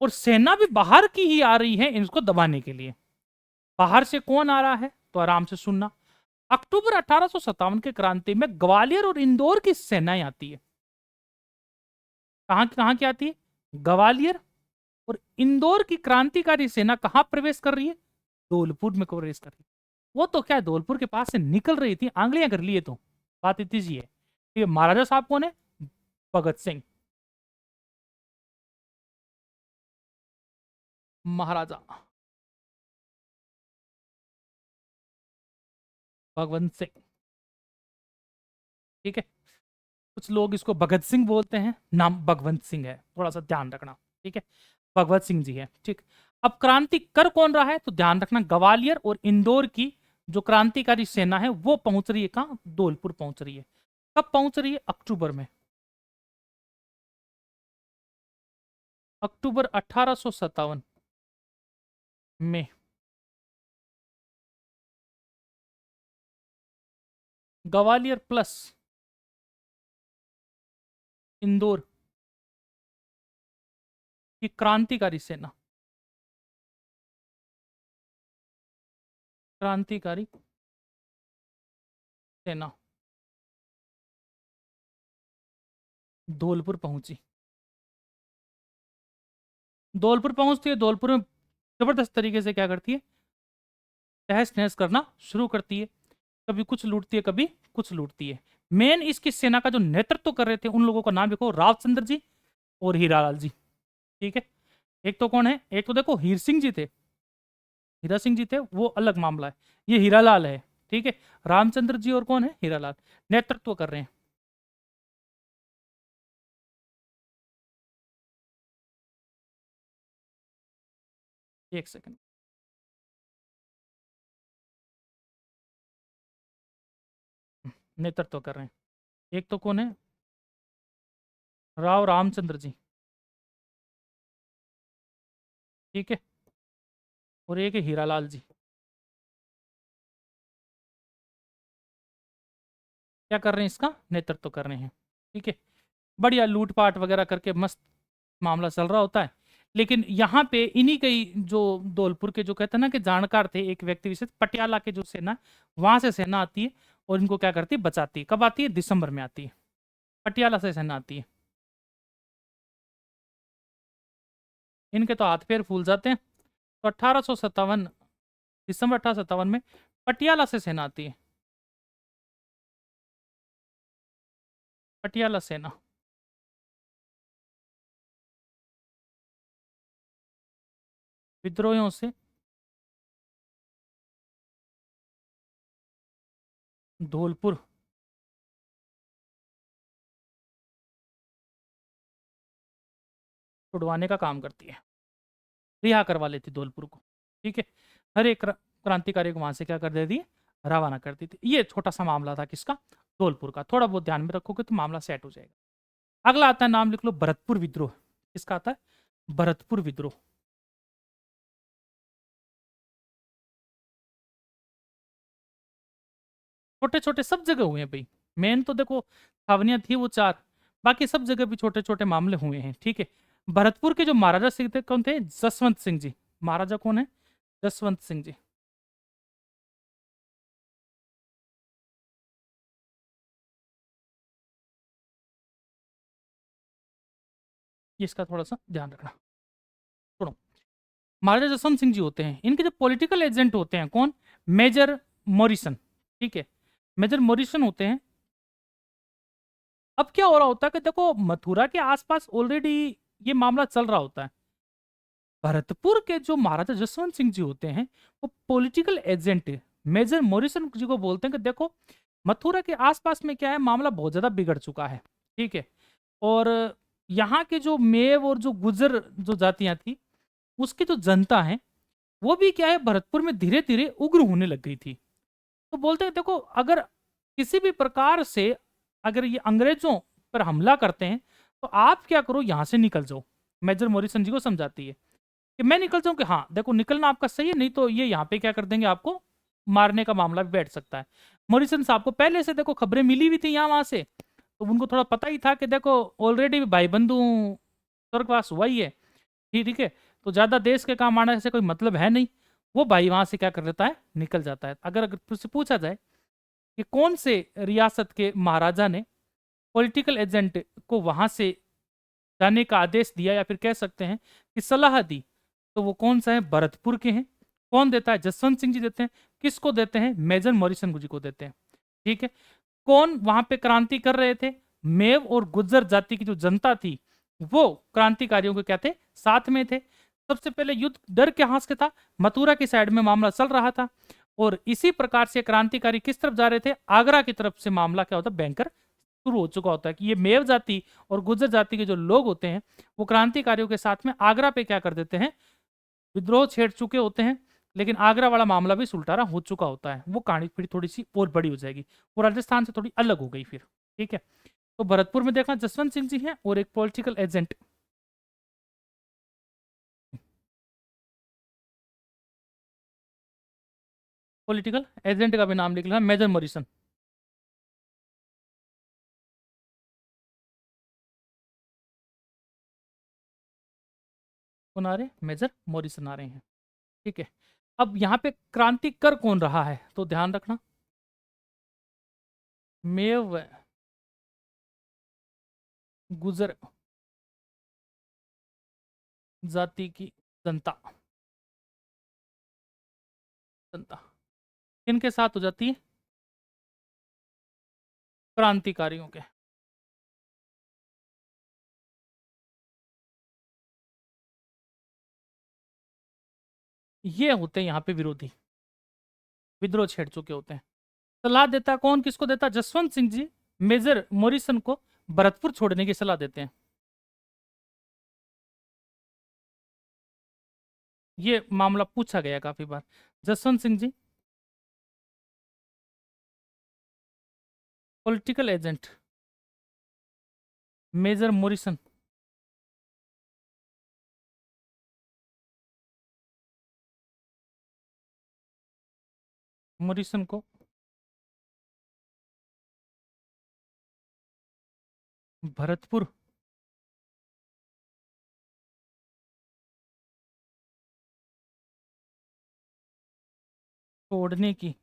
और सेना भी बाहर की ही आ रही है इनको दबाने के लिए। बाहर से कौन आ रहा है, तो आराम से सुनना। अक्टूबर 1857 के क्रांति में ग्वालियर और इंदौर की सेनाएं आती है। कहां कहां की आती है, ग्वालियर और इंदौर की क्रांतिकारी सेना कहां प्रवेश कर रही है, धौलपुर में प्रवेश कर रही है। वो तो क्या है, धौलपुर के पास से निकल रही थी, आंगलियां कर लिए। तो बात इतनी सी है। ठीक है, महाराजा साहब कौन है, भगत सिंह महाराजा, भगवंत सिंह। ठीक है, कुछ लोग इसको भगत सिंह बोलते हैं, नाम भगवंत सिंह है, थोड़ा सा ध्यान रखना। ठीक है, भगवत सिंह जी है। ठीक, अब क्रांति कर कौन रहा है, तो ध्यान रखना ग्वालियर और इंदौर की जो क्रांतिकारी सेना है वो पहुंच रही है कहां, धौलपुर पहुंच रही है। कब पहुंच रही है, अक्टूबर में, अक्टूबर 1857 में। ग्वालियर प्लस इंदौर की क्रांतिकारी सेना, क्रांतिकारी सेना धौलपुर पहुंची। धौलपुर पहुंचती है, धौलपुर में जबरदस्त तरीके से क्या करती है, तहस नहस करना शुरू करती है। कभी कुछ लूटती है, कभी कुछ लूटती है। मेन इसकी सेना का जो नेतृत्व कर रहे थे उन लोगों का नाम लिखो, रावचंद्र जी और हीरालाल जी। ठीक है, एक तो कौन है, एक तो देखो हीर सिंह जी थे, हीरा सिंह जी थे, वो अलग मामला है। ये हीरालाल है। ठीक है, रामचंद्र जी और कौन है, हीरालाल नेतृत्व कर रहे हैं। एक सेकंड, नेतृत्व कर रहे हैं। एक तो कौन है, राव रामचंद्र जी। ठीक है, और एक है हीरालाल जी। क्या कर रहे हैं, इसका नेतृत्व कर रहे हैं। ठीक है, बढ़िया लूटपाट वगैरह करके मस्त मामला चल रहा होता है। लेकिन यहाँ पे इन्हीं के ही जो धौलपुर के जो कहते हैं ना कि जानकार थे, एक व्यक्ति विशेष पटियाला के जो सेना, वहां से सेना आती है और इनको क्या करती है, बचाती है। कब आती है, दिसंबर में आती है, पटियाला से सेना आती है। इनके तो हाथ पैर फूल जाते हैं। तो 1857, दिसंबर 1857 में पटियाला से सेना आती है, पटियाला सेना। विद्रोहियों से धौलपुर छुड़वाने का काम करती है, रिहा करवा लेती धौलपुर को। ठीक है, हर एक क्रांतिकारी को वहां से क्या कर देती है, रवाना कर देती। ये छोटा सा मामला था किसका, धौलपुर का। थोड़ा बहुत ध्यान में रखोगे तो मामला सेट हो जाएगा। अगला आता है, नाम लिख लो, भरतपुर विद्रोह। किसका आता है, भरतपुर विद्रोह। छोटे छोटे सब जगह हुए हैं भाई। मेन तो देखो छावनियां थी वो चार, बाकी सब जगह भी छोटे छोटे मामले हुए हैं। ठीक है, भरतपुर के जो महाराजा सिंह थे, कौन थे, जसवंत सिंह जी। महाराजा कौन है, जसवंत सिंह जी। ये इसका थोड़ा सा ध्यान रखना। सुनो, महाराजा जसवंत सिंह जी होते हैं, इनके जो पॉलिटिकल एजेंट होते हैं कौन, मेजर मॉरिसन। ठीक है, मेजर मॉरिसन होते हैं। अब क्या हो रहा होता है कि देखो मथुरा के आसपास ऑलरेडी ये मामला चल रहा होता है। भरतपुर के जो महाराजा जसवंत सिंह जी होते हैं, वो पॉलिटिकल एजेंट है। मेजर मॉरिसन जी को बोलते हैं कि देखो मथुरा के आसपास में क्या है, मामला बहुत ज्यादा बिगड़ चुका है। ठीक है, और यहाँ के जो मेव और जो गुजर जो जातियां थी, उसकी जो जनता है, वो भी क्या है, भरतपुर में धीरे धीरे उग्र होने लग गई थी। तो बोलते हैं देखो, अगर किसी भी प्रकार से अगर ये अंग्रेजों पर हमला करते हैं, तो आप क्या करो, यहां से निकल जाओ। मेजर मॉरिसन जी को समझाती है कि मैं निकल जाऊं, कि हाँ देखो निकलना आपका सही है, नहीं तो ये यहाँ पे क्या कर देंगे, आपको मारने का मामला भी बैठ सकता है। मॉरिसन साहब को पहले से देखो खबरें मिली हुई थी यहाँ वहां से, तो उनको थोड़ा पता ही था कि देखो ऑलरेडी भाई बंधु स्वर्गवास हुआ ही है। ठीक है, तो ज्यादा देश के काम आने से कोई मतलब है नहीं। वो भाई वहां से क्या कर लेता है, निकल जाता है। अगर अगर तुझसे पूछा जाए कि कौन से रियासत के महाराजा ने पॉलिटिकल एजेंट को वहां से जाने का आदेश दिया, या फिर कह सकते हैं कि सलाह दी, तो वो कौन सा है, भरतपुर के हैं। कौन देता है, जसवंत सिंह जी देते हैं। किसको देते हैं, मेजर मॉरिसन जी को देते हैं। ठीक है, कौन वहां पे क्रांति कर रहे थे, मेव और गुज्जर जाति की जो जनता थी, वो क्रांतिकारियों के क्या थे, साथ में थे। सबसे पहले युद्ध डर के हाथ से था, मथुरा की साइड में मामला चल रहा था, और इसी प्रकार से क्रांतिकारी किस तरफ जा रहे थे, आगरा की तरफ से मामला क्या होता है, बैंकर शुरू हो चुका होता है कि ये मेव जाति और गुज्जर जाति के जो लोग होते हैं, वो क्रांतिकारियों के साथ में आगरा पे क्या कर देते हैं, विद्रोह छेड़ चुके होते हैं। लेकिन आगरा वाला मामला भी सुलटारा हो चुका होता है। वो कहानी फिर थोड़ी सी और बड़ी हो जाएगी, वो राजस्थान से थोड़ी अलग हो गई फिर। ठीक है, तो भरतपुर में देखना जसवंत सिंह जी हैं और एक पॉलिटिकल एजेंट। पॉलिटिकल एजेंट का भी नाम लिख लेना, मेजर मॉरिसन। कौन आ रहे हैं, मेजर मॉरिसन आ रहे हैं। ठीक है, अब यहाँ पे क्रांति कर कौन रहा है, तो ध्यान रखना, मेव गुजर जाति की जनता, जनता किनके साथ हो जाती है, क्रांतिकारियों के। ये होते हैं यहाँ पे विरोधी, विद्रोह छेड़ चुके होते हैं। सलाह देता कौन, किसको देता, जसवंत सिंह जी मेजर मॉरिसन को भरतपुर छोड़ने की सलाह देते हैं। ये मामला पूछा गया काफी बार। Jaswant Singh ji political agent, major Morrison, Morrison को भरतपुर छोड़ने की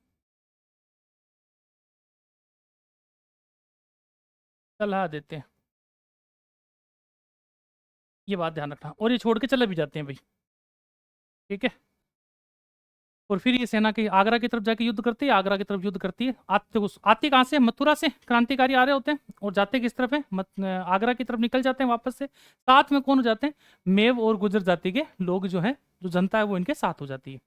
सलाह देते हैं, ये बात ध्यान रखना, और ये छोड़ के चले भी जाते हैं भाई, ठीक है। और फिर ये सेना की आगरा की तरफ जाके युद्ध करती है, आगरा की तरफ युद्ध करती है। आती कहाँ से? मथुरा से क्रांतिकारी आ रहे होते हैं, और जाते किस तरफ है? आगरा की तरफ निकल जाते हैं वापस से। साथ में कौन हो जाते हैं? मेव और गुजर जाति के लोग जो है, जो जनता है वो इनके साथ हो जाती है।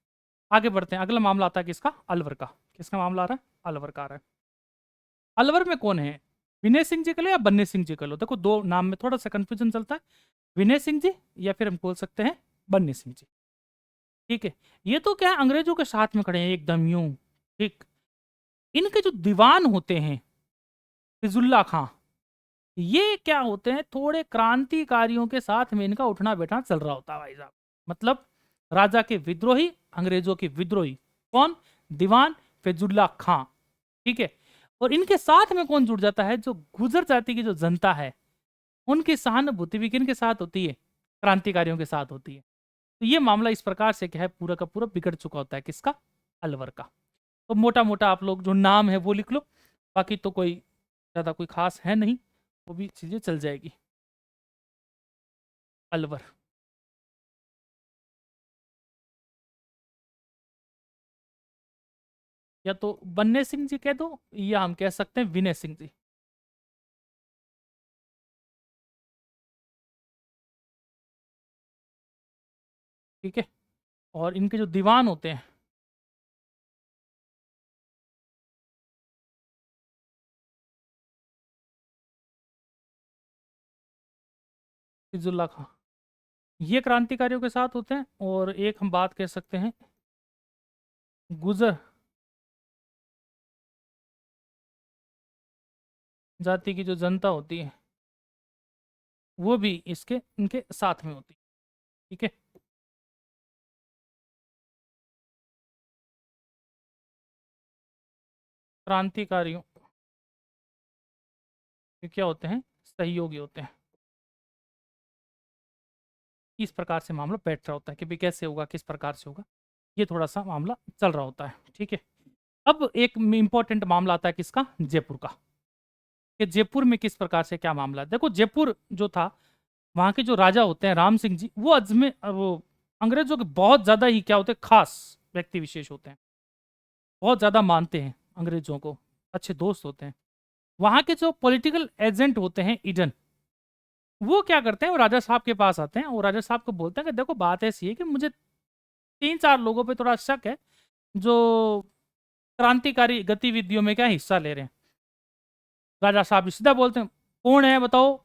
आगे बढ़ते हैं, अगला मामला आता है किसका? अलवर का। किसका मामला आ रहा है? अलवर का आ रहा है। अलवर में कौन है? विनय सिंह जी के लो या बन्ने सिंह जी के लो? देखो दो नाम में थोड़ा सा कंफ्यूजन चलता है, विनय सिंह जी या फिर हम बोल सकते हैं बन्ने सिंह जी, ठीक है। ये तो क्या है, अंग्रेजों के साथ में खड़े हैं एकदम यूं, ठीक। इनके जो दीवान होते हैं फिजुल्ला खां, ये क्या होते हैं, थोड़े क्रांतिकारियों के साथ में इनका उठना बैठना चल रहा होता है भाई साहब। मतलब राजा के विद्रोही, अंग्रेजों के विद्रोही। कौन? दीवान फिजुल्ला खां, ठीक है। और इनके साथ में कौन जुड़ जाता है? जो गुजर जाति की जो जनता है, उनकी सहानुभूति भी किन के साथ होती है? क्रांतिकारियों के साथ होती है। तो ये मामला इस प्रकार से क्या है, पूरा का पूरा बिगड़ चुका होता है। किसका? अलवर का। तो मोटा मोटा आप लोग जो नाम है वो लिख लो, बाकी तो कोई ज़्यादा कोई खास है नहीं, वो भी चीज़ें चल जाएगी। अलवर। या तो बन्ने सिंह जी कह दो, या हम कह सकते हैं विनय सिंह जी, ठीक है। और इनके जो दीवान होते हैं, फिजुल्ला खां, ये क्रांतिकारियों के साथ होते हैं। और एक हम बात कह सकते हैं, गुजर जाति की जो जनता होती है, वो भी इसके इनके साथ में होती है, ठीक है। क्रांतिकारियों के क्या होते हैं? सहयोगी होते हैं। इस प्रकार से मामला बैठ रहा होता है कि भाई कैसे होगा, किस प्रकार से होगा, ये थोड़ा सा मामला चल रहा होता है, ठीक है। अब एक इंपॉर्टेंट मामला आता है किसका? जयपुर का। कि जयपुर में किस प्रकार से क्या मामला है। देखो जयपुर जो था, वहां के जो राजा होते हैं राम सिंह जी, वो अजमेर, वो अंग्रेजों के बहुत ज्यादा ही क्या होते हैं, खास व्यक्ति विशेष होते हैं। बहुत ज्यादा मानते हैं अंग्रेजों को, अच्छे दोस्त होते हैं। वहां के जो पॉलिटिकल एजेंट होते हैं ईडन, वो क्या करते हैं, वो राजा साहब के पास आते हैं और राजा साहब को बोलते हैं कि देखो बात ऐसी है कि मुझे 3-4 लोगों पे थोड़ा शक है, जो क्रांतिकारी गतिविधियों में क्या हिस्सा ले रहे हैं। राजा साहब सीधा बोलते हैं, कौन है बताओ।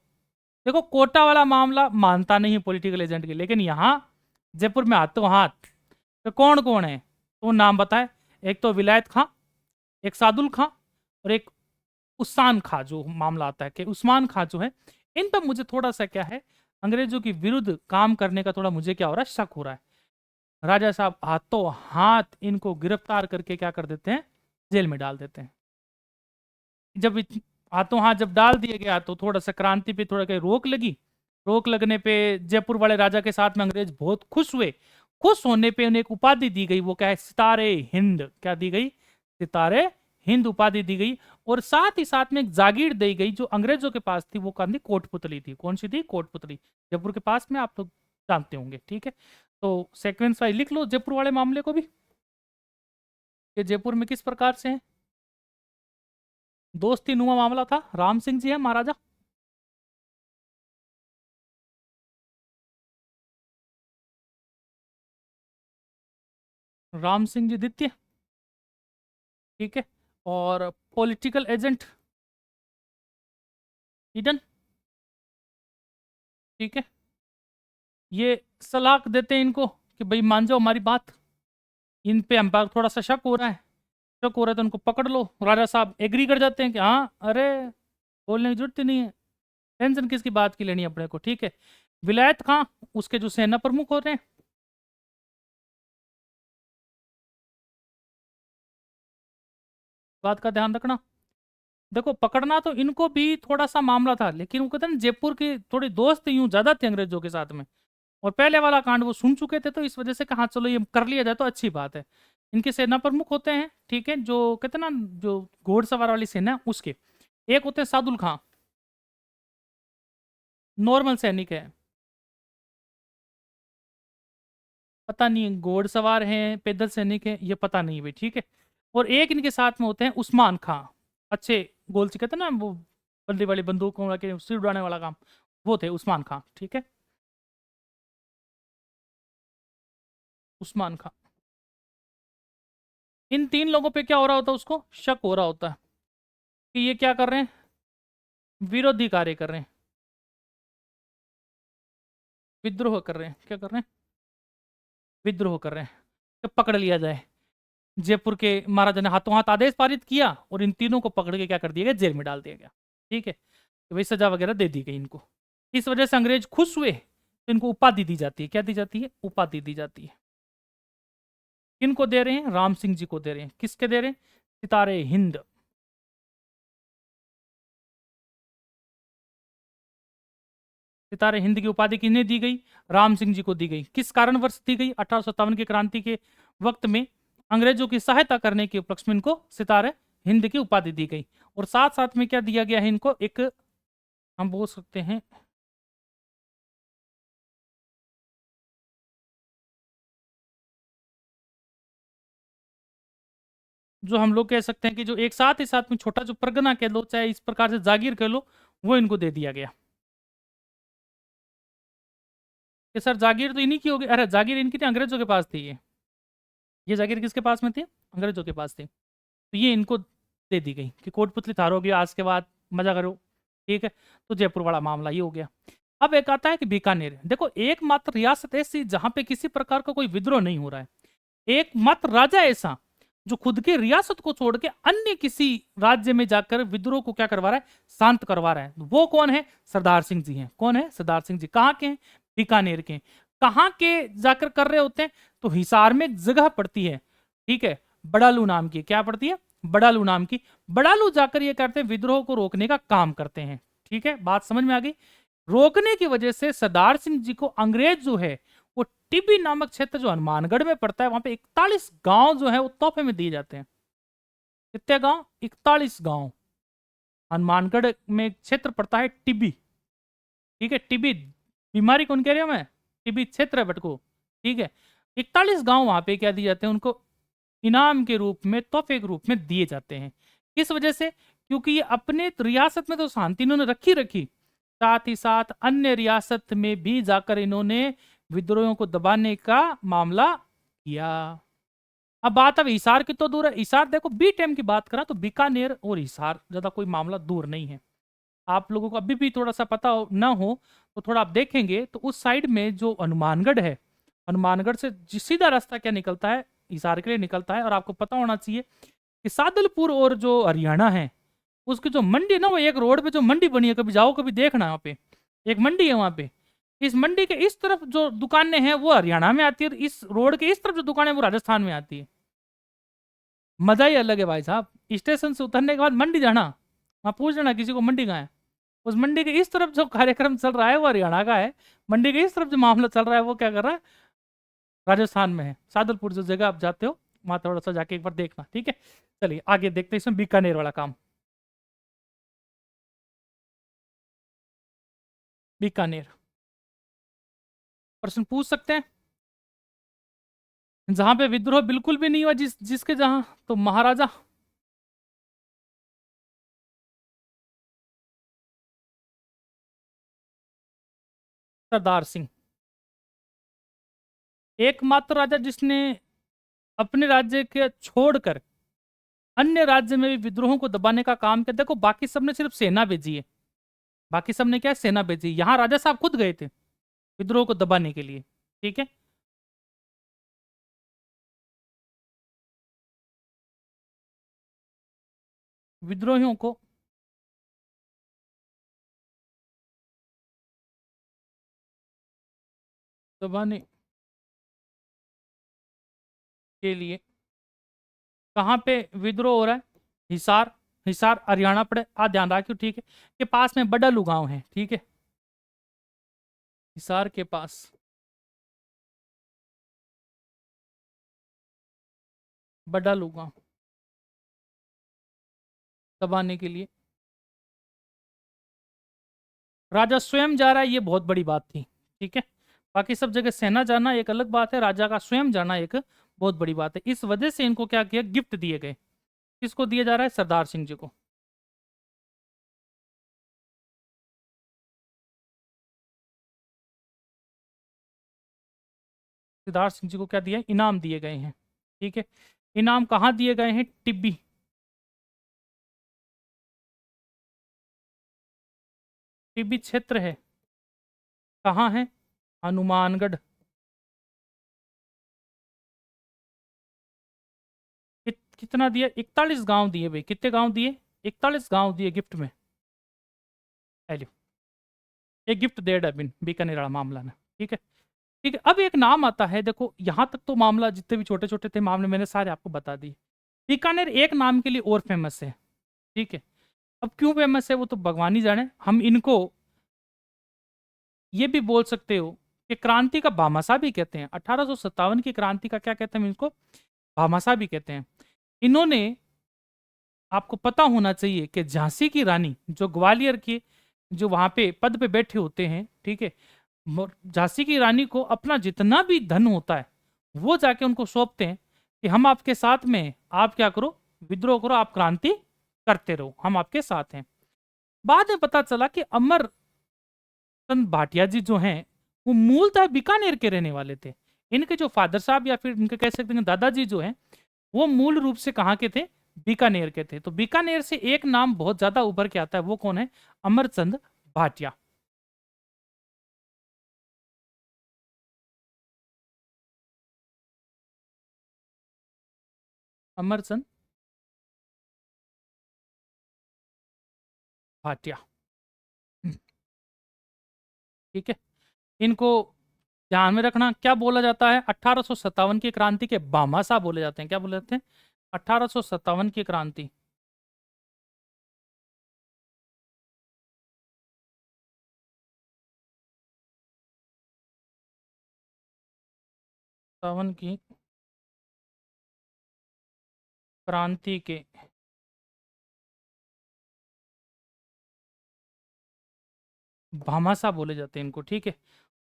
देखो कोटा वाला मामला मानता नहीं पॉलिटिकल एजेंट के, लेकिन यहाँ जयपुर में हाथों हाथ, तो कौन कौन है तो नाम बताए। एक तो विलायत खां, एक सादुल खां, और एक उस्मान खां। जो मामला आता है कि उस्मान खां जो है, इन पर मुझे थोड़ा सा क्या है, अंग्रेजों के विरुद्ध काम करने का थोड़ा मुझे क्या हो रहा है, शक हो रहा है। राजा साहब हाथों हाथ इनको गिरफ्तार करके क्या कर देते हैं, जेल में डाल देते हैं। जब हाथों हाथ जब डाल दिया गया, तो थोड़ा सा क्रांति पे थोड़ा कहीं रोक लगी। रोक लगने पे जयपुर वाले राजा के साथ में अंग्रेज बहुत खुश हुए। खुश होने पे उन्हें एक उपाधि दी गई, वो क्या है, सितारे हिंद। क्या दी गई? सितारे हिंद उपाधि दी गई। और साथ ही साथ में एक जागीर दी गई, जो अंग्रेजों के पास थी, वो कौन थी? कोटपुतली थी। कौन सी थी? कोटपुतली। जयपुर के पास में, आप लोग जानते होंगे, ठीक है। तो सेक्वेंस वाइज लिख लो जयपुर वाले मामले को भी, कि जयपुर में किस प्रकार से है। दोस्ती नुमा मामला था, राम सिंह जी है महाराजा। राम सिंह जी द्वितीय, ठीक है। और पॉलिटिकल एजेंट ईडन, ठीक है। ये सलाह देते हैं इनको कि भाई मान जाओ हमारी बात, इन पे हम पर थोड़ा सा शक हो रहा है। शक हो रहा है तो उनको पकड़ लो। राजा साहब एग्री कर जाते हैं कि हाँ, अरे बोलने की जरूरत ही नहीं है, टेंशन किसकी बात की लेनी है अपने को, ठीक है। विलायत खां, उसके जो सेना प्रमुख होते हैं, बात का ध्यान रखना। देखो पकड़ना तो इनको भी थोड़ा सा मामला था, लेकिन वो कहते हैं ना, जयपुर की थोड़ी दोस्त यूं ज्यादा थे अंग्रेजों के साथ में, और पहले वाला कांड वो सुन चुके थे, तो इस वजह से कहा चलो ये कर लिया जाए तो अच्छी बात है। इनके सेना प्रमुख होते हैं, ठीक है, जो कहते हैं ना, जो घोड़सवार वाली सेना है, उसके एक होते हैं सादुल खां, नॉर्मल सैनिक है। पता नहीं घोड़सवार हैं, पैदल सैनिक हैं, ये पता नहीं भाई, ठीक है। और एक इनके साथ में होते हैं उस्मान खां। अच्छे गोल से कहते हैं ना वो, बल्ली वाली बंदूकों के सिर उड़ाने वाला काम, वो थे उस्मान खां, ठीक है। उस्मान खां। इन तीन लोगों पे क्या हो रहा होता है, उसको शक हो रहा होता है कि ये क्या कर रहे हैं, विरोधी कार्य कर रहे हैं, विद्रोह कर रहे हैं। क्या कर रहे हैं, विद्रोह कर रहे हैं। तो पकड़ लिया जाए। जयपुर के महाराजा ने हाथों हाथ आदेश पारित किया और इन तीनों को पकड़ के क्या कर दिया गया, जेल में डाल दिया गया, ठीक है। तो वही सजा वगैरह दे दी गई इनको। इस वजह से अंग्रेज खुश हुए, तो इनको उपाधि दी जाती है। क्या दी जाती है, उपाधि दी जाती है। किनको दे रहे हैं, राम सिंह जी को दे रहे हैं। किसके दे रहे हैं, सितारे हिंद। सितारे हिंद की उपाधि किन्हें दी गई, राम सिंह जी को दी गई। किस कारणवश दी गई, 1857 की क्रांति के वक्त में अंग्रेजों की सहायता करने के उपलक्ष्य में इनको सितारे हिंद की उपाधि दी गई। और साथ साथ में क्या दिया गया है इनको, एक हम बोल सकते हैं, जो हम लोग कह सकते हैं कि जो एक साथ ही साथ में छोटा जो परगना कह लो, चाहे इस प्रकार से जागीर कह लो, वो इनको दे दिया गया। कि सर जागीर तो इन्हीं की होगी, अरे जागीर इनकी थी, अंग्रेजों के पास थी ये जागीर किसके पास में थी, अंग्रेजों के पास थी। तो ये इनको दे दी गई कि कोटपुतली थारोगे आज के बाद, मजा करो, ठीक है। तो जयपुर वाला मामला ये हो गया। अब एक आता है कि बीकानेर, देखो एकमात्र रियासत ऐसी जहां पे किसी प्रकार का कोई विद्रोह नहीं हो रहा है। एकमात्र राजा ऐसा जो खुद की रियासत को छोड़ के अन्य किसी राज्य में जाकर विद्रोह को क्या करवा रहा है, शांत करवा रहा है। वो कौन है, सरदार सिंह जी हैं। कौन है, सरदार सिंह जी। कहाँ के हैं, बीकानेर के। कहाँ के जाकर कर रहे होते हैं, तो हिसार में एक जगह पड़ती है, ठीक है, बड़ालू नाम की। क्या पड़ती है, बड़ालू नाम की। बड़ालू जाकर ये करते हैं, विद्रोह को रोकने का काम करते हैं, ठीक है। बात समझ में आ गई। रोकने की वजह से सरदार सिंह जी को अंग्रेज जो है, वो टिब्बी नामक क्षेत्र जो हनुमानगढ़ में पड़ता है, वहां पे 41 गांव जो है वो तोहफे में दिए जाते हैं। कितने गांव, 41 गांव। हनुमानगढ़ में एक क्षेत्र पड़ता है टिब्बी, ठीक है। टिब्बी बीमारी कौन कह रही हूं मैं, टिब्बी क्षेत्र है बटको, ठीक है। 41 गांव वहां पे क्या दिए जाते हैं उनको, इनाम के रूप में, तोहफे के रूप में दिए जाते हैं। किस वजह से, क्योंकि ये अपने रियासत में तो शांति इन्होंने रखी रखी, साथ ही साथ अन्य रियासत में भी जाकर इन्होंने विद्रोहियों को दबाने का मामला किया। अब बात, अब हिसार की तो दूर है। हिसार देखो, बी टाइम की बात करा तो बीकानेर और हिसार ज्यादा कोई मामला दूर नहीं है। आप लोगों को अभी भी थोड़ा सा पता ना हो तो थोड़ा आप देखेंगे तो उस साइड में जो हनुमानगढ़ है, हनुमानगढ़ से सीधा रास्ता क्या निकलता है, हिसार के लिए निकलता है। और आपको पता होना चाहिए कि सादुलपुर और जो हरियाणा है, उसकी जो मंडी है ना, वो एक रोड पे जो मंडी बनी है, कभी जाओ कभी देखना, यहाँ पे एक मंडी है वहां पे। इस मंडी के इस तरफ जो दुकानें हैं वो हरियाणा में आती है, और इस रोड के इस तरफ जो दुकानें वो राजस्थान में आती है। मजा ही अलग है भाई साहब। स्टेशन से उतरने के बाद मंडी जाना, वहां पूछ लेना किसी को मंडी कहाँ है। उस मंडी के इस तरफ जो कार्यक्रम चल रहा है वो हरियाणा का है, मंडी के इस तरफ जो मामला चल रहा है वो क्या कर रहा है, राजस्थान में है। सादुलपुर जो जगह आप जाते हो, वहां थोड़ा सा जाके एक बार देखना, ठीक है। चलिए आगे देखते हैं इसमें बीकानेर वाला काम। बीकानेर, प्रश्न पूछ सकते हैं। जहां पे विद्रोह बिल्कुल भी नहीं हुआ, जिसके जहां, तो महाराजा सरदार सिंह। एकमात्र राजा जिसने अपने राज्य के छोड़कर अन्य राज्य में भी विद्रोहों को दबाने का काम किया। देखो बाकी सबने सिर्फ सेना भेजी है, बाकी सबने क्या है, सेना भेजी। यहाँ राजा साहब खुद गए थे विद्रोह को दबाने के लिए, ठीक है। विद्रोहियों को दबाने के लिए कहाँ पे विद्रोह हो रहा है, हिसार। हिसार हरियाणा पड़े, आ ध्यान रखियो, ठीक है। के पास में बडलू गांव है, ठीक है, हिसार के पास। बडालू गांव दबाने के लिए राजा स्वयं जा रहा है, ये बहुत बड़ी बात थी। ठीक है, बाकी सब जगह सेना जाना एक अलग बात है, राजा का स्वयं जाना एक बहुत बड़ी बात है। इस वजह से इनको क्या किया, गिफ्ट दिए गए। किसको दिया जा रहा है, सरदार सिंह जी को। सरदार सिंह जी को क्या दिया, इनाम दिए गए हैं। ठीक है, इनाम कहाँ दिए गए हैं, टिब्बी। टिब्बी क्षेत्र है, कहाँ है, हनुमानगढ़। कितना दिया, 41 गांव दिए भाई। कितने गांव दिए, 41 गांव दिए गिफ्ट में। हेलो, एक गिफ्ट दे डबिन बीकानेर वाला मामला ना। ठीक है, ठीक है। अब एक नाम आता है, देखो यहां तक तो मामला जितने भी छोटे छोटे थे मामले मैंने सारे आपको बता दिए। बीकानेर एक नाम के लिए और फेमस है। ठीक है, अब क्यों फेमस है वो तो भगवान ही जाने। हम इनको ये भी बोल सकते हो कि क्रांति का भामाशाह भी कहते हैं। 1857 की क्रांति का क्या कहते हैं, हम इसको भामाशाह भी कहते हैं। इन्होंने, आपको पता होना चाहिए कि झांसी की रानी जो ग्वालियर के जो वहां पे पद पे बैठे होते हैं, ठीक है, झांसी की रानी को अपना जितना भी धन होता है वो जाके उनको सौंपते हैं कि हम आपके साथ में हैं, आप क्या करो, विद्रोह करो, आप क्रांति करते रहो, हम आपके साथ हैं। बाद में पता चला कि अमर चंद भाटिया जी जो हैं वो मूलतः बीकानेर के रहने वाले थे। इनके जो फादर साहब या फिर इनके कह सकते हैं दादाजी जो हैं वो मूल रूप से कहाँ के थे, बीकानेर के थे। तो बीकानेर से एक नाम बहुत ज्यादा उभर के आता है, वो कौन है, अमरचंद भाटिया। अमरचंद भाटिया। ठीक है, इनको ध्यान में रखना। क्या बोला जाता है, 1857 की क्रांति के भामाशाह बोले जाते हैं। क्या बोले जाते हैं, 1857 की क्रांति, 57 की क्रांति के भामाशाह बोले जाते हैं इनको। ठीक है,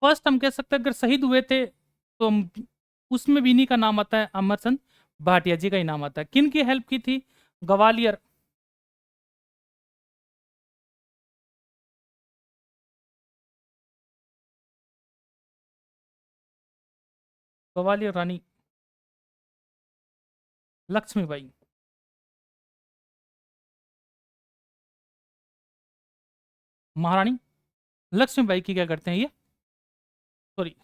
फर्स्ट हम कह सकते हैं अगर शहीद हुए थे तो उसमें भी इन्हीं का नाम आता है, अमरचंद भाटिया जी का ही नाम आता है। किन की हेल्प की थी, ग्वालियर, ग्वालियर रानी लक्ष्मीबाई। महारानी लक्ष्मीबाई की क्या करते हैं ये, सॉरी,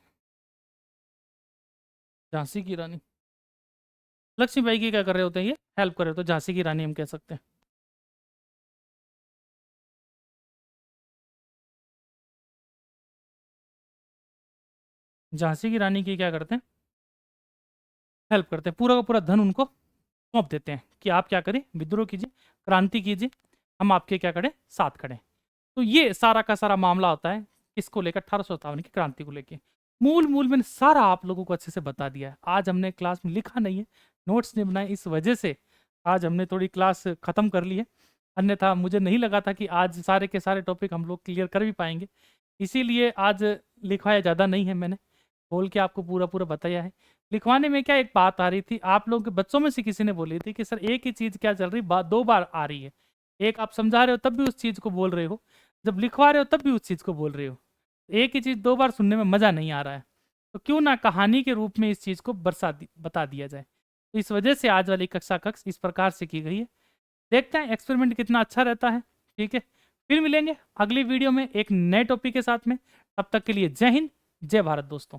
झांसी की रानी लक्ष्मीबाई की क्या कर रहे होते हैं, ये हेल्प कर रहे होते हैं, झांसी की रानी हम कह सकते हैं। झांसी की रानी की क्या करते हैं, हेल्प करते हैं, पूरा का पूरा धन उनको सौंप देते हैं कि आप क्या करें, विद्रोह कीजिए, क्रांति कीजिए, हम आपके क्या करें, साथ खड़े। तो ये सारा का सारा मामला होता है इसको लेकर, 1857 की क्रांति को लेकर। मूल मूल मैंने सारा आप लोगों को अच्छे से बता दिया है। आज हमने क्लास में लिखा नहीं है, नोट्स नहीं बनाए, इस वजह से आज हमने थोड़ी क्लास खत्म कर ली है। अन्यथा मुझे नहीं लगा था कि आज सारे के सारे टॉपिक हम लोग क्लियर कर भी पाएंगे, इसीलिए आज लिखवाया ज़्यादा नहीं है, मैंने बोल के आपको पूरा पूरा बताया है। लिखवाने में क्या एक बात आ रही थी, आप लोगों के बच्चों में से किसी ने बोली थी कि सर एक ही चीज़ क्या चल रही, बात दो बार आ रही है, एक आप समझा रहे हो तब भी उस चीज़ को बोल रहे हो, जब लिखवा रहे हो तब भी उस चीज़ को बोल रहे हो। एक ही चीज़ दो बार सुनने में मज़ा नहीं आ रहा है, तो क्यों ना कहानी के रूप में इस चीज़ को बता दिया जाए। तो इस वजह से आज वाली कक्षा कक्ष इस प्रकार से की गई है। देखते हैं एक्सपेरिमेंट कितना अच्छा रहता है। ठीक है, फिर मिलेंगे अगली वीडियो में एक नए टॉपिक के साथ में। तब तक के लिए जय हिंद, जय भारत दोस्तों।